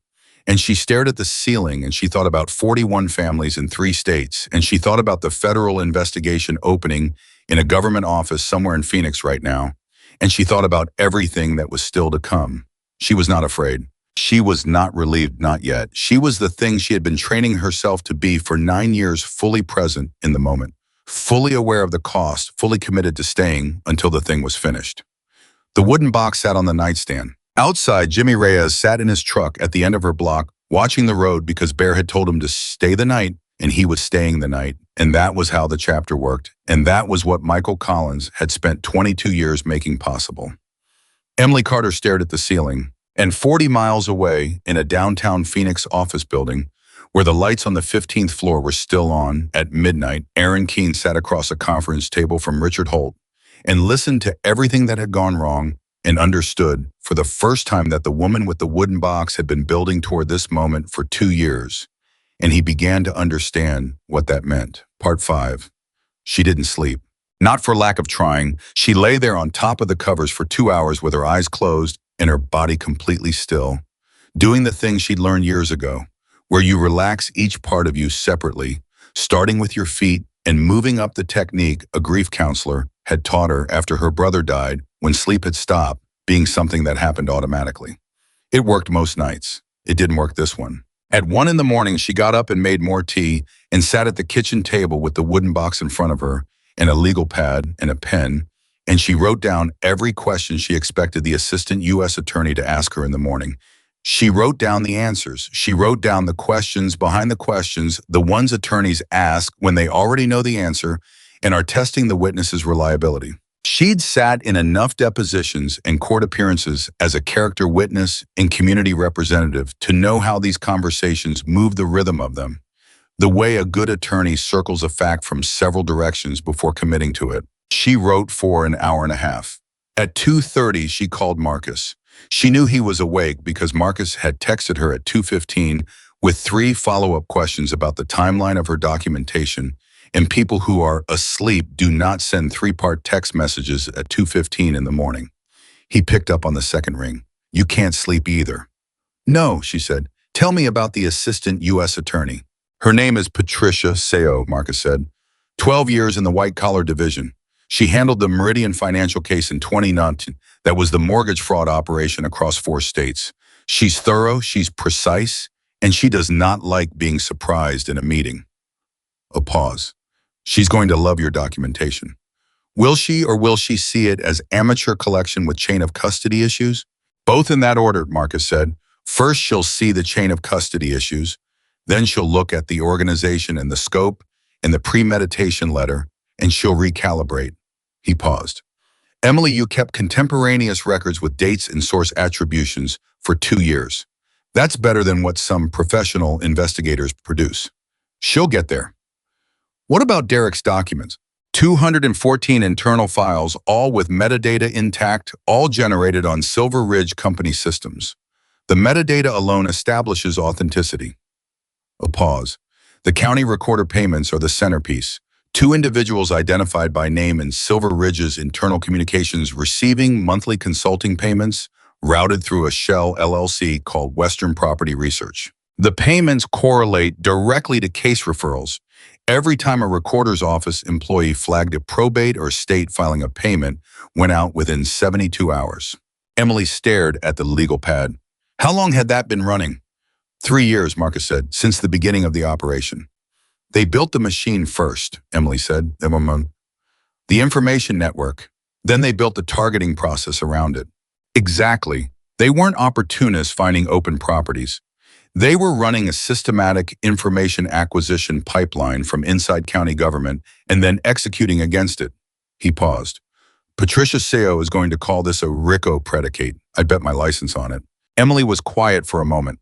And she stared at the ceiling and she thought about 41 families in 3 states, and she thought about the federal investigation opening in a government office somewhere in Phoenix right now, and she thought about everything that was still to come. She was not afraid. She was not relieved, not yet. She was the thing she had been training herself to be for 9 years, fully present in the moment, fully aware of the cost, fully committed to staying until the thing was finished. The wooden box sat on the nightstand. Outside, Jimmy Reyes sat in his truck at the end of her block, watching the road because Bear had told him to stay the night, and he was staying the night. And that was how the chapter worked. And that was what Michael Collins had spent 22 years making possible. Emily Carter stared at the ceiling, and 40 miles away, in a downtown Phoenix office building, where the lights on the 15th floor were still on at midnight, Aaron Keene sat across a conference table from Richard Holt and listened to everything that had gone wrong and understood for the first time that the woman with the wooden box had been building toward this moment for 2 years. And he began to understand what that meant. Part 5. She didn't sleep. Not for lack of trying. She lay there on top of the covers for 2 hours with her eyes closed and her body completely still, doing the thing she'd learned years ago, where you relax each part of you separately, starting with your feet and moving up the technique a grief counselor had taught her after her brother died when sleep had stopped being something that happened automatically. It worked most nights. It didn't work this one. At 1 in the morning, she got up and made more tea and sat at the kitchen table with the wooden box in front of her and a legal pad and a pen, and she wrote down every question she expected the assistant U.S. attorney to ask her in the morning. She wrote down the answers. She wrote down the questions behind the questions, the ones attorneys ask when they already know the answer and are testing the witness's reliability. She'd sat in enough depositions and court appearances as a character witness and community representative to know how these conversations move the rhythm of them, the way a good attorney circles a fact from several directions before committing to it. She wrote for an hour and a half. At 2:30, she called Marcus. She knew he was awake because Marcus had texted her at 2:15 with 3 follow-up questions about the timeline of her documentation, and people who are asleep do not send 3-part text messages at 2:15 in the morning. He picked up on the second ring. You can't sleep either. No, she said. Tell me about the assistant U.S. attorney. Her name is Patricia Seo, Marcus said. 12 years in the white-collar division. She handled the Meridian Financial case in 2019 that was the mortgage fraud operation across 4 states. She's thorough, she's precise, and she does not like being surprised in a meeting. A pause. She's going to love your documentation. Will she, or will she see it as amateur collection with chain of custody issues? Both in that order, Marcus said. First, she'll see the chain of custody issues. Then she'll look at the organization and the scope and the premeditation letter, and she'll recalibrate. He paused. Emily, you kept contemporaneous records with dates and source attributions for 2 years. That's better than what some professional investigators produce. She'll get there. What about Derek's documents? 214 internal files, all with metadata intact, all generated on Silver Ridge Company systems. The metadata alone establishes authenticity. A pause. The county recorder payments are the centerpiece. 2 individuals identified by name in Silver Ridge's internal communications receiving monthly consulting payments routed through a shell LLC called Western Property Research. The payments correlate directly to case referrals, Every time a recorder's office employee flagged a probate or estate filing a payment went out within 72 hours. Emily stared at the legal pad. How long had that been running? 3 years, Marcus said, since the beginning of the operation. They built the machine first, Emily said. The information network. Then they built the targeting process around it. Exactly. They weren't opportunists finding open properties. They were running a systematic information acquisition pipeline from inside county government and then executing against it. He paused. Patricia Seo is going to call this a RICO predicate. I'd bet my license on it. Emily was quiet for a moment.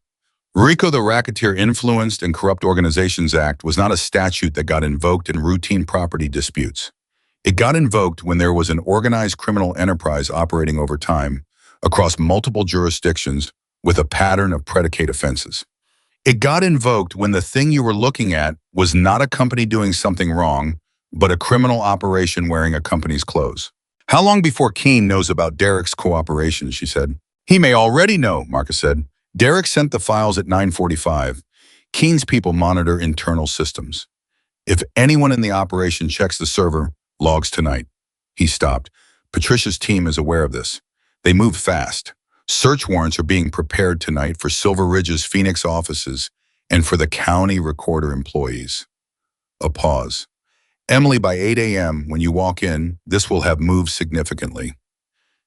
RICO, the Racketeer Influenced and Corrupt Organizations Act, was not a statute that got invoked in routine property disputes. It got invoked when there was an organized criminal enterprise operating over time, across multiple jurisdictions, with a pattern of predicate offenses. It got invoked when the thing you were looking at was not a company doing something wrong, but a criminal operation wearing a company's clothes. How long before Keene knows about Derek's cooperation, she said. He may already know, Marcus said. Derek sent the files at 9:45. Keene's people monitor internal systems. If anyone in the operation checks the server, logs tonight. He stopped. Patricia's team is aware of this. They move fast. Search warrants are being prepared tonight for Silver Ridge's Phoenix offices and for the county recorder employees. A pause. Emily, by 8 a.m., when you walk in, this will have moved significantly.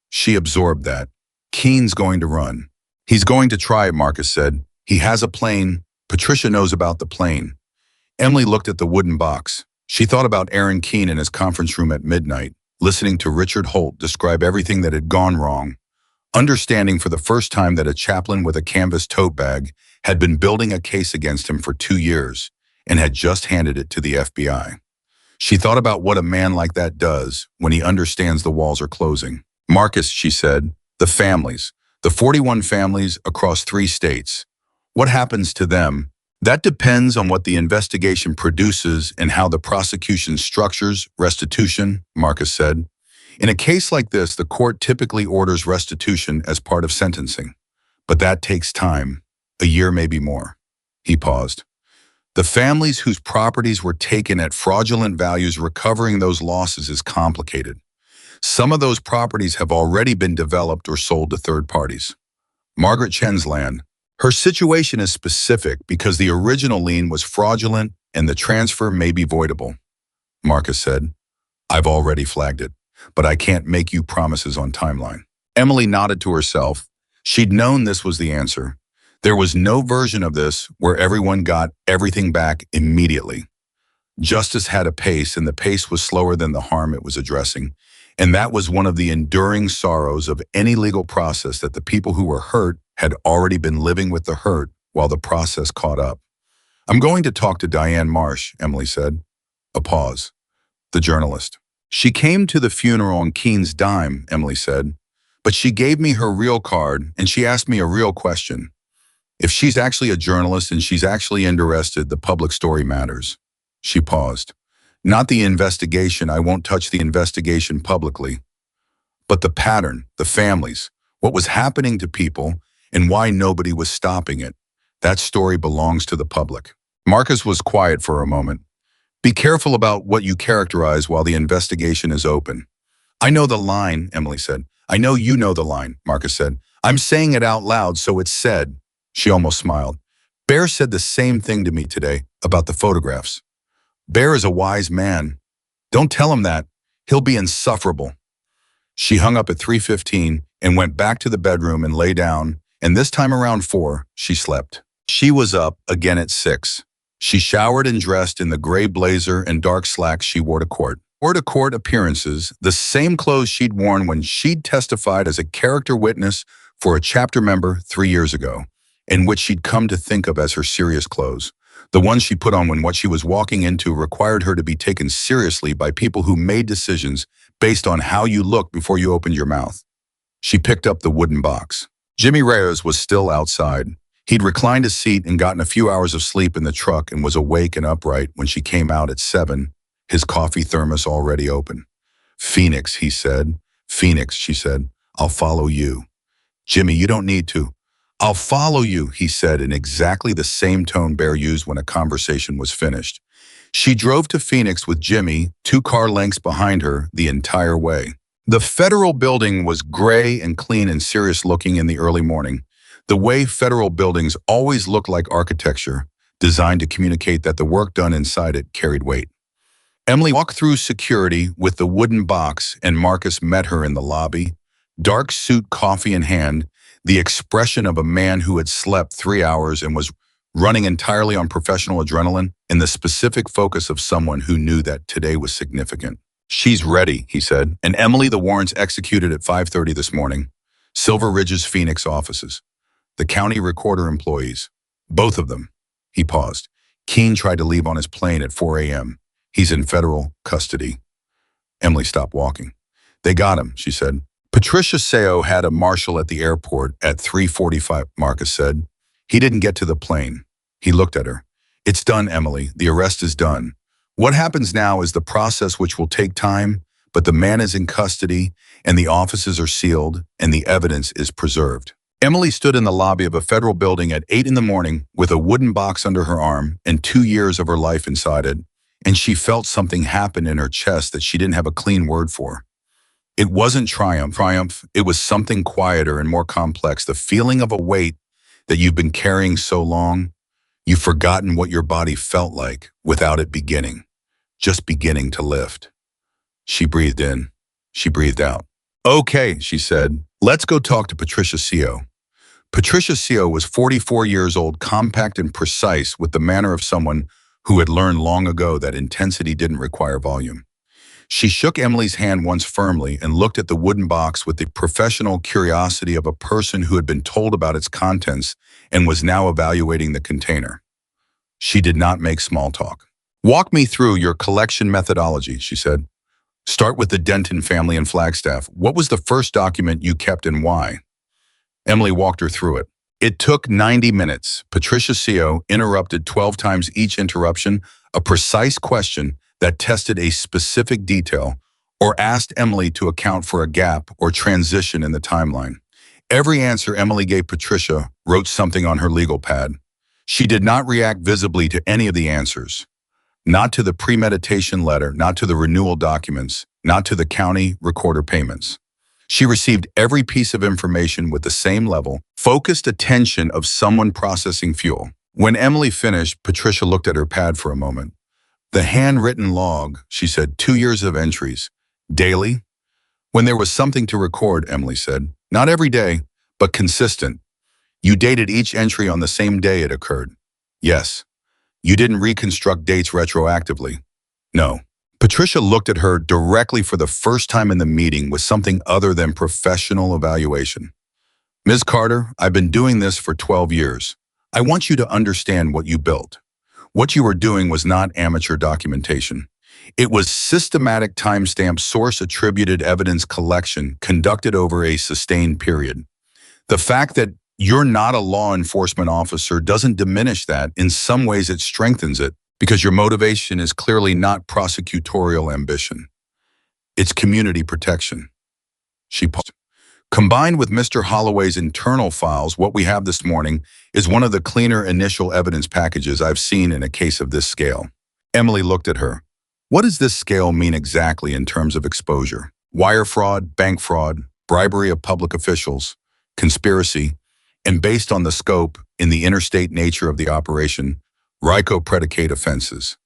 She absorbed that. Keene's going to run. He's going to try, Marcus said. He has a plane. Patricia knows about the plane. Emily looked at the wooden box. She thought about Aaron Keene in his conference room at midnight, listening to Richard Holt describe everything that had gone wrong, understanding for the first time that a chaplain with a canvas tote bag had been building a case against him for 2 years and had just handed it to the FBI. She thought about what a man like that does when he understands the walls are closing. Marcus, she said, the families, the 41 families across 3 states. What happens to them? That depends on what the investigation produces and how the prosecution structures restitution, Marcus said. In a case like this, the court typically orders restitution as part of sentencing. But that takes time, a year, maybe more. He paused. The families whose properties were taken at fraudulent values, recovering those losses is complicated. Some of those properties have already been developed or sold to third parties. Margaret Chen's land. Her situation is specific because the original lien was fraudulent and the transfer may be voidable. Marcus said, I've already flagged it, but I can't make you promises on timeline. Emily nodded to herself. She'd known this was the answer. There was no version of this where everyone got everything back immediately. Justice had a pace, and the pace was slower than the harm it was addressing. And that was one of the enduring sorrows of any legal process, that the people who were hurt had already been living with the hurt while the process caught up. I'm going to talk to Diane Marsh, Emily said. A pause. The journalist. She came to the funeral on Keene's dime, Emily said, but she gave me her real card and she asked me a real question. If she's actually a journalist and she's actually interested, the public story matters. She paused. Not the investigation, I won't touch the investigation publicly, but the pattern, the families, what was happening to people, and why nobody was stopping it. That story belongs to the public. Marcus was quiet for a moment. Be careful about what you characterize while the investigation is open. I know the line, Emily said. I know you know the line, Marcus said. I'm saying it out loud, so it's said. She almost smiled. Bear said the same thing to me today about the photographs. Bear is a wise man. Don't tell him that. He'll be insufferable. She hung up at 3:15 and went back to the bedroom and lay down, and this time around 4, she slept. She was up again at 6. She showered and dressed in the gray blazer and dark slacks she wore to court. Court appearances, the same clothes she'd worn when she'd testified as a character witness for a chapter member 3 years ago, and which she'd come to think of as her serious clothes. The ones she put on when what she was walking into required her to be taken seriously by people who made decisions based on how you looked before you opened your mouth. She picked up the wooden box. Jimmy Reyes was still outside. He'd reclined his seat and gotten a few hours of sleep in the truck and was awake and upright when she came out at 7, his coffee thermos already open. Phoenix, he said. Phoenix, she said. I'll follow you. Jimmy, you don't need to. I'll follow you, he said in exactly the same tone Bear used when a conversation was finished. She drove to Phoenix with Jimmy, 2 car lengths behind her, the entire way. The federal building was gray and clean and serious looking in the early morning, the way federal buildings always look like architecture, designed to communicate that the work done inside it carried weight. Emily walked through security with the wooden box, and Marcus met her in the lobby, dark suit, coffee in hand, the expression of a man who had slept 3 hours and was running entirely on professional adrenaline, and the specific focus of someone who knew that today was significant. "She's ready," he said, and Emily, the warrants executed at 5:30 this morning. Silver Ridge's Phoenix offices. The county recorder employees. Both of them. He paused. Keene tried to leave on his plane at 4 a.m. He's in federal custody. Emily stopped walking. "They got him," she said. "Patricia Seo had a marshal at the airport at 3:45, Marcus said. "He didn't get to the plane." He looked at her. "It's done, Emily. The arrest is done. What happens now is the process, which will take time, but the man is in custody, and the offices are sealed, and the evidence is preserved." Emily stood in the lobby of a federal building at 8 in the morning with a wooden box under her arm and 2 years of her life inside it, and she felt something happen in her chest that she didn't have a clean word for. It wasn't triumph. It was something quieter and more complex, the feeling of a weight that you've been carrying so long, you've forgotten what your body felt like without it beginning, just beginning to lift. She breathed in. She breathed out. "Okay," she said, "let's go talk to Patricia Seo." Patricia Seo was 44 years old, compact and precise, with the manner of someone who had learned long ago that intensity didn't require volume. She shook Emily's hand once firmly and looked at the wooden box with the professional curiosity of a person who had been told about its contents and was now evaluating the container. She did not make small talk. "Walk me through your collection methodology," she said. "Start with the Denton family in Flagstaff. What was the first document you kept and why?" Emily walked her through it. It took 90 minutes. Patricia Seo interrupted 12 times, each interruption a precise question that tested a specific detail or asked Emily to account for a gap or transition in the timeline. Every answer Emily gave Patricia wrote something on her legal pad. She did not react visibly to any of the answers. Not to the premeditation letter, not to the renewal documents, not to the county recorder payments. She received every piece of information with the same level, focused attention of someone processing fuel. When Emily finished, Patricia looked at her pad for a moment. "The handwritten log," she said, 2 years of entries. "Daily?" "When there was something to record," Emily said. "Not every day, but consistent." "You dated each entry on the same day it occurred?" "Yes." "You didn't reconstruct dates retroactively?" "No." Patricia looked at her directly for the first time in the meeting with something other than professional evaluation. "Ms. Carter, I've been doing this for 12 years. I want you to understand what you built. What you were doing was not amateur documentation. It was systematic timestamp source-attributed evidence collection conducted over a sustained period. The fact that you're not a law enforcement officer doesn't diminish that. In some ways, it strengthens it, because your motivation is clearly not prosecutorial ambition. It's community protection." She paused. "Combined with Mr. Holloway's internal files, what we have this morning is one of the cleaner initial evidence packages I've seen in a case of this scale." Emily looked at her. "What does this scale mean exactly in terms of exposure? Wire fraud, bank fraud, bribery of public officials, conspiracy, and based on the scope in the interstate nature of the operation, RICO predicate offenses."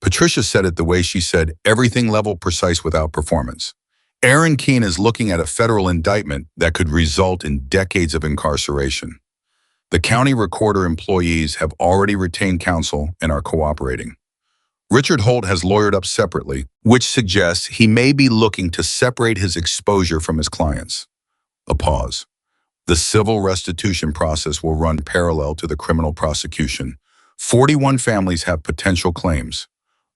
Patricia said it the way she said everything, level, precise, without performance. "Aaron Keene is looking at a federal indictment that could result in decades of incarceration. The county recorder employees have already retained counsel and are cooperating. Richard Holt has lawyered up separately, which suggests he may be looking to separate his exposure from his clients." A pause. "The civil restitution process will run parallel to the criminal prosecution. 41 families have potential claims.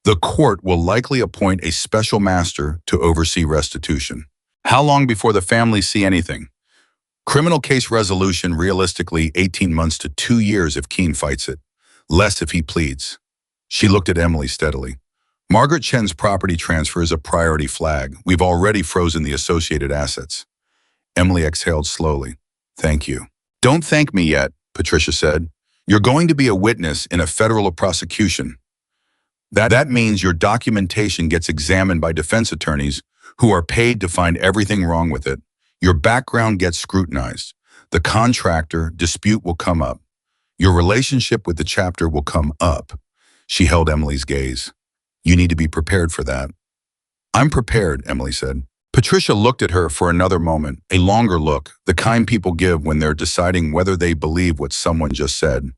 The court will likely appoint a special master to oversee restitution." "How long before the families see anything?" "Criminal case resolution, realistically 18 months to 2 years if Keene fights it. Less if he pleads." She looked at Emily steadily. "Margaret Chen's property transfer is a priority flag. We've already frozen the associated assets." Emily exhaled slowly. "Thank you." "Don't thank me yet," Patricia said. "You're going to be a witness in a federal prosecution." That means your documentation gets examined by defense attorneys who are paid to find everything wrong with it. Your background gets scrutinized. The contractor dispute will come up. Your relationship with the chapter will come up. She held Emily's gaze. You need to be prepared for that. I'm prepared, Emily said. Patricia looked at her for another moment, a longer look, the kind people give when they're deciding whether they believe what someone just said.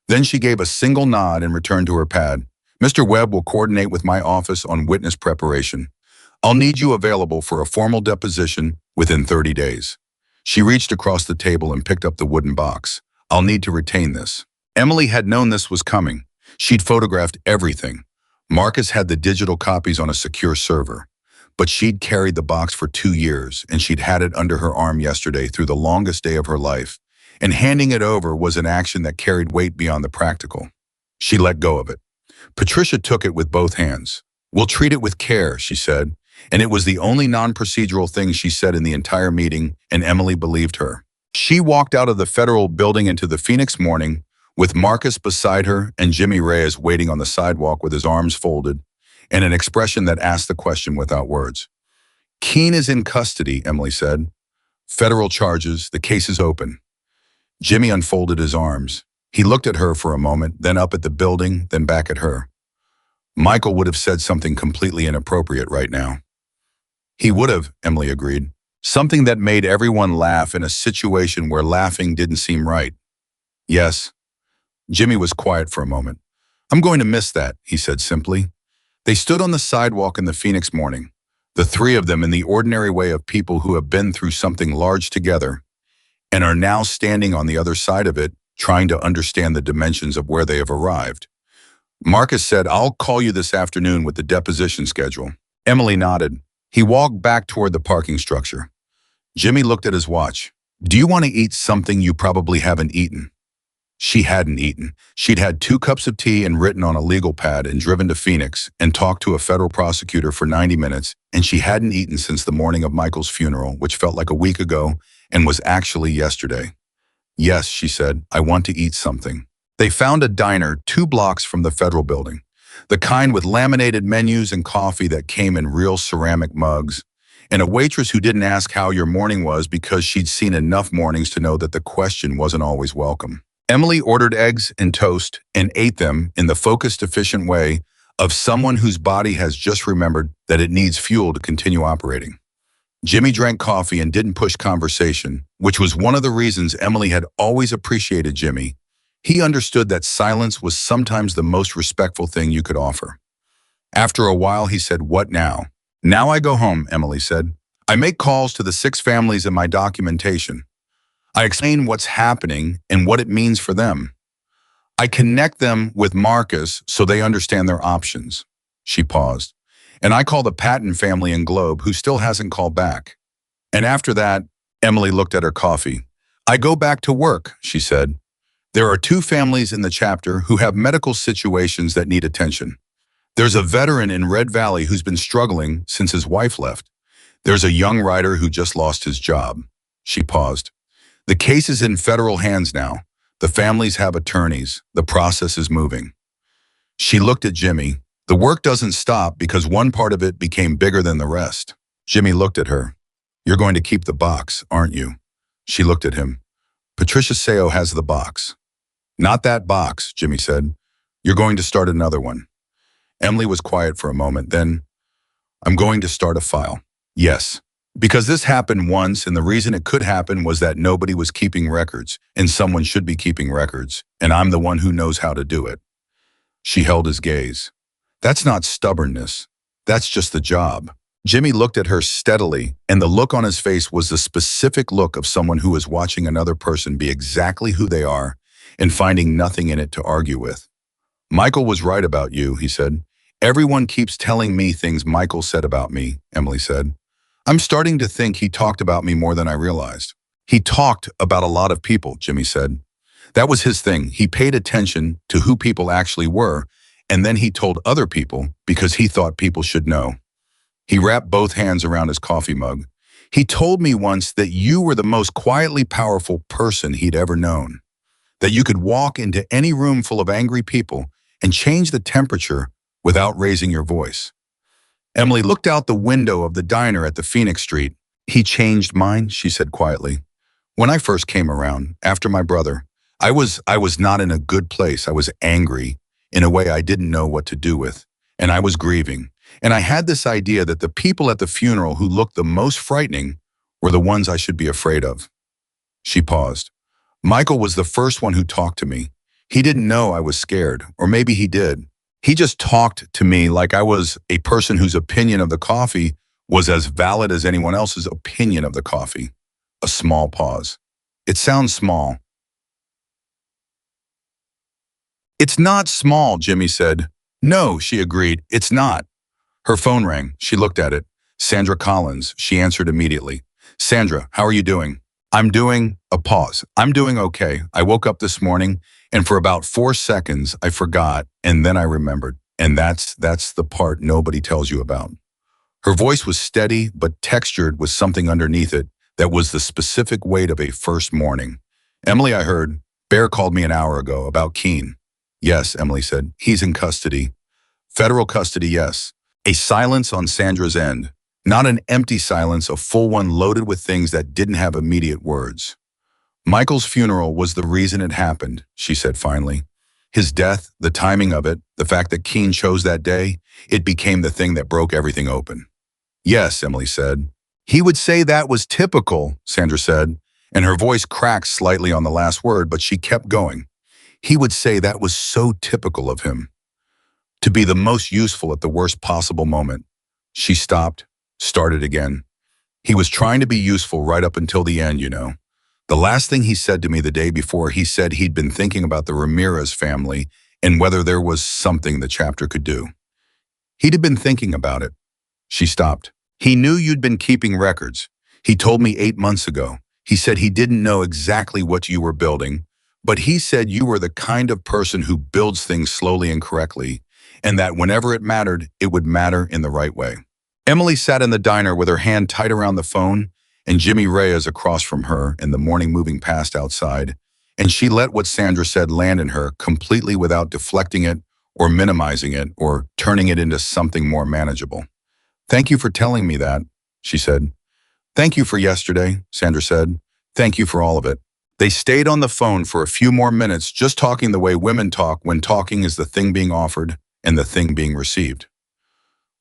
Then she gave a single nod and returned to her pad. Mr. Webb will coordinate with my office on witness preparation. I'll need you available for a formal deposition within 30 days. She reached across the table and picked up the wooden box. I'll need to retain this. Emily had known this was coming. She'd photographed everything. Marcus had the digital copies on a secure server. But she'd carried the box for 2 years, and she'd had it under her arm yesterday through the longest day of her life. And handing it over was an action that carried weight beyond the practical. She let go of it. Patricia took it with both hands. We'll treat it with care, she said, and it was the only non-procedural thing she said in the entire meeting, and Emily believed her. She walked out of the federal building into the Phoenix morning, with Marcus beside her and Jimmy Reyes waiting on the sidewalk with his arms folded, and an expression that asked the question without words. Keene is in custody, Emily said. Federal charges, the case is open. Jimmy unfolded his arms. He looked at her for a moment, then up at the building, then back at her. Michael would have said something completely inappropriate right now. He would have, Emily agreed. Something that made everyone laugh in a situation where laughing didn't seem right. Yes. Jimmy was quiet for a moment. I'm going to miss that, he said simply. They stood on the sidewalk in the Phoenix morning, the three of them in the ordinary way of people who have been through something large together and are now standing on the other side of it, trying to understand the dimensions of where they have arrived. Marcus said, I'll call you this afternoon with the deposition schedule. Emily nodded. He walked back toward the parking structure. Jimmy looked at his watch. Do you want to eat something you probably haven't eaten? She hadn't eaten. She'd had 2 cups of tea and written on a legal pad and driven to Phoenix and talked to a federal prosecutor for 90 minutes, and she hadn't eaten since the morning of Michael's funeral, which felt like a week ago and was actually yesterday. Yes, she said, I want to eat something. They found a diner 2 blocks from the federal building, the kind with laminated menus and coffee that came in real ceramic mugs, and a waitress who didn't ask how your morning was because she'd seen enough mornings to know that the question wasn't always welcome. Emily ordered eggs and toast and ate them in the focused, efficient way of someone whose body has just remembered that it needs fuel to continue operating. Jimmy drank coffee and didn't push conversation, which was one of the reasons Emily had always appreciated Jimmy. He understood that silence was sometimes the most respectful thing you could offer. After a while, he said, What now? Now I go home, Emily said. I make calls to the 6 families in my documentation. I explain what's happening and what it means for them. I connect them with Marcus so they understand their options. She paused. And I call the Patton family in Globe, who still hasn't called back. And after that, Emily looked at her coffee. I go back to work, she said. There are 2 families in the chapter who have medical situations that need attention. There's a veteran in Red Valley who's been struggling since his wife left. There's a young writer who just lost his job. She paused. The case is in federal hands now. The families have attorneys. The process is moving. She looked at Jimmy. The work doesn't stop because one part of it became bigger than the rest. Jimmy looked at her. You're going to keep the box, aren't you? She looked at him. Patricia Seo has the box. Not that box, Jimmy said. You're going to start another one. Emily was quiet for a moment. Then, I'm going to start a file. Yes. Because this happened once, and the reason it could happen was that nobody was keeping records, and someone should be keeping records, and I'm the one who knows how to do it. She held his gaze. That's not stubbornness. That's just the job. Jimmy looked at her steadily, and the look on his face was the specific look of someone who is watching another person be exactly who they are and finding nothing in it to argue with. Michael was right about you, he said. Everyone keeps telling me things Michael said about me, Emily said. I'm starting to think he talked about me more than I realized. He talked about a lot of people, Jimmy said. That was his thing. He paid attention to who people actually were, and then he told other people because he thought people should know. He wrapped both hands around his coffee mug. He told me once that you were the most quietly powerful person he'd ever known, that you could walk into any room full of angry people and change the temperature without raising your voice. Emily looked out the window of the diner at the Phoenix Street. He changed mine, she said quietly. When I first came around, after my brother, I was not in a good place. I was angry in a way I didn't know what to do with. And I was grieving. And I had this idea that the people at the funeral who looked the most frightening were the ones I should be afraid of. She paused. Michael was the first one who talked to me. He didn't know I was scared, or maybe he did. He just talked to me like I was a person whose opinion of the coffee was as valid as anyone else's opinion of the coffee. A small pause. It sounds small. It's not small, Jimmy said. No, she agreed, it's not. Her phone rang. She looked at it. Sandra Collins. She answered immediately. Sandra, how are you doing? A pause. I'm doing okay. I woke up this morning and for about 4 seconds I forgot and then I remembered. And that's the part nobody tells you about. Her voice was steady but textured with something underneath it that was the specific weight of a first morning. Emily, I heard. Bear called me an hour ago about Keene. Yes, Emily said. He's in custody. Federal custody, yes. A silence on Sandra's end. Not an empty silence, a full one loaded with things that didn't have immediate words. Michael's funeral was the reason it happened, she said finally. His death, the timing of it, the fact that Keene chose that day, it became the thing that broke everything open. Yes, Emily said. He would say that was typical, Sandra said, and her voice cracked slightly on the last word, but she kept going. He would say that was so typical of him. To be the most useful at the worst possible moment. She stopped, started again. He was trying to be useful right up until the end, you know. The last thing he said to me the day before, he said he'd been thinking about the Ramirez family and whether there was something the chapter could do. He'd have been thinking about it. She stopped. He knew you'd been keeping records. He told me 8 months ago. He said he didn't know exactly what you were building, but he said you were the kind of person who builds things slowly and correctly, and that whenever it mattered, it would matter in the right way. Emily sat in the diner with her hand tight around the phone and Jimmy Reyes across from her and the morning moving past outside, and she let what Sandra said land in her completely without deflecting it or minimizing it or turning it into something more manageable. Thank you for telling me that, she said. Thank you for yesterday, Sandra said. Thank you for all of it. They stayed on the phone for a few more minutes, just talking the way women talk when talking is the thing being offered and the thing being received.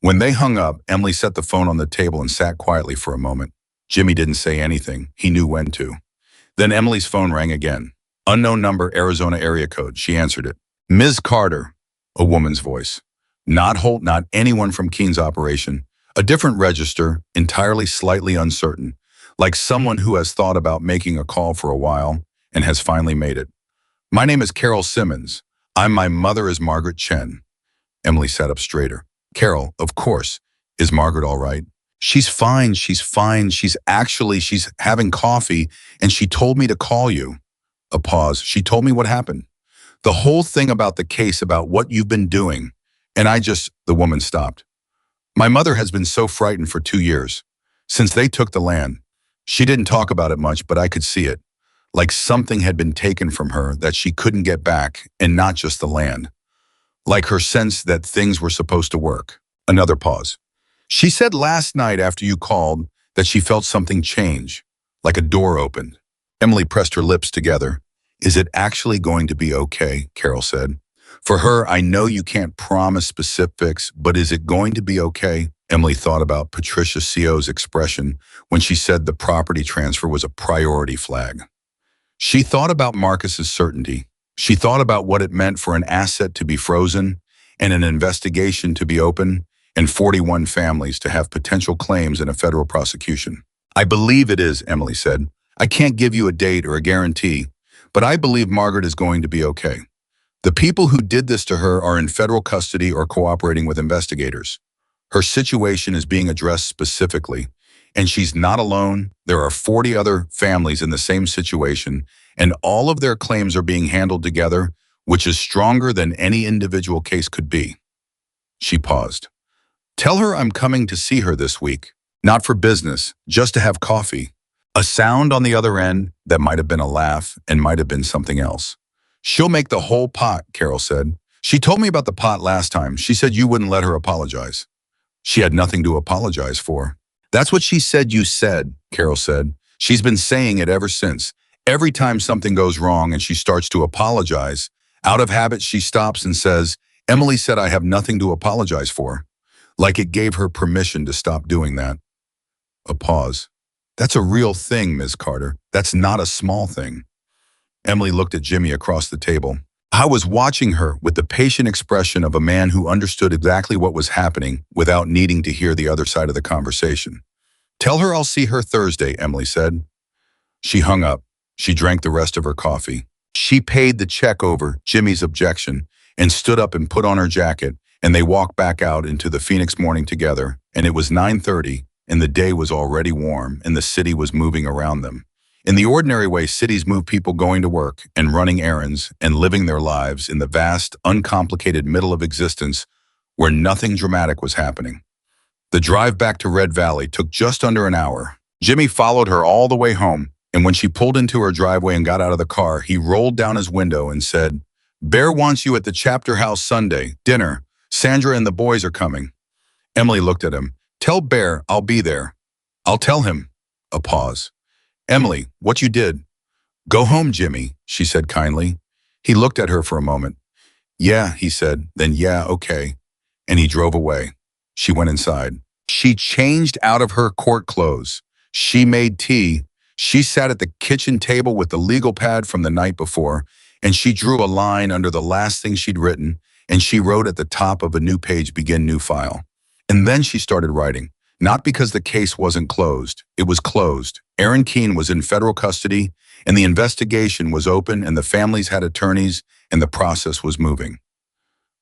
When they hung up, Emily set the phone on the table and sat quietly for a moment. Jimmy didn't say anything. He knew when to. Then Emily's phone rang again. Unknown number, Arizona area code. She answered it. Ms. Carter, a woman's voice. Not Holt, not anyone from Keene's operation. A different register, entirely slightly uncertain, like someone who has thought about making a call for a while and has finally made it. My name is Carol Simmons. My mother is Margaret Chen. Emily sat up straighter. Carol, of course. Is Margaret all right? She's fine, she's fine. She's having coffee and she told me to call you. A pause. She told me what happened. The whole thing about the case, about what you've been doing. And the woman stopped. My mother has been so frightened for 2 years. Since they took the land. She didn't talk about it much, but I could see it. Like something had been taken from her that she couldn't get back, and not just the land. Like her sense that things were supposed to work. Another pause. She said last night after you called that she felt something change, like a door opened. Emily pressed her lips together. Is it actually going to be okay? Carol said. For her, I know you can't promise specifics, but is it going to be okay? Emily thought about Patricia Co's expression when she said the property transfer was a priority flag. She thought about Marcus's certainty. She thought about what it meant for an asset to be frozen and an investigation to be open and 41 families to have potential claims in a federal prosecution. I believe it is, Emily said. I can't give you a date or a guarantee, but I believe Margaret is going to be okay. The people who did this to her are in federal custody or cooperating with investigators. Her situation is being addressed specifically, and she's not alone. There are 40 other families in the same situation, and all of their claims are being handled together, which is stronger than any individual case could be. She paused. Tell her I'm coming to see her this week, not for business, just to have coffee. A sound on the other end that might have been a laugh and might have been something else. She'll make the whole pot, Carol said. She told me about the pot last time. She said you wouldn't let her apologize. She had nothing to apologize for. That's what she said you said, Carol said. She's been saying it ever since. Every time something goes wrong and she starts to apologize, out of habit she stops and says, Emily said I have nothing to apologize for. Like it gave her permission to stop doing that. A pause. That's a real thing, Ms. Carter. That's not a small thing. Emily looked at Jimmy across the table. I was watching her with the patient expression of a man who understood exactly what was happening without needing to hear the other side of the conversation. Tell her I'll see her Thursday, Emily said. She hung up. She drank the rest of her coffee. She paid the check over Jimmy's objection and stood up and put on her jacket, and they walked back out into the Phoenix morning together, and it was 9:30, and the day was already warm, and the city was moving around them. In the ordinary way, cities move people going to work and running errands and living their lives in the vast, uncomplicated middle of existence where nothing dramatic was happening. The drive back to Red Valley took just under an hour. Jimmy followed her all the way home, and when she pulled into her driveway and got out of the car, he rolled down his window and said, Bear wants you at the chapter house Sunday, dinner. Sandra and the boys are coming. Emily looked at him. Tell Bear I'll be there. I'll tell him. A pause. Emily, what you did? Go home, Jimmy, she said kindly. He looked at her for a moment. Yeah, he said, then yeah, okay. And he drove away. She went inside. She changed out of her court clothes. She made tea. She sat at the kitchen table with the legal pad from the night before, and she drew a line under the last thing she'd written, and she wrote at the top of a new page, begin new file. And then she started writing. Not because the case wasn't closed. It was closed. Aaron Keene was in federal custody, and the investigation was open, and the families had attorneys, and the process was moving.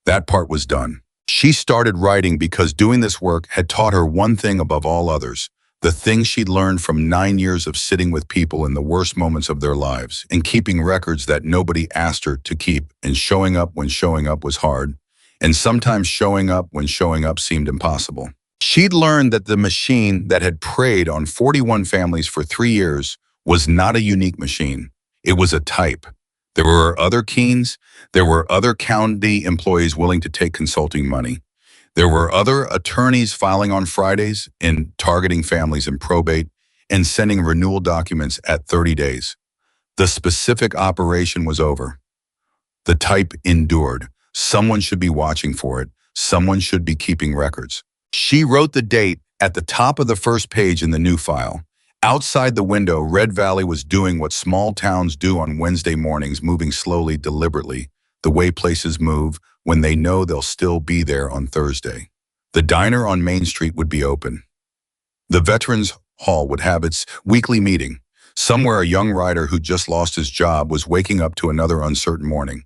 That part was done. She started writing because doing this work had taught her one thing above all others, the thing she'd learned from 9 years of sitting with people in the worst moments of their lives and keeping records that nobody asked her to keep, and showing up when showing up was hard, and sometimes showing up when showing up seemed impossible. She'd learned that the machine that had preyed on 41 families for 3 years was not a unique machine. It was a type. There were other Keens. There were other county employees willing to take consulting money. There were other attorneys filing on Fridays and targeting families in probate and sending renewal documents at 30 days. The specific operation was over. The type endured. Someone should be watching for it. Someone should be keeping records. She wrote the date at the top of the first page in the new file. Outside the window, Red Valley was doing what small towns do on Wednesday mornings, moving slowly, deliberately, the way places move when they know they'll still be there on Thursday. The diner on Main Street would be open. The Veterans Hall would have its weekly meeting. Somewhere a young writer who just lost his job was waking up to another uncertain morning.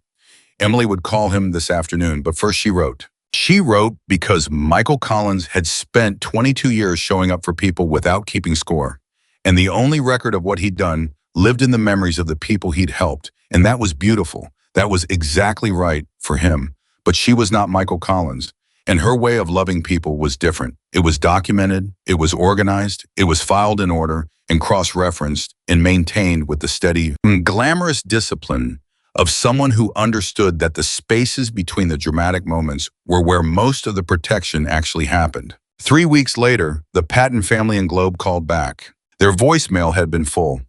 Emily would call him this afternoon, but first she wrote. She wrote because Michael Collins had spent 22 years showing up for people without keeping score. And the only record of what he'd done lived in the memories of the people he'd helped. And that was beautiful. That was exactly right for him. But she was not Michael Collins. And her way of loving people was different. It was documented, it was organized, it was filed in order and cross-referenced and maintained with the steady, glamorous discipline of someone who understood that the spaces between the dramatic moments were where most of the protection actually happened. 3 weeks later, the Patton family and Globe called back. Their voicemail had been full.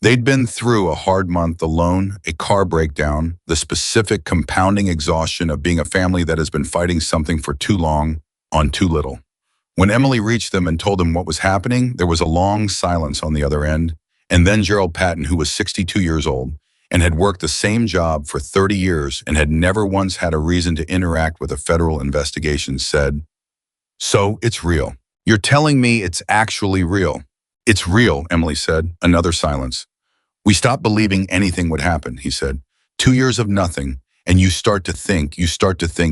They'd been through a hard month alone, a car breakdown, the specific compounding exhaustion of being a family that has been fighting something for too long on too little. When Emily reached them and told them what was happening, there was a long silence on the other end, and then Gerald Patton, who was 62 years old, and had worked the same job for 30 years and had never once had a reason to interact with a federal investigation, said, So it's real. You're telling me it's actually real. It's real, Emily said. Another silence. We stopped believing anything would happen, he said. 2 years of nothing, and you start to think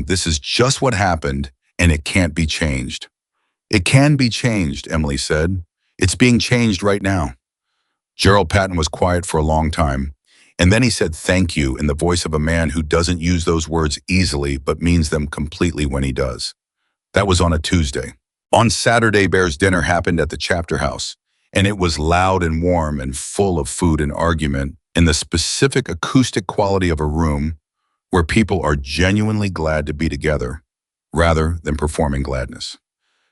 this is just what happened and it can't be changed. It can be changed, Emily said. It's being changed right now. Gerald Patton was quiet for a long time. And then he said thank you in the voice of a man who doesn't use those words easily but means them completely when he does. That was on a Tuesday. On Saturday, Bear's dinner happened at the chapter house, and it was loud and warm and full of food and argument and the specific acoustic quality of a room where people are genuinely glad to be together rather than performing gladness.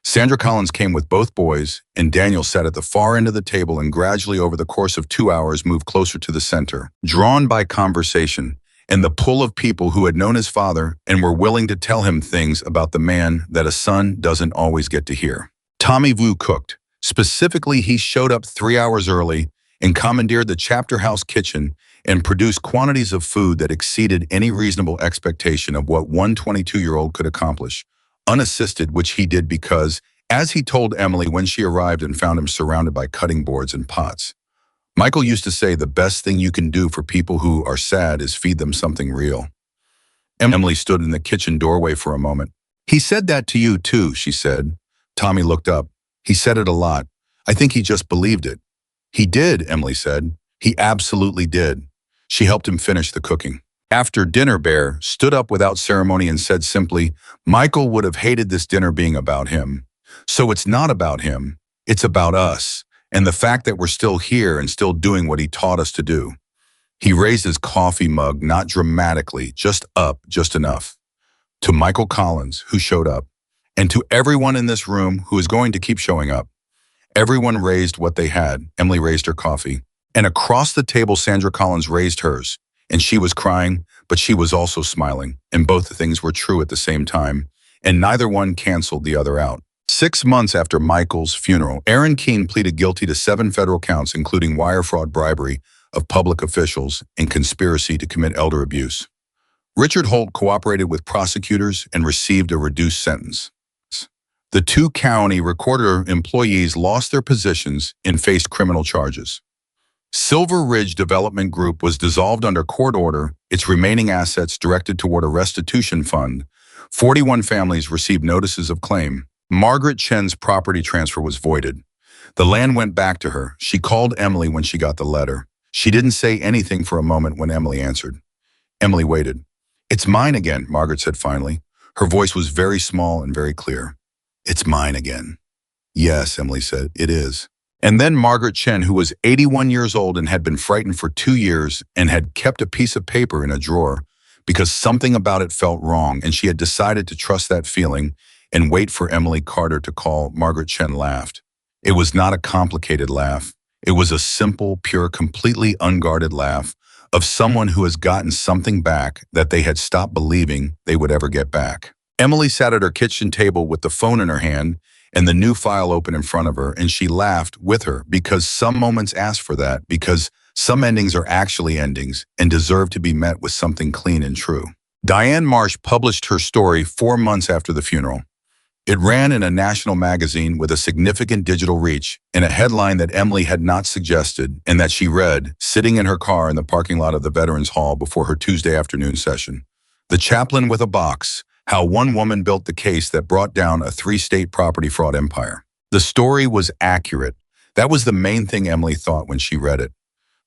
Sandra Collins came with both boys, and Daniel sat at the far end of the table and gradually over the course of 2 hours moved closer to the center, drawn by conversation and the pull of people who had known his father and were willing to tell him things about the man that a son doesn't always get to hear. Tommy Vu cooked. Specifically, he showed up 3 hours early and commandeered the chapter house kitchen and produced quantities of food that exceeded any reasonable expectation of what one 22-year-old could accomplish, unassisted, which he did because, as he told Emily when she arrived and found him surrounded by cutting boards and pots, Michael used to say the best thing you can do for people who are sad is feed them something real. Emily stood in the kitchen doorway for a moment. "He said that to you too," she said. Tommy looked up. "He said it a lot. I think he just believed it." "He did," Emily said. "He absolutely did." She helped him finish the cooking. After dinner, Bear stood up without ceremony and said simply, "Michael would have hated this dinner being about him. So it's not about him, it's about us, and the fact that we're still here and still doing what he taught us to do." He raised his coffee mug, not dramatically, just up, just enough. To Michael Collins, who showed up, and to everyone in this room who is going to keep showing up. Everyone raised what they had. Emily raised her coffee. And across the table, Sandra Collins raised hers. And she was crying, but she was also smiling. And both things were true at the same time. And neither one canceled the other out. 6 months after Michael's funeral, Aaron Keene pleaded guilty to 7 federal counts, including wire fraud, bribery of public officials, and conspiracy to commit elder abuse. Richard Holt cooperated with prosecutors and received a reduced sentence. The 2 county recorder employees lost their positions and faced criminal charges. Silver Ridge Development Group was dissolved under court order, its remaining assets directed toward a restitution fund. 41 families received notices of claim. Margaret Chen's property transfer was voided. The land went back to her. She called Emily when she got the letter. She didn't say anything for a moment when Emily answered. Emily waited. "It's mine again," Margaret said finally. Her voice was very small and very clear. "It's mine again." "Yes," Emily said, "it is." And then Margaret Chen, who was 81 years old and had been frightened for 2 years and had kept a piece of paper in a drawer because something about it felt wrong, and she had decided to trust that feeling and wait for Emily Carter to call. Margaret Chen laughed. It was not a complicated laugh. It was a simple, pure, completely unguarded laugh of someone who has gotten something back that they had stopped believing they would ever get back. Emily sat at her kitchen table with the phone in her hand and the new file open in front of her, and she laughed with her because some moments ask for that, because some endings are actually endings and deserve to be met with something clean and true. Diane Marsh published her story 4 months after the funeral. It ran in a national magazine with a significant digital reach in a headline that Emily had not suggested and that she read, sitting in her car in the parking lot of the Veterans Hall before her Tuesday afternoon session. "The Chaplain with a Box: How One Woman Built the Case That Brought Down a 3-State Property Fraud Empire." The story was accurate. That was the main thing Emily thought when she read it.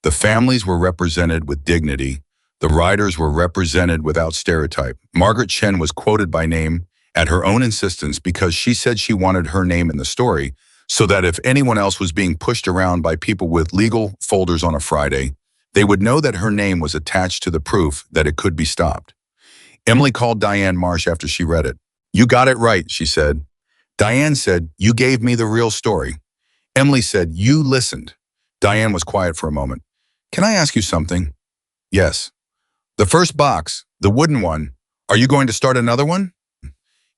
The families were represented with dignity. The writers were represented without stereotype. Margaret Chen was quoted by name at her own insistence because she said she wanted her name in the story so that if anyone else was being pushed around by people with legal folders on a Friday, they would know that her name was attached to the proof that it could be stopped. Emily called Diane Marsh after she read it. "You got it right," she said. Diane said, "You gave me the real story." Emily said, "You listened." Diane was quiet for a moment. "Can I ask you something?" "Yes." "The first box, the wooden one, are you going to start another one?"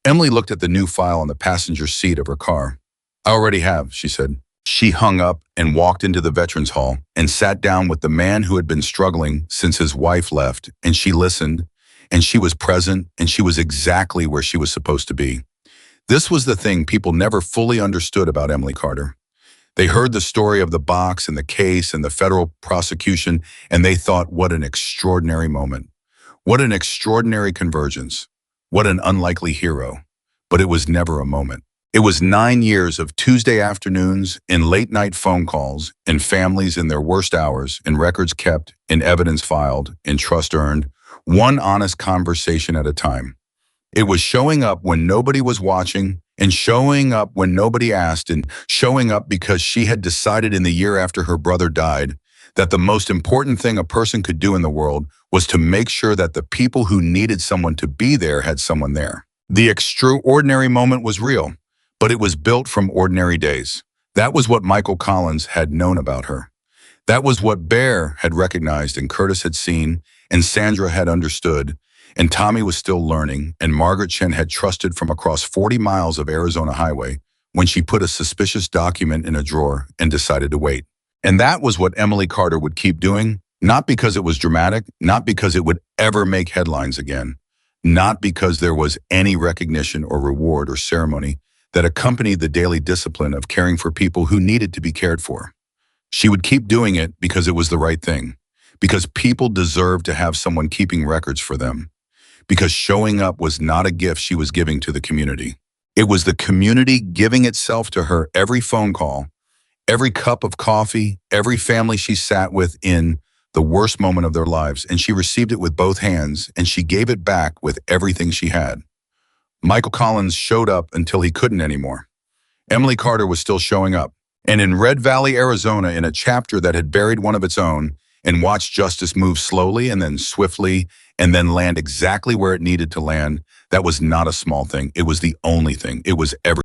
Emily looked at the new file on the passenger seat of her car. "I already have," she said. She hung up and walked into the Veterans Hall and sat down with the man who had been struggling since his wife left, and she listened, and she was present, and she was exactly where she was supposed to be. This was the thing people never fully understood about Emily Carter. They heard the story of the box and the case and the federal prosecution, and they thought, what an extraordinary moment. What an extraordinary convergence. What an unlikely hero. But it was never a moment. It was 9 years of Tuesday afternoons and late-night phone calls and families in their worst hours and records kept and evidence filed and trust earned, one honest conversation at a time. It was showing up when nobody was watching and showing up when nobody asked and showing up because she had decided in the year after her brother died that the most important thing a person could do in the world was to make sure that the people who needed someone to be there had someone there. The extraordinary moment was real, but it was built from ordinary days. That was what Michael Collins had known about her. That was what Bear had recognized and Curtis had seen and Sandra had understood, and Tommy was still learning, and Margaret Chen had trusted from across 40 miles of Arizona highway when she put a suspicious document in a drawer and decided to wait. And that was what Emily Carter would keep doing, not because it was dramatic, not because it would ever make headlines again, not because there was any recognition or reward or ceremony that accompanied the daily discipline of caring for people who needed to be cared for. She would keep doing it because it was the right thing, because people deserved to have someone keeping records for them, because showing up was not a gift she was giving to the community. It was the community giving itself to her every phone call, every cup of coffee, every family she sat with in the worst moment of their lives, and she received it with both hands, and she gave it back with everything she had. Michael Collins showed up until he couldn't anymore. Emily Carter was still showing up. And in Red Valley, Arizona, in a chapter that had buried one of its own and watched justice move slowly and then swiftly and then land exactly where it needed to land, that was not a small thing. It was the only thing. It was everything.